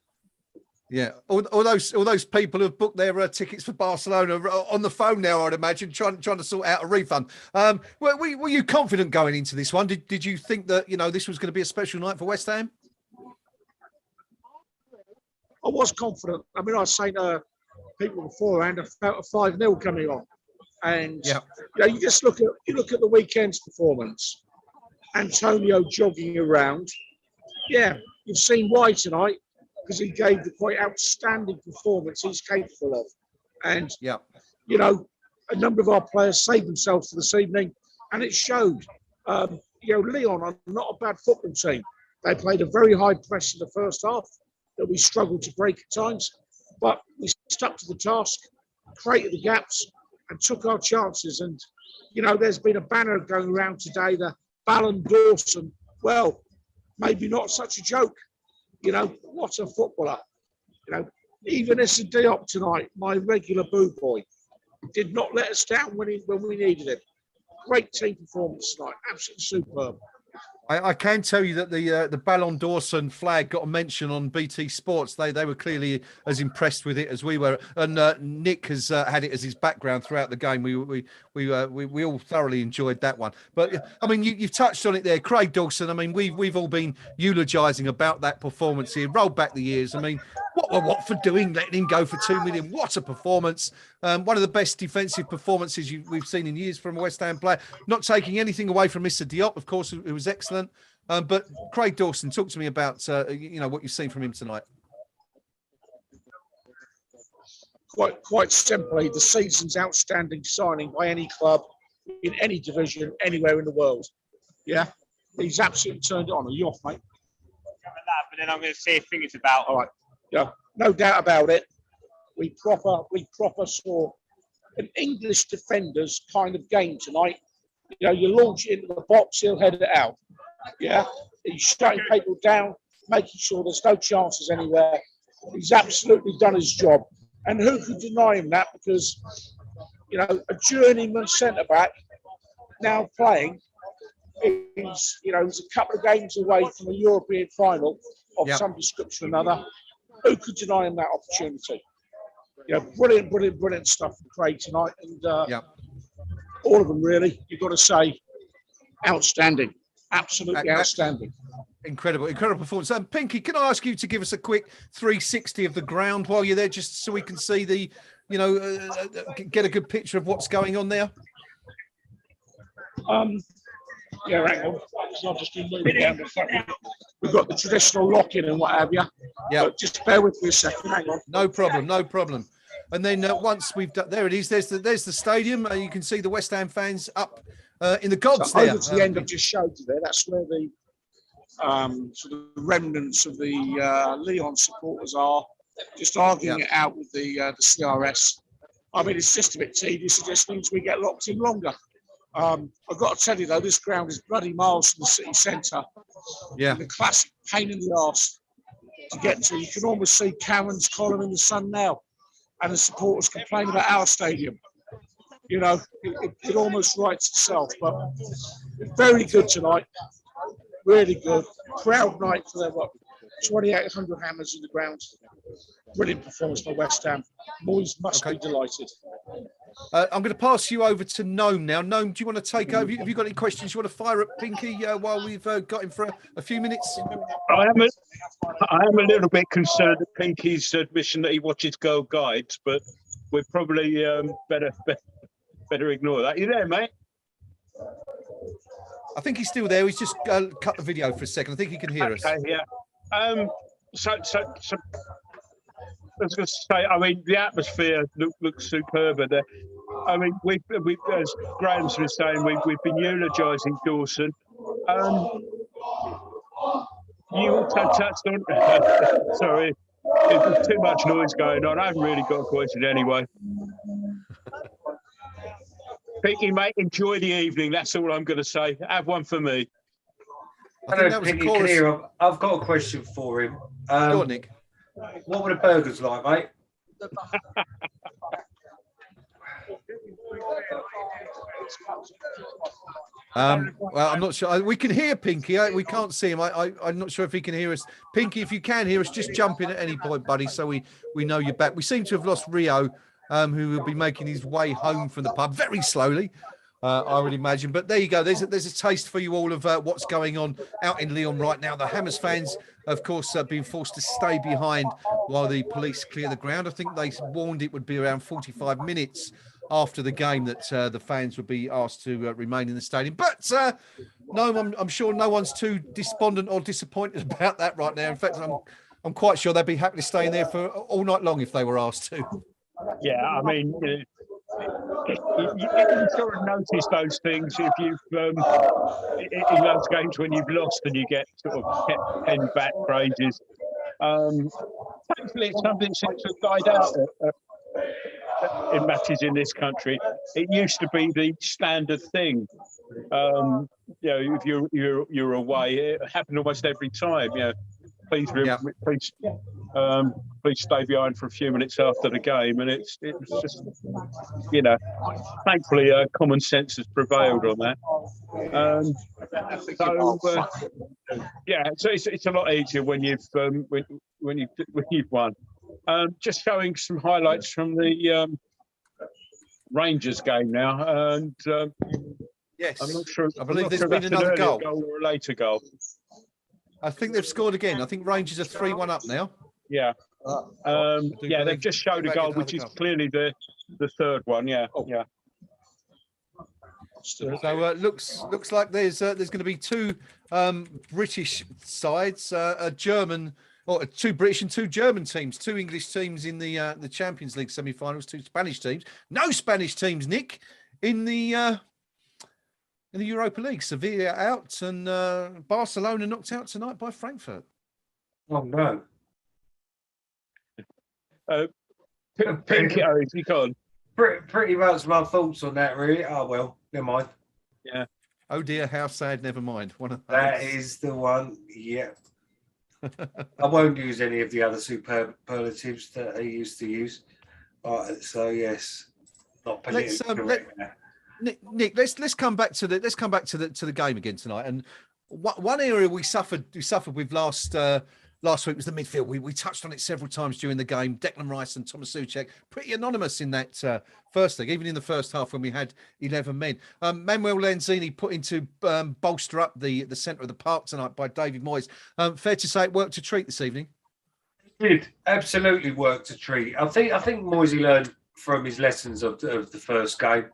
Yeah, all those people who've booked their tickets for Barcelona are on the phone now, I'd imagine, trying to sort out a refund. Were you confident going into this one? Did you think that this was going to be a special night for West Ham? I was confident. I mean, I was saying to people beforehand, I felt a 5-0 coming on, and you just look at the weekend's performance. Antonio jogging around. Yeah, you've seen why tonight. Because he gave the quite outstanding performance he's capable of. And, a number of our players saved themselves for this evening, and it showed. Lyon are not a bad football team. They played a very high press in the first half that we struggled to break at times, but we stuck to the task, created the gaps, and took our chances. And, there's been a banner going around today, the Ballon Dawson. Well, maybe not such a joke. What a footballer. Even Issa Diop tonight, my regular boo boy, did not let us down when we needed him. Great team performance tonight. Absolutely superb. I can tell you that the Ballon d'Orson flag got a mention on BT Sports. They were clearly as impressed with it as we were, and Nick has had it as his background throughout the game. We all thoroughly enjoyed that one. But I mean, you've touched on it there, Craig Dawson. I mean, we've all been eulogising about that performance here. Roll back the years. I mean, what for doing letting him go for 2 million? What a performance! One of the best defensive performances we've seen in years from a West Ham player. Not taking anything away from Mr. Diop, of course, it was excellent. But Craig Dawson, talk to me about what you've seen from him tonight. Quite simply, the season's outstanding signing by any club in any division anywhere in the world. Yeah, he's absolutely turned it on. Are you off, mate? But then I'm going to say a thing it's about. All right. Yeah, no doubt about it. We proper saw an English defender's kind of game tonight. You launch it into the box, he'll head it out. Yeah, he's shutting people down, making sure there's no chances anywhere. He's absolutely done his job. And who could deny him that? Because, a journeyman centre-back now playing, he's a couple of games away from a European final of some description or another. Who could deny him that opportunity? Brilliant stuff from Craig tonight. And all of them, really, you've got to say, outstanding. Absolutely outstanding. Incredible performance. Pinky, can I ask you to give us a quick 360 of the ground while you're there, just so we can see get a good picture of what's going on there? Hang on. I'll just do moving down the front. We've got the traditional lock-in and what have you. Yeah. But just bear with me a second. Hang on. No problem. And then once we've done, there it is. There's the stadium. You can see the West Ham fans up in the gods there. Over to the end I've just showed you there. That's where the sort of remnants of the Lyon supporters are, just arguing it out with the CRS. I mean, it's just a bit tedious. It just means we get locked in longer. I've got to tell you though, this ground is bloody miles from the city centre. Yeah. And the classic pain in the arse to get to. You can almost see Cameron's column in the sun now, and the supporters complain about our stadium. It almost writes itself. But very good tonight. Really good. Crowd night for them. 2,800 hammers in the ground. Brilliant performance by West Ham. Boys must be delighted. I'm going to pass you over to Noam now. Noam, do you want to take over? Have you got any questions you want to fire at Pinky while we've got him for a few minutes? I am a little bit concerned at Pinky's admission that he watches Girl Guides, but we're probably better ignore that. You there, mate? I think he's still there. He's just cut the video for a second. I think he can hear us. Yeah. So was going to say, I mean, the atmosphere looks superb. I mean, we as Graham's was saying, we've been eulogising Dawson. You also touched on. Sorry, there's too much noise going on. I haven't really got a question anyway. Pinky, mate, enjoy the evening. That's all I'm going to say. Have one for me. I think that was a chorus. Here, I've got a question for him. Go on, Nick. What were the burgers like, mate? Well, I'm not sure. We can hear Pinky. We can't see him. I'm not sure if he can hear us. Pinky, if you can hear us, just jump in at any point, buddy, so we know you're back. We seem to have lost Rio, who will be making his way home from the pub very slowly, I would imagine. But there you go. There's a taste for you all of what's going on out in Lyon right now. The Hammers fans, of course, being forced to stay behind while the police clear the ground. I think they warned it would be around 45 minutes after the game that the fans would be asked to remain in the stadium. But no, I'm sure no one's too despondent or disappointed about that right now. In fact, I'm quite sure they'd be happy to stay in there for all night long if they were asked to. Yeah, I mean, you sort of notice those things if you've in those games when you've lost and you get sort of pen back phrases. Hopefully, it's something that seems to have died out in matches in this country. It used to be the standard thing. If you're away, it happened almost every time. Please stay behind for a few minutes after the game, and it's just thankfully common sense has prevailed on that. So it's a lot easier when you've won. Just showing some highlights from the Rangers game now, and yes, I'm not sure. I believe there's been another goal or a later goal. I think they've scored again. I think Rangers are 3-1 up now. Yeah. They've just showed a goal, which is clearly the third one. Yeah. Yeah. So looks like there's going to be two British sides, a German, or two British and two German teams, two English teams in the Champions League semi-finals, two Spanish teams. No Spanish teams, Nick, in the Europa League. Sevilla out, and Barcelona knocked out tonight by Frankfurt. Oh no! Pinky, you gone? Pretty much my thoughts on that, really. Oh well, never mind. Yeah. Oh dear, how sad. Never mind. One of those. That is the one. Yeah. I won't use any of the other superlatives that he used to use. So yes, not politically correct. Nick, let's come back to the game again tonight. And one area we suffered with last week was the midfield. We touched on it several times during the game. Declan Rice and Thomas Souček, pretty anonymous in that first leg, even in the first half when we had 11 men. Manuel Lanzini put into bolster up the centre of the park tonight by David Moyes. Fair to say it worked a treat this evening. It did absolutely worked a treat. I think Moyes learned from his lessons of the first game.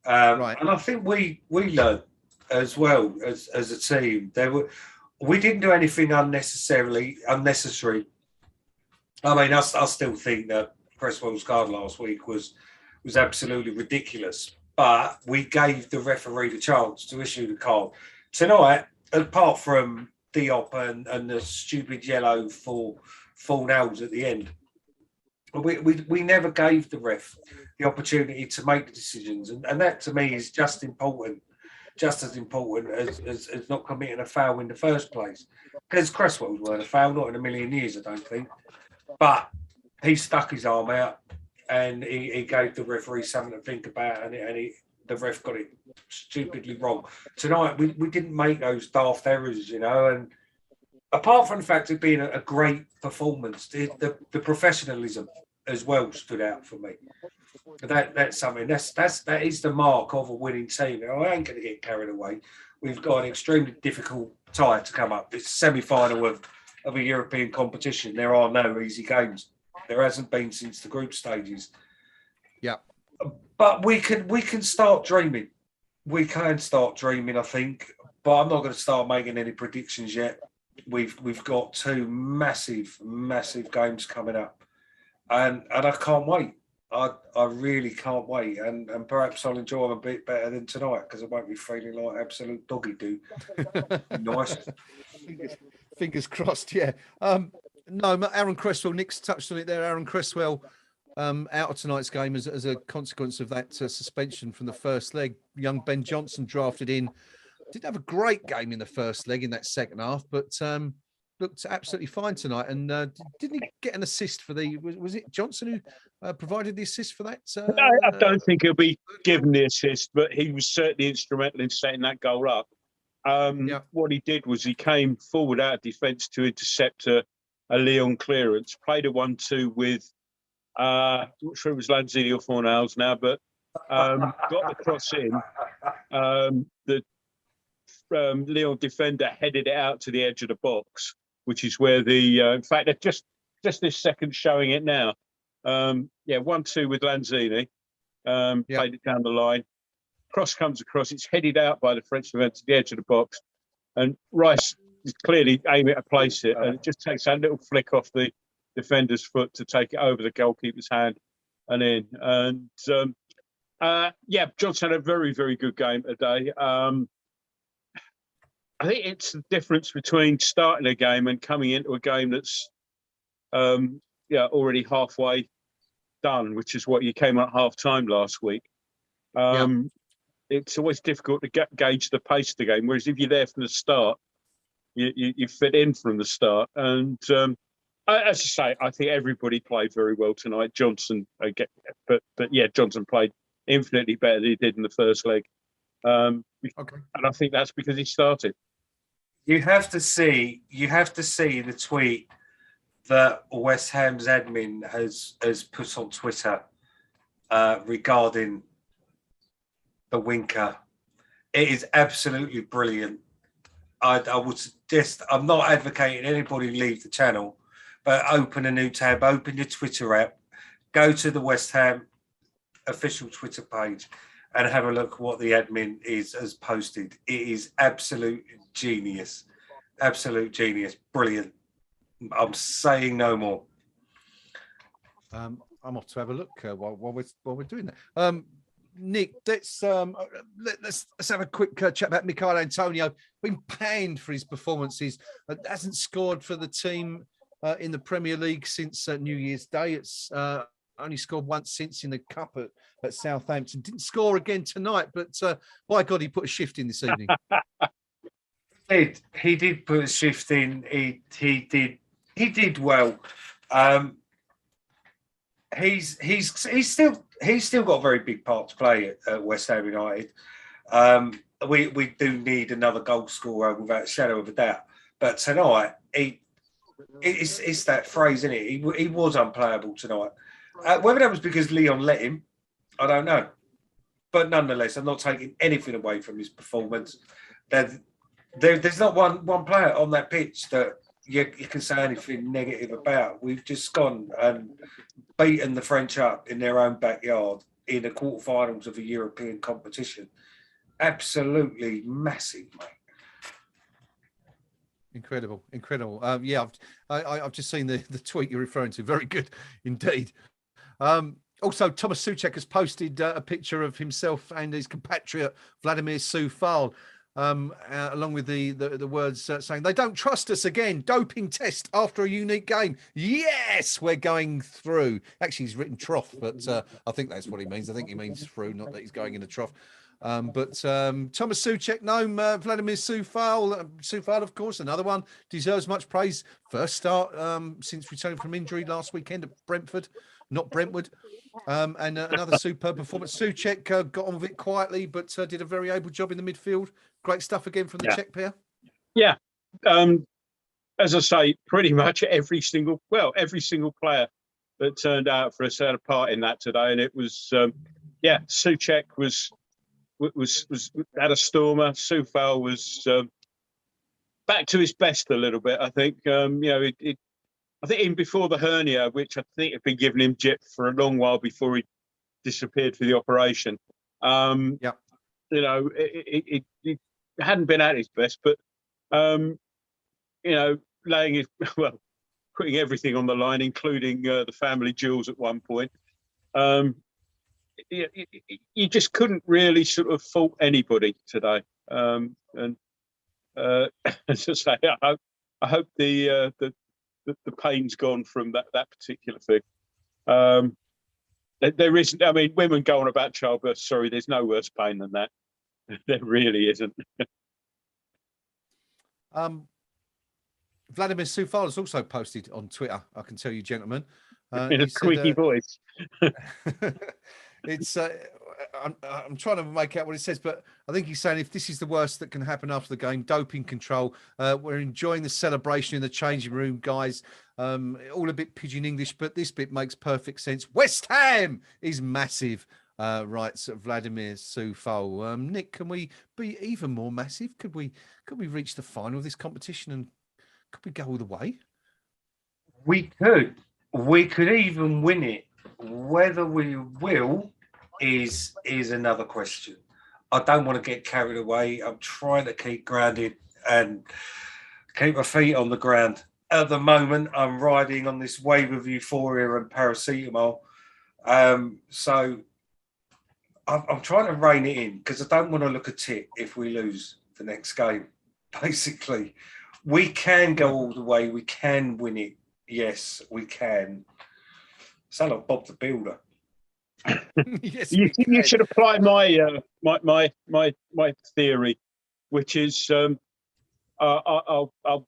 Right. And I think we learned as well as a team. We didn't do anything unnecessary. I mean, I still think that Cresswell's card last week was absolutely ridiculous. But we gave the referee the chance to issue the card. Tonight, apart from Diop and the stupid yellow for full nails at the end, we never gave the ref the opportunity to make the decisions, and that to me is just as important as not committing a foul in the first place. Because Cresswell's weren't a foul, not in a million years, I don't think. But he stuck his arm out and he gave the referee something to think about, and the ref got it stupidly wrong. Tonight we didn't make those daft errors, and apart from the fact of being a great performance, the professionalism as well stood out for me. That's something that is the mark of a winning team. I ain't going to get carried away. We've got an extremely difficult tie to come up. It's a semi-final of a European competition. There are no easy games. There hasn't been since the group stages. Yeah, but we can start dreaming. We can start dreaming, I think. But I'm not going to start making any predictions yet. We've got two massive games coming up. and I can't wait. I really can't wait, and perhaps I'll enjoy them a bit better than tonight because I won't be feeling like absolute doggy do. Nice. Fingers crossed. Yeah. No, Aaron Cresswell. Nick's touched on it there. Aaron Cresswell out of tonight's game as a consequence of that suspension from the first leg. Young Ben Johnson drafted in. Didn't have a great game in the first leg in that second half, but looked absolutely fine tonight. And didn't he get an assist for the? Was it Johnson who provided the assist for that? I don't think he'll be given the assist, but he was certainly instrumental in setting that goal up. What he did was he came forward out of defence to intercept a Lyon clearance, played a 1-2 with, I'm not sure it was Lanzini or Fornals now, but got the cross in. The Lyon defender headed it out to the edge of the box, which is where in fact, they're just this second showing it now. 1-2 with Lanzini, played it down the line. Cross comes across, it's headed out by the French defender to the edge of the box, and Rice is clearly aiming to place it, and it just takes that little flick off the defender's foot to take it over the goalkeeper's hand and in. And Johnson had a very, very good game today. I think it's the difference between starting a game and coming into a game that's already halfway done, which is what you came at half time last week. It's always difficult to gauge the pace of the game, whereas if you're there from the start, you fit in from the start. And as I say, I think everybody played very well tonight. Johnson, Johnson played infinitely better than he did in the first leg. And I think that's because he started. You have to see the tweet that West Ham's admin has put on Twitter regarding the winker. It is absolutely brilliant. I would suggest, I'm not advocating anybody leave the channel, but open a new tab, open your Twitter app, go to the West Ham official Twitter page and have a look at what the admin has posted. It is absolute genius. Absolute genius. Brilliant. I'm saying no more. I'm off to have a look while we're doing that. Nick, let's have a quick chat about Michail Antonio. Been panned for his performances. Hasn't scored for the team in the Premier League since New Year's Day. It's only scored once since in the Cup at Southampton. Didn't score again tonight, but by God, he put a shift in this evening. He did put a shift in. He did well. He's still got a very big part to play at West Ham United. We do need another goal scorer without a shadow of a doubt. But tonight, it's that phrase, isn't it? He was unplayable tonight. Whether that was because Lyon let him, I don't know. But nonetheless, I'm not taking anything away from his performance. There's not one player on that pitch that you can say anything negative about. We've just gone and beaten the French up in their own backyard in the quarterfinals of a European competition. Absolutely massive, mate. Incredible. I've just seen the tweet you're referring to. Very good indeed. Also, Thomas Souček has posted a picture of himself and his compatriot Vladimir Soufal, along with the words saying they don't trust us again. Doping test after a unique game. Yes, we're going through. Actually, he's written trough, but I think that's what he means. I think he means through, not that he's going in a trough. But Thomas Souček, Vladimir Soufal, of course, another one, deserves much praise. First start since returning from injury last weekend at Brentford, not Brentwood. And another superb performance. Souček got on with it quietly, but did a very able job in the midfield. Great stuff again from the Czech pair. Yeah. As I say, pretty much every single player that turned out for us had a part in that today. And it was, Souček was had a stormer. Soufal was back to his best a little bit, I think. I think even before the hernia, which I think had been giving him jip for a long while before he disappeared for the operation. It hadn't been at his best, but laying his putting everything on the line, including the family jewels at one point. You just couldn't really sort of fault anybody today. And as I say, I hope the pain's gone from that particular thing. There isn't. I mean, women go on about childbirth. Sorry, there's no worse pain than that. There really isn't. Vladimir Sufal has also posted on Twitter. I can tell you, gentlemen, In a squeaky voice. It's. I'm trying to make out what it says, but I think he's saying if this is the worst that can happen after the game, doping control. We're enjoying the celebration in the changing room, guys. All a bit pidgin English, but this bit makes perfect sense. West Ham is massive, writes Vladimir Sufal. Nick, can we be even more massive? Could we reach the final of this competition and could we go all the way? We could. We could even win it. Whether we will is another question. I don't want to get carried away. I'm trying to keep grounded and keep my feet on the ground. At the moment, I'm riding on this wave of euphoria and paracetamol. So I'm trying to rein it in because I don't want to look a tit if we lose the next game. Basically, we can go all the way. We can win it. Yes, we can. Sound like Bob the Builder. Yes, you should apply my theory, which is I'll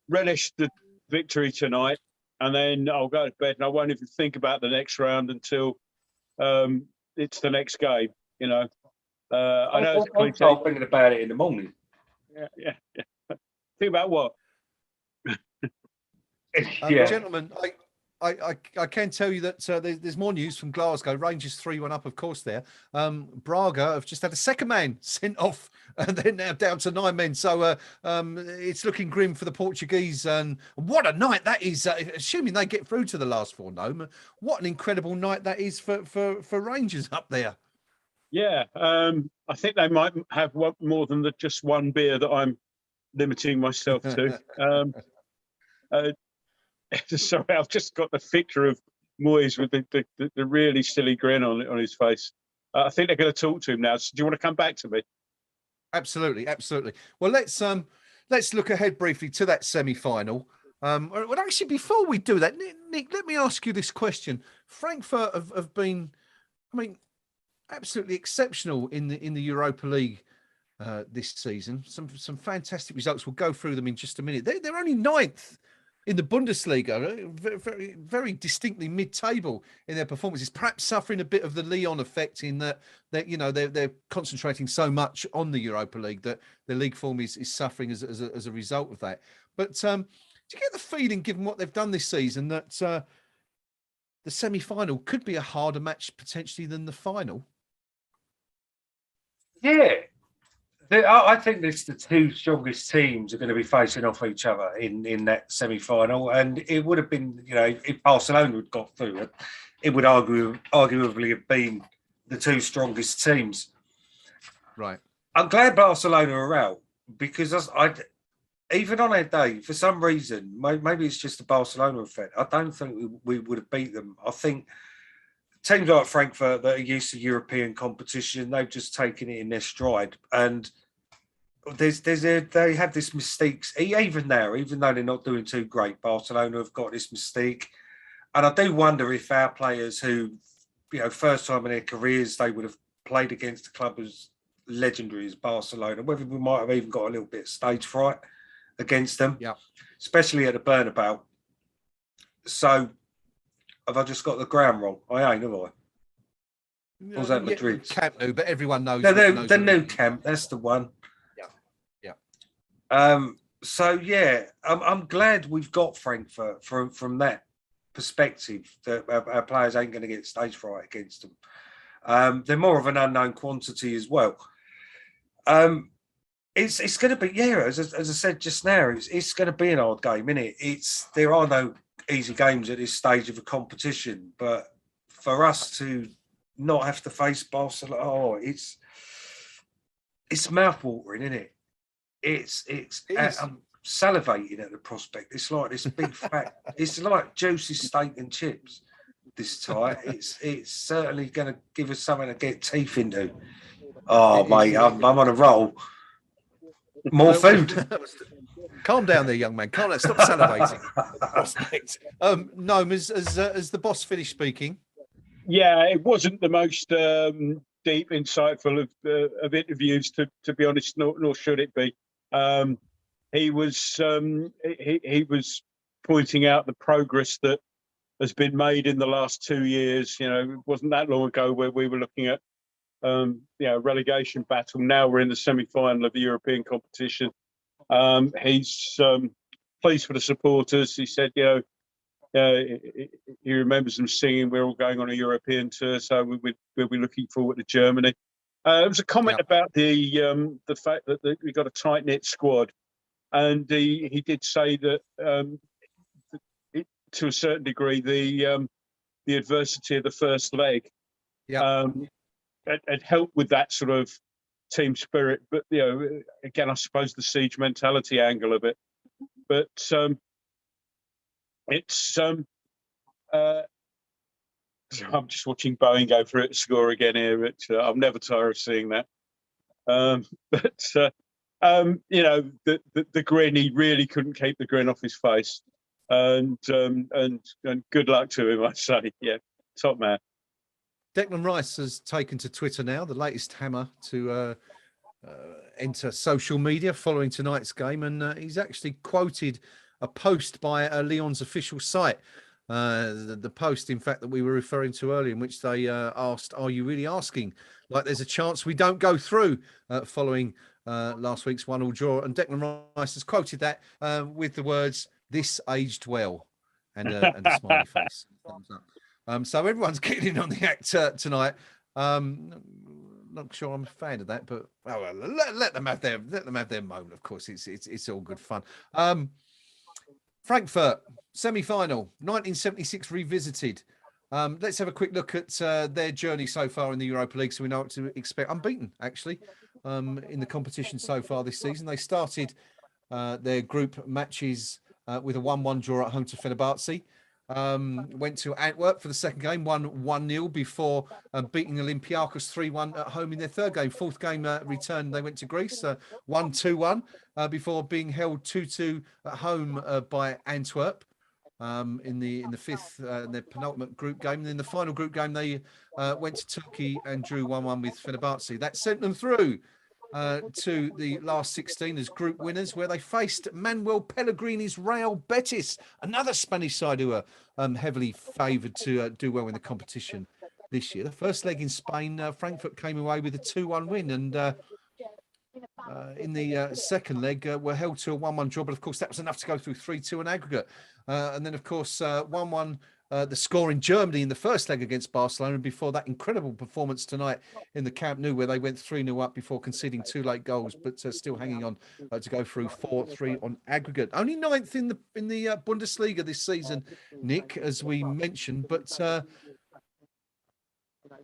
relish the victory tonight, and then I'll go to bed and I won't even think about the next round until it's the next game. You know, I know. I'll start thinking about it in the morning. Yeah. Think about what? Gentlemen, I can tell you that there's more news from Glasgow. Rangers 3-1 up, of course, there. Braga have just had a second man sent off, and they're now down to 9 men. So it's looking grim for the Portuguese. And what a night that is, assuming they get through to the last 4, no? What an incredible night that is for Rangers up there. Yeah, I think they might have more than just one beer that I'm limiting myself to. Sorry, I've just got the picture of Moyes with the really silly grin on his face. I think they're going to talk to him now. So do you want to come back to me? Absolutely. Well, let's look ahead briefly to that semi-final. Well, actually, before we do that, Nick, let me ask you this question. Frankfurt have been, I mean, absolutely exceptional in the Europa League this season. Some fantastic results. We'll go through them in just a minute. They're only 9th in the Bundesliga, very, very distinctly mid-table in their performances, perhaps suffering a bit of the Lyon effect in that they're concentrating so much on the Europa League that the league form is suffering as a result of that. But do you get the feeling, given what they've done this season, that the semi-final could be a harder match potentially than the final? Yeah. I think it's the 2 strongest teams are going to be facing off each other in that semi-final, and it would have been, if Barcelona had got through it would arguably have been the 2 strongest teams. Right. I'm glad Barcelona are out because even on our day, for some reason, maybe it's just the Barcelona effect, I don't think we would have beat them. I think teams like Frankfurt that are used to European competition, they've just taken it in their stride. And they have this mystique, even now, even though they're not doing too great, Barcelona have got this mystique. And I do wonder if our players who, first time in their careers, they would have played against a club as legendary as Barcelona, whether we might have even got a little bit of stage fright against them, especially at the Bernabeu. So, have I just got the ground wrong? I ain't, have I? Or was that Madrid? Camp Nou, but everyone knows. The new camp, that's the one. Yeah. So yeah, I'm glad we've got Frankfurt from that perspective that our players ain't going to get stage fright against them. They're more of an unknown quantity as well. It's going to be, as I said just now, it's going to be an hard game, isn't it? There are no easy games at this stage of a competition, but for us to not have to face Barcelona, it's mouthwatering, isn't it? It's salivating at the prospect. It's like this big fat. It's like juicy steak and chips. This tie, it's certainly going to give us something to get teeth into. Oh, mate, I'm on a roll. More food. Calm down there, young man. Calm down. Stop salivating. Prospect. No, as the boss finished speaking. Yeah, it wasn't the most deep, insightful of interviews, to be honest, nor should it be. He was pointing out the progress that has been made in the last 2 years. You know, it wasn't that long ago where we were looking at relegation battle. Now we're in the semi-final of the European competition. He's pleased for the supporters. He said, he remembers them singing, "We're all going on a European tour, so we'll be looking forward to Germany." There was a comment about the fact that we've got a tight-knit squad, and he did say that to a certain degree the adversity of the first leg had helped with that sort of team spirit. But again, I suppose the siege mentality angle of it. But it's I'm just watching Boeing go for it, score again here. I'll never tire of seeing that. The grin, he really couldn't keep the grin off his face, and good luck to him, I say. Yeah, top man. Declan Rice has taken to Twitter now, the latest hammer to enter social media following tonight's game, and he's actually quoted a post by Lyon's official site. The post, in fact, that we were referring to earlier, in which they asked, "Are you really asking like there's a chance we don't go through?" Following last week's 1-1 draw, and Declan Rice has quoted that with the words, "This aged well," and a smiley face. Thumbs up. So everyone's getting in on the act tonight. Not sure I'm a fan of that, but let them have their moment. Of course, it's all good fun. Frankfurt semi-final, 1976 revisited. Let's have a quick look at their journey so far in the Europa League, so we know what to expect. Unbeaten, actually, in the competition so far this season. They started their group matches with a 1-1 draw at home to Fenerbahce. Went to Antwerp for the second game, won 1-0 before beating Olympiacos 3-1 at home in their third game. Fourth game return, they went to Greece, won 2-1 before being held 2-2 at home by Antwerp in the fifth, their penultimate group game. And in the final group game, they went to Turkey and drew 1-1 with Fenerbahce. That sent them through to the last 16 as group winners, where they faced Manuel Pellegrini's Real Betis, another Spanish side who are heavily favoured to do well in the competition this year. The first leg in Spain, Frankfurt came away with a 2-1 win, and in the second leg were held to a 1-1 draw, but of course that was enough to go through 3-2 in aggregate. And then of course 1-1 the score in Germany in the first leg against Barcelona, and before that incredible performance tonight in the Camp Nou, where they went 3-0 up before conceding 2 late goals, but still hanging on to go through 4-3 on aggregate. Only 9th in the Bundesliga this season, Nick, as we mentioned. But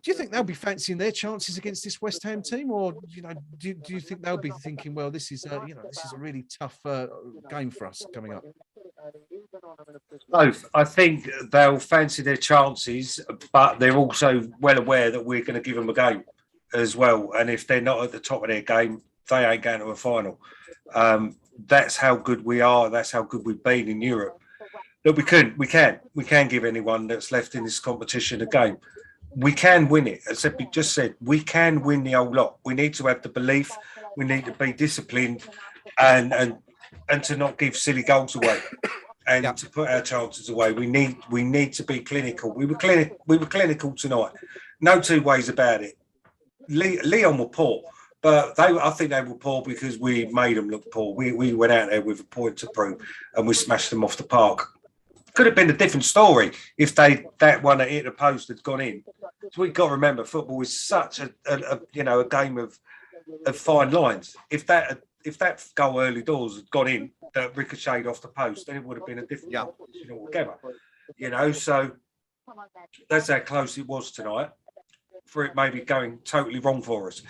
do you think they'll be fancying their chances against this West Ham team, or do you think they'll be thinking, well, this is a really tough game for us coming up? Both. I think they'll fancy their chances, but they're also well aware that we're going to give them a game as well. And if they're not at the top of their game, they ain't going to a final. That's how good we are. That's how good we've been in Europe. Look, we can give anyone that's left in this competition a game. We can win it. As we just said, we can win the whole lot. We need to have the belief. We need to be disciplined, and to not give silly goals away, and to put our chances away. We need to be clinical. We were clinical tonight. No two ways about it. Lyon were poor, but I think they were poor because we made them look poor. We went out there with a point to prove, and we smashed them off the park. Could have been a different story if that one that hit the post had gone in. So we've got to remember, football is such a game of fine lines. If that goal early doors had gone in, that ricocheted off the post, then it would have been a different position altogether. So that's how close it was tonight, for it maybe going totally wrong for us.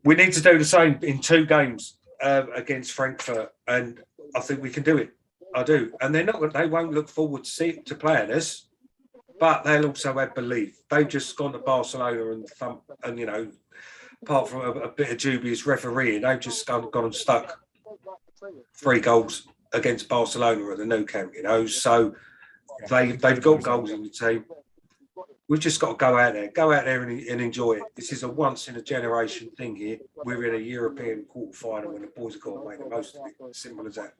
We need to do the same in 2 games against Frankfurt, and I think we can do it. I do, and they won't look forward to playing us, but they'll also have belief. They've just gone to Barcelona and you know, apart from a bit of dubious refereeing, they've just gone and stuck 3 goals against Barcelona at the Nou Camp. You know, so they've got goals in the team. We've just got to go out there and enjoy it. This is a once in a generation thing here. We're in a European quarterfinal and the boys have got to make the most of it. Simple as that.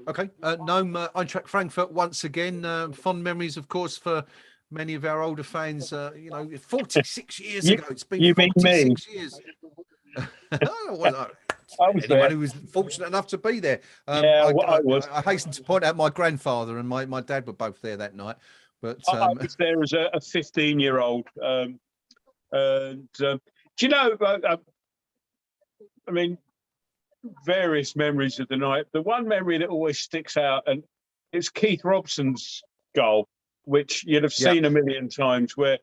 Okay, Noam, Eintracht Frankfurt once again. Fond memories, of course, for many of our older fans. You know, 46 years ago. It's been 46 years. I was anyone there. who was fortunate enough to be there. I was. I hasten to point out my grandfather and my dad were both there that night. But I was there as a 15-year-old. Do you know? I mean, various memories of the night. The one memory that always sticks out, and it's Keith Robson's goal, which you'd have seen a million times, where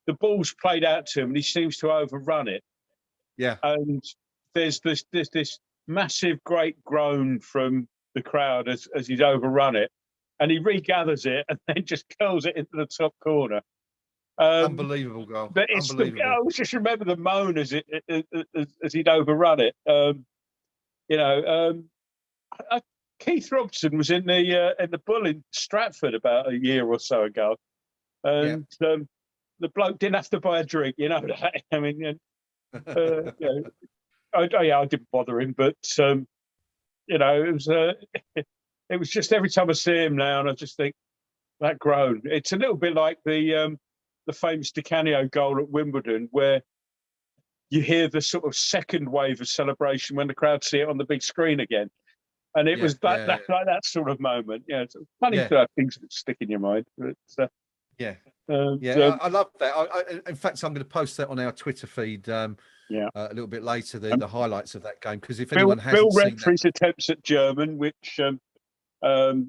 the ball's played out to him and he seems to overrun it. Yeah. And there's this massive, great groan from the crowd as he's overrun it. And he regathers it and then just curls it into the top corner. Unbelievable goal. But Unbelievable. I always just remember the moan as he'd overrun it. Keith Robson was in the Bull in Stratford about a year or so ago, and the bloke didn't have to buy a drink. You know that. I mean, I didn't bother him, but it was just every time I see him now, and I just think that groan. It's a little bit like the famous Di Canio goal at Wimbledon, where you hear the sort of second wave of celebration when the crowd see it on the big screen again. And it was like that sort of moment. Yeah, it's funny to have things that stick in your mind. But, I love that. In fact, I'm going to post that on our Twitter feed a little bit later, the highlights of that game, because if anyone hasn't Bill seen Renfrey's attempts at German, which Bill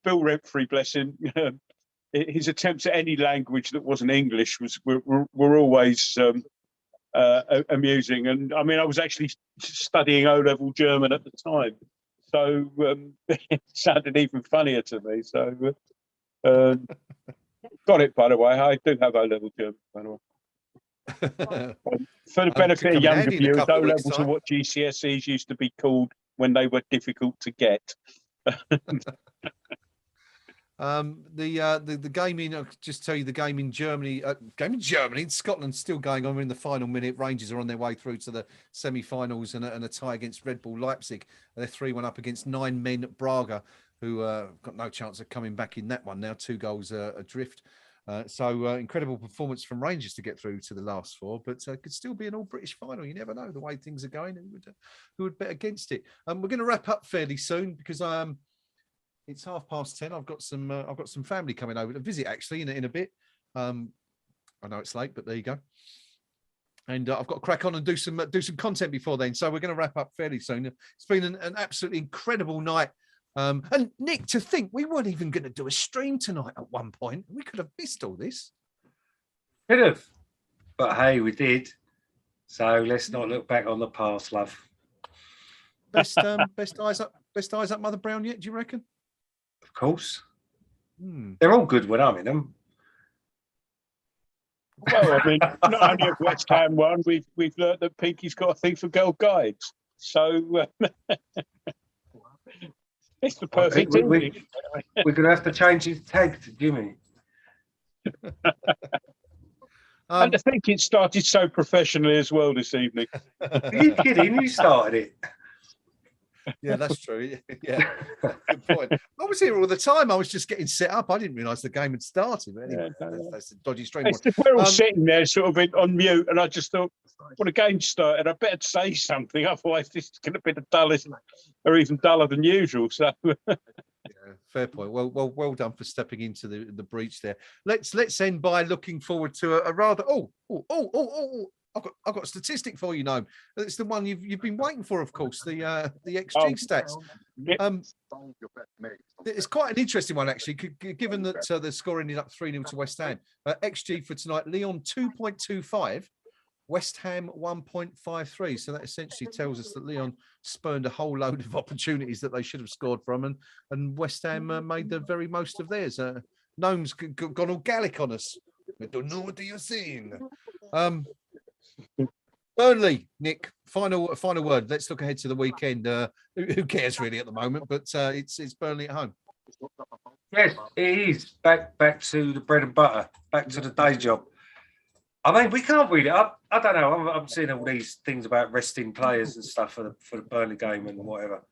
Renfrey, bless him, his attempts at any language that wasn't English were always amusing. And I mean, I was actually studying O-level German at the time, so it sounded even funnier to me. So got it, by the way. I do have O-level German, by the way. For the benefit of younger viewers, O-levels are what GCSEs used to be called when they were difficult to get. The game in, I'll just tell you, the game in Germany, in Scotland, still going on. We're in the final minute. Rangers are on their way through to the semi-finals and a tie against Red Bull Leipzig. They're 3-1 up against 9 men at Braga, who got no chance of coming back in that one now, 2 goals adrift. So incredible performance from Rangers to get through to the last 4, but could still be an all-British final. You never know the way things are going. Who would bet against it? We're going to wrap up fairly soon because it's 10:30. I've got some family coming over to visit actually in a bit. I know it's late, but there you go. And I've got to crack on and do some content before then. So we're going to wrap up fairly soon. It's been an absolutely incredible night. And Nick, to think we weren't even going to do a stream tonight at one point. We could have missed all this. Could have. But hey, we did. So let's not look back on the past, love. Best eyes up, Mother Brown yet, do you reckon? Of course. They're all good when I'm in them. Well, I mean, not only have West Ham won, we've learned that Pinky's got a thing for girl guides. So it's the perfect thing. We're going to have to change his tag to Jimmy. And I think it started so professionally as well this evening. Are you kidding? You started it. Yeah, that's true. Yeah, good point. I was here all the time. I was just getting set up. I didn't realise the game had started. But anyway, that's a dodgy stream. We're all sitting there sort of on mute, and I just thought, when the game started, I better say something. Otherwise, this is going to be the dullest, or even duller than usual. So, yeah, fair point. Well done for stepping into the breach there. Let's end by looking forward to a rather. I've got a statistic for you, Noam. It's the one you've been waiting for, of course, the XG stats. It's quite an interesting one, actually, given that the score ended up 3-0 to West Ham. XG for tonight, Lyon 2.25, West Ham 1.53. So that essentially tells us that Lyon spurned a whole load of opportunities that they should have scored from, and West Ham made the very most of theirs. Gnome's gone all Gallic on us. I don't know what you're saying. Burnley, Nick, final word. Let's look ahead to the weekend. Who cares really at the moment? But it's Burnley at home. Yes, it is. Back to the bread and butter, back to the day job. I mean, we can't really. I don't know. I'm seeing all these things about resting players and stuff for the Burnley game and whatever.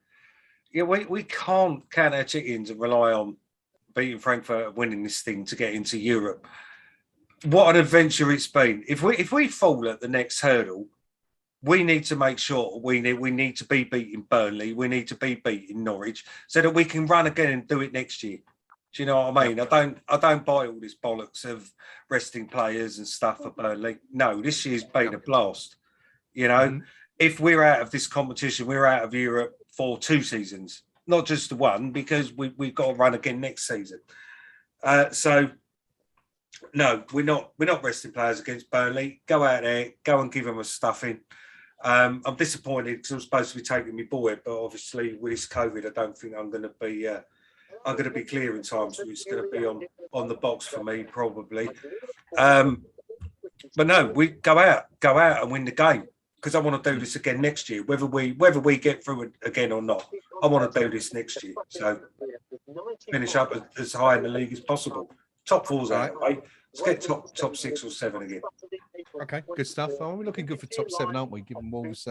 Yeah, we can't count our chickens and rely on beating Frankfurt and winning this thing to get into Europe. What an adventure it's been. If we fall at the next hurdle, we need to make sure we need to be beating Burnley. We need to be beating Norwich so that we can run again and do it next year. Do you know what I mean? I don't buy all this bollocks of resting players and stuff for Burnley. No, this year's been a blast. You know, if we're out of this competition, we're out of Europe for 2 seasons, not just the one, because we've got to run again next season. So no, we're not resting players against Burnley. Go out there, go and give them a stuffing. I'm disappointed because I'm supposed to be taking my boy, but obviously with this COVID, I don't think I'm going to be. I'm going to be clear in time, so it's going to be on the box for me probably. But no, we go out and win the game because I want to do this again next year, whether we get through it again or not. I want to do this next year, so finish up as high in the league as possible. Top 4's out of the way. Let's get top 6 or 7 again. Okay, good stuff. We're looking good for top 7, aren't we? Given Wolves'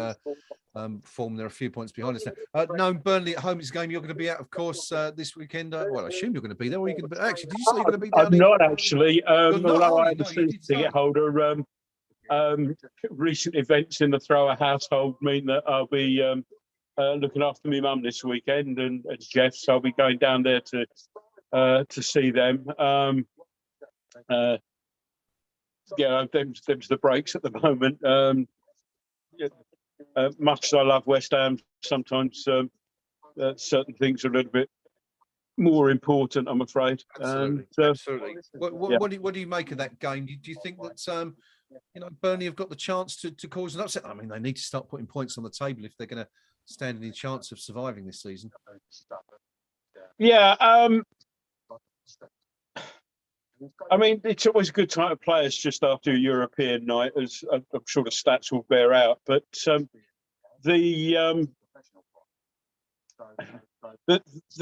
form, they're a few points behind us now. No, Burnley at home is a game you're going to be at, of course, this weekend. Well, I assume you're going to be there. Or are you going to be? Actually, did you say you're going to be down I'm not actually. Although I had to get hold of recent events in the Thrower household mean that I'll be looking after my mum this weekend, and as Jeff, so I'll be going down there to see them. Them's the breaks at the moment. Much as I love West Ham, sometimes certain things are a little bit more important, I'm afraid. Absolutely. What do you make of that game? Do you think that Burnley have got the chance to cause an upset? I mean, they need to start putting points on the table if they're going to stand any chance of surviving this season. Yeah. I mean, it's always a good time to play us just after a European night, as I'm sure the stats will bear out. But the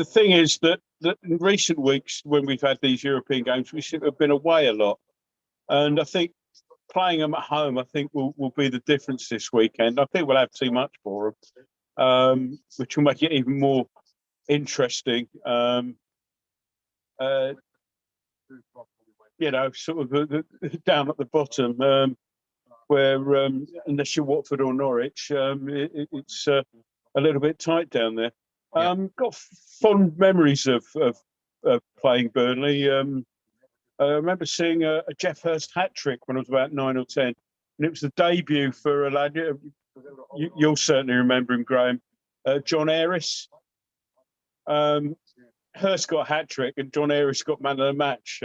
thing is that in recent weeks, when we've had these European games, we seem to have been away a lot. And I think playing them at home, I think will be the difference this weekend. I think we'll have too much for them, which will make it even more interesting. Sort of down at the bottom, where unless you're Watford or Norwich, it's a little bit tight down there. Got fond memories of playing Burnley. I remember seeing a Jeff Hurst hat trick when I was about 9 or 10, and it was the debut for a lad. You'll certainly remember him, Graham. John Harris. Hurst got a hat trick and John Harris got man of the match.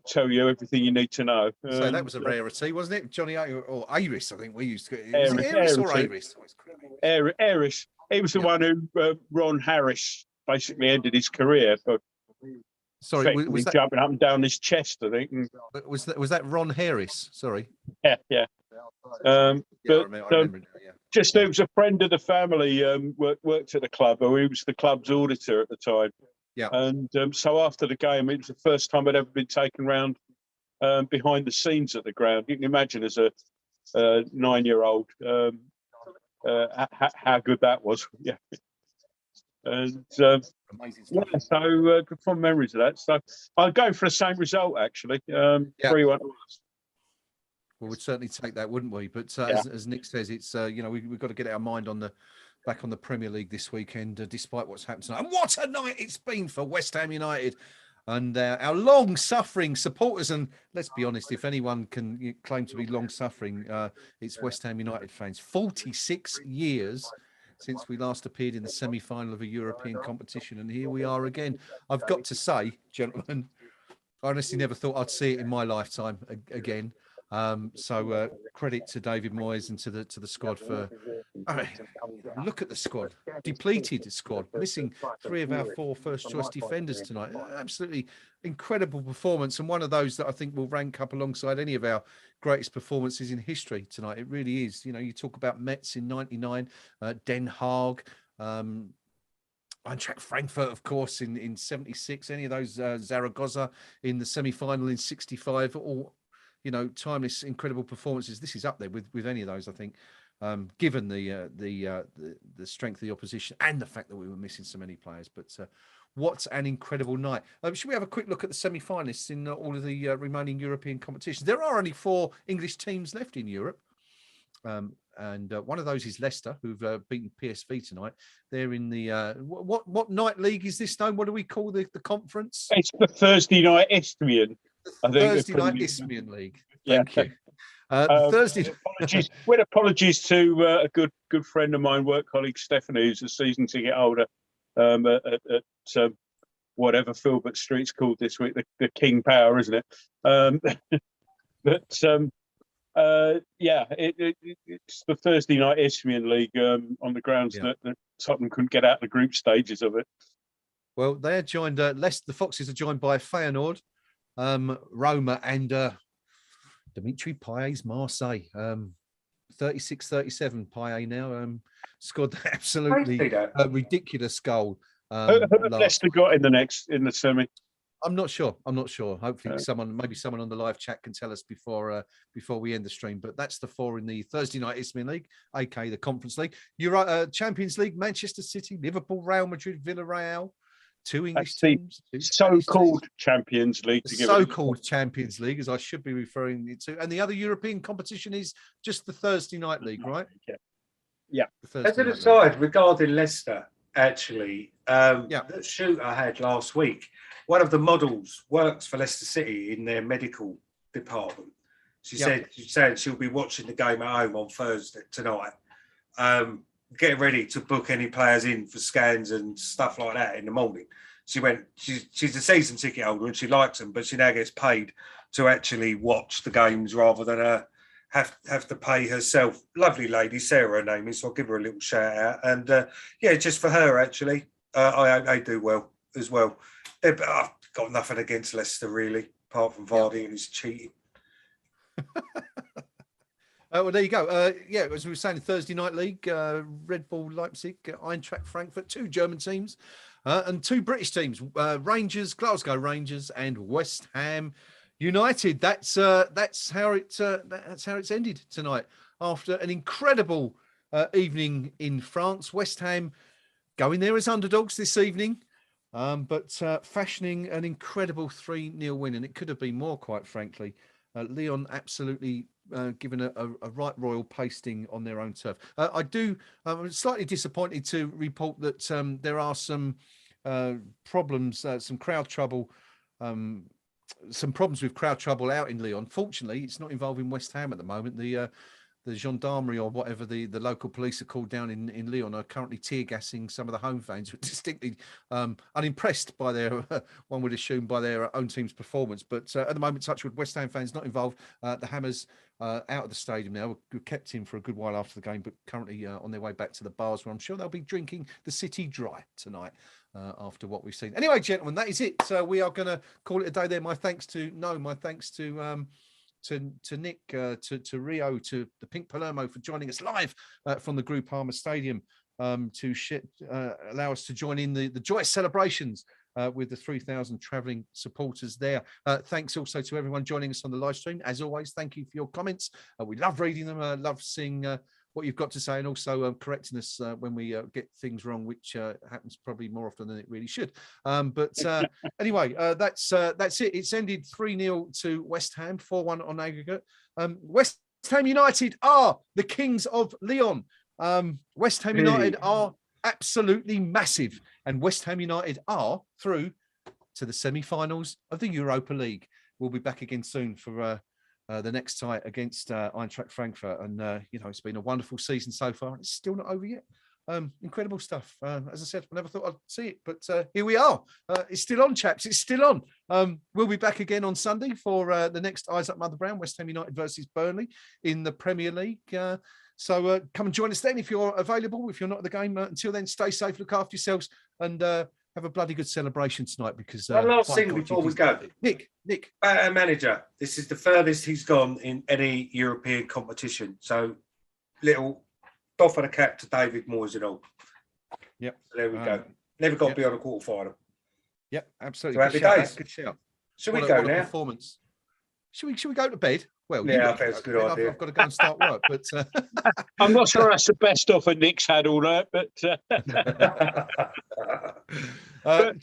Tell you everything you need to know. So that was a rarity, wasn't it? Johnny or Iris, I think we used to. Was it Iris or Iris? Iris. He was the one who Ron Harris basically ended his career. Sorry, was that jumping up and down his chest? I think. Was that Ron Harris? Sorry. Yeah. I remember it, yeah. Just there was a friend of the family worked at the club, or he was the club's auditor at the time. Yeah. And so after the game, it was the first time I'd ever been taken round behind the scenes at the ground. You can imagine as a 9-year-old how good that was. Yeah. And amazing stuff. Yeah, so good fond memories of that. So I'll go for the same result actually. 3-1. Well, we'd certainly take that, wouldn't we? But as Nick says, it's we've got to get our mind back on the Premier League this weekend, despite what's happened tonight. And what a night it's been for West Ham United and our long-suffering supporters. And let's be honest, if anyone can claim to be long-suffering, it's West Ham United fans. 46 years since we last appeared in the semi-final of a European competition, and here we are again. I've got to say, gentlemen, I honestly never thought I'd see it in my lifetime again. So credit to David Moyes and to the squad for. I mean, look at the squad, depleted squad, missing 3 of our 4 first-choice defenders tonight. Absolutely incredible performance, and one of those that I think will rank up alongside any of our greatest performances in history tonight. It really is. You know, you talk about Metz in '99, Den Haag. Eintracht Frankfurt, of course, in '76, any of those, Zaragoza in the semi-final in '65, all, you know, timeless, incredible performances. This is up there with any of those, I think, given the strength of the opposition and the fact that we were missing so many players. But what an incredible night. Should we have a quick look at the semi-finalists in all of the remaining European competitions? There are only 4 English teams left in Europe. And one of those is Leicester, who've beaten PSV tonight. They're in the what night league is this, Stone? What do we call the conference? It's the Thursday night Isthmian. Thursday night Isthmian League. Thank you. Thursday. Apologies to a good friend of mine, work colleague Stephanie, who's a season ticket holder at whatever Filbert Street's called this week, the King Power, isn't it? It's the Thursday night Isthmian League on the grounds that Tottenham couldn't get out the group stages of it. Well, they are joined. Leicester, the Foxes are joined by Feyenoord, Roma, and Dimitri Payet's Marseille. 36-37 Payet now. Scored absolutely ridiculous goal. Who have Leicester got in the semi? I'm not sure. Hopefully, maybe someone on the live chat can tell us before we end the stream. But that's the 4 in the Thursday night Isthmian League, aka the Conference League. Champions League: Manchester City, Liverpool, Real Madrid, Villarreal. 2 English teams. So-called Champions League. So-called Champions League, as I should be referring it to. And the other European competition is just the Thursday night league, right? Yeah. As an aside, regarding Leicester, actually, that shoot I had last week, one of the models works for Leicester City in their medical department. She said she'll be watching the game at home on Thursday tonight, getting ready to book any players in for scans and stuff like that in the morning. She's a season ticket holder and she likes them, but she now gets paid to actually watch the games rather than have to pay herself. Lovely lady, Sarah her name is, so I'll give her a little shout out. And just for her actually, I hope they do well as well. I've got nothing against Leicester really, apart from Vardy and his cheating. Well, there you go. As we were saying, the Thursday night league, Red Bull Leipzig, Eintracht Frankfurt, 2 German teams, and 2 British teams, Rangers, Glasgow Rangers, and West Ham United. That's how it's ended tonight after an incredible evening in France. West Ham going there as underdogs this evening, but fashioning an incredible 3-0 win, and it could have been more, quite frankly. Lyon absolutely given a right royal pasting on their own turf. I'm slightly disappointed to report that there are some problems, some crowd trouble, some problems with crowd trouble out in Lyon. Fortunately, it's not involving West Ham at the moment. The gendarmerie or whatever the local police are called down in Lyon are currently tear gassing some of the home fans who are distinctly unimpressed by their, one would assume, by their own team's performance. But at the moment, Touchwood, West Ham fans not involved. The Hammers out of the stadium now. We kept in for a good while after the game, but currently on their way back to the bars where I'm sure they'll be drinking the city dry tonight after what we've seen. Anyway, gentlemen, that is it. We are going to call it a day there. My thanks to Nick, to Rio, to the Pink Palermo for joining us live from the Groupama Stadium to allow us to join in the joyous celebrations with the 3,000 travelling supporters there. Thanks also to everyone joining us on the live stream. As always, thank you for your comments. We love reading them. I love seeing what you've got to say, and also correcting us when we get things wrong, which happens probably more often than it really should. Anyway, that's it. It's ended 3-0 to West Ham, 4-1 on aggregate. West Ham United are the kings of Lyon. West Ham United are absolutely massive, and West Ham United are through to the semi-finals of the Europa League. We'll be back again soon for the next tie against Eintracht Frankfurt. And, it's been a wonderful season so far. It's still not over yet. Incredible stuff. As I said, I never thought I'd see it, but here we are. It's still on, chaps. It's still on. We'll be back again on Sunday for the next Eyes Up Mother Brown, West Ham United versus Burnley in the Premier League. So come and join us then if you're available. If you're not at the game, until then, stay safe, look after yourselves, and have a bloody good celebration tonight. Because one last thing before we go, Nick, manager. This is the furthest he's gone in any European competition. So little doff of the cap to David Moyes and all. Yep. So there we go. Never got beyond a quarter final. Yep, absolutely. So happy days. Good shout. Should we go now? Performance. Should we go to bed? Well, yeah, I think it's a good idea. I've got to go and start work, but I'm not sure that's the best offer Nick's had all that, but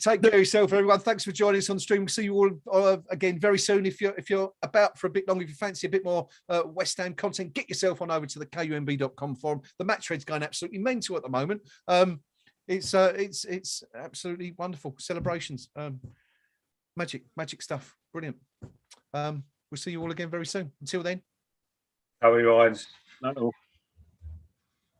take care of yourself, everyone. Thanks for joining us on the stream. We'll see you all again very soon. If you're about for a bit longer, if you fancy a bit more West Ham content, get yourself on over to the KUMB.com forum. The match thread's going absolutely mental at the moment. It's absolutely wonderful celebrations. Magic stuff. Brilliant. We'll see you all again very soon. Until then. How are your lines? No.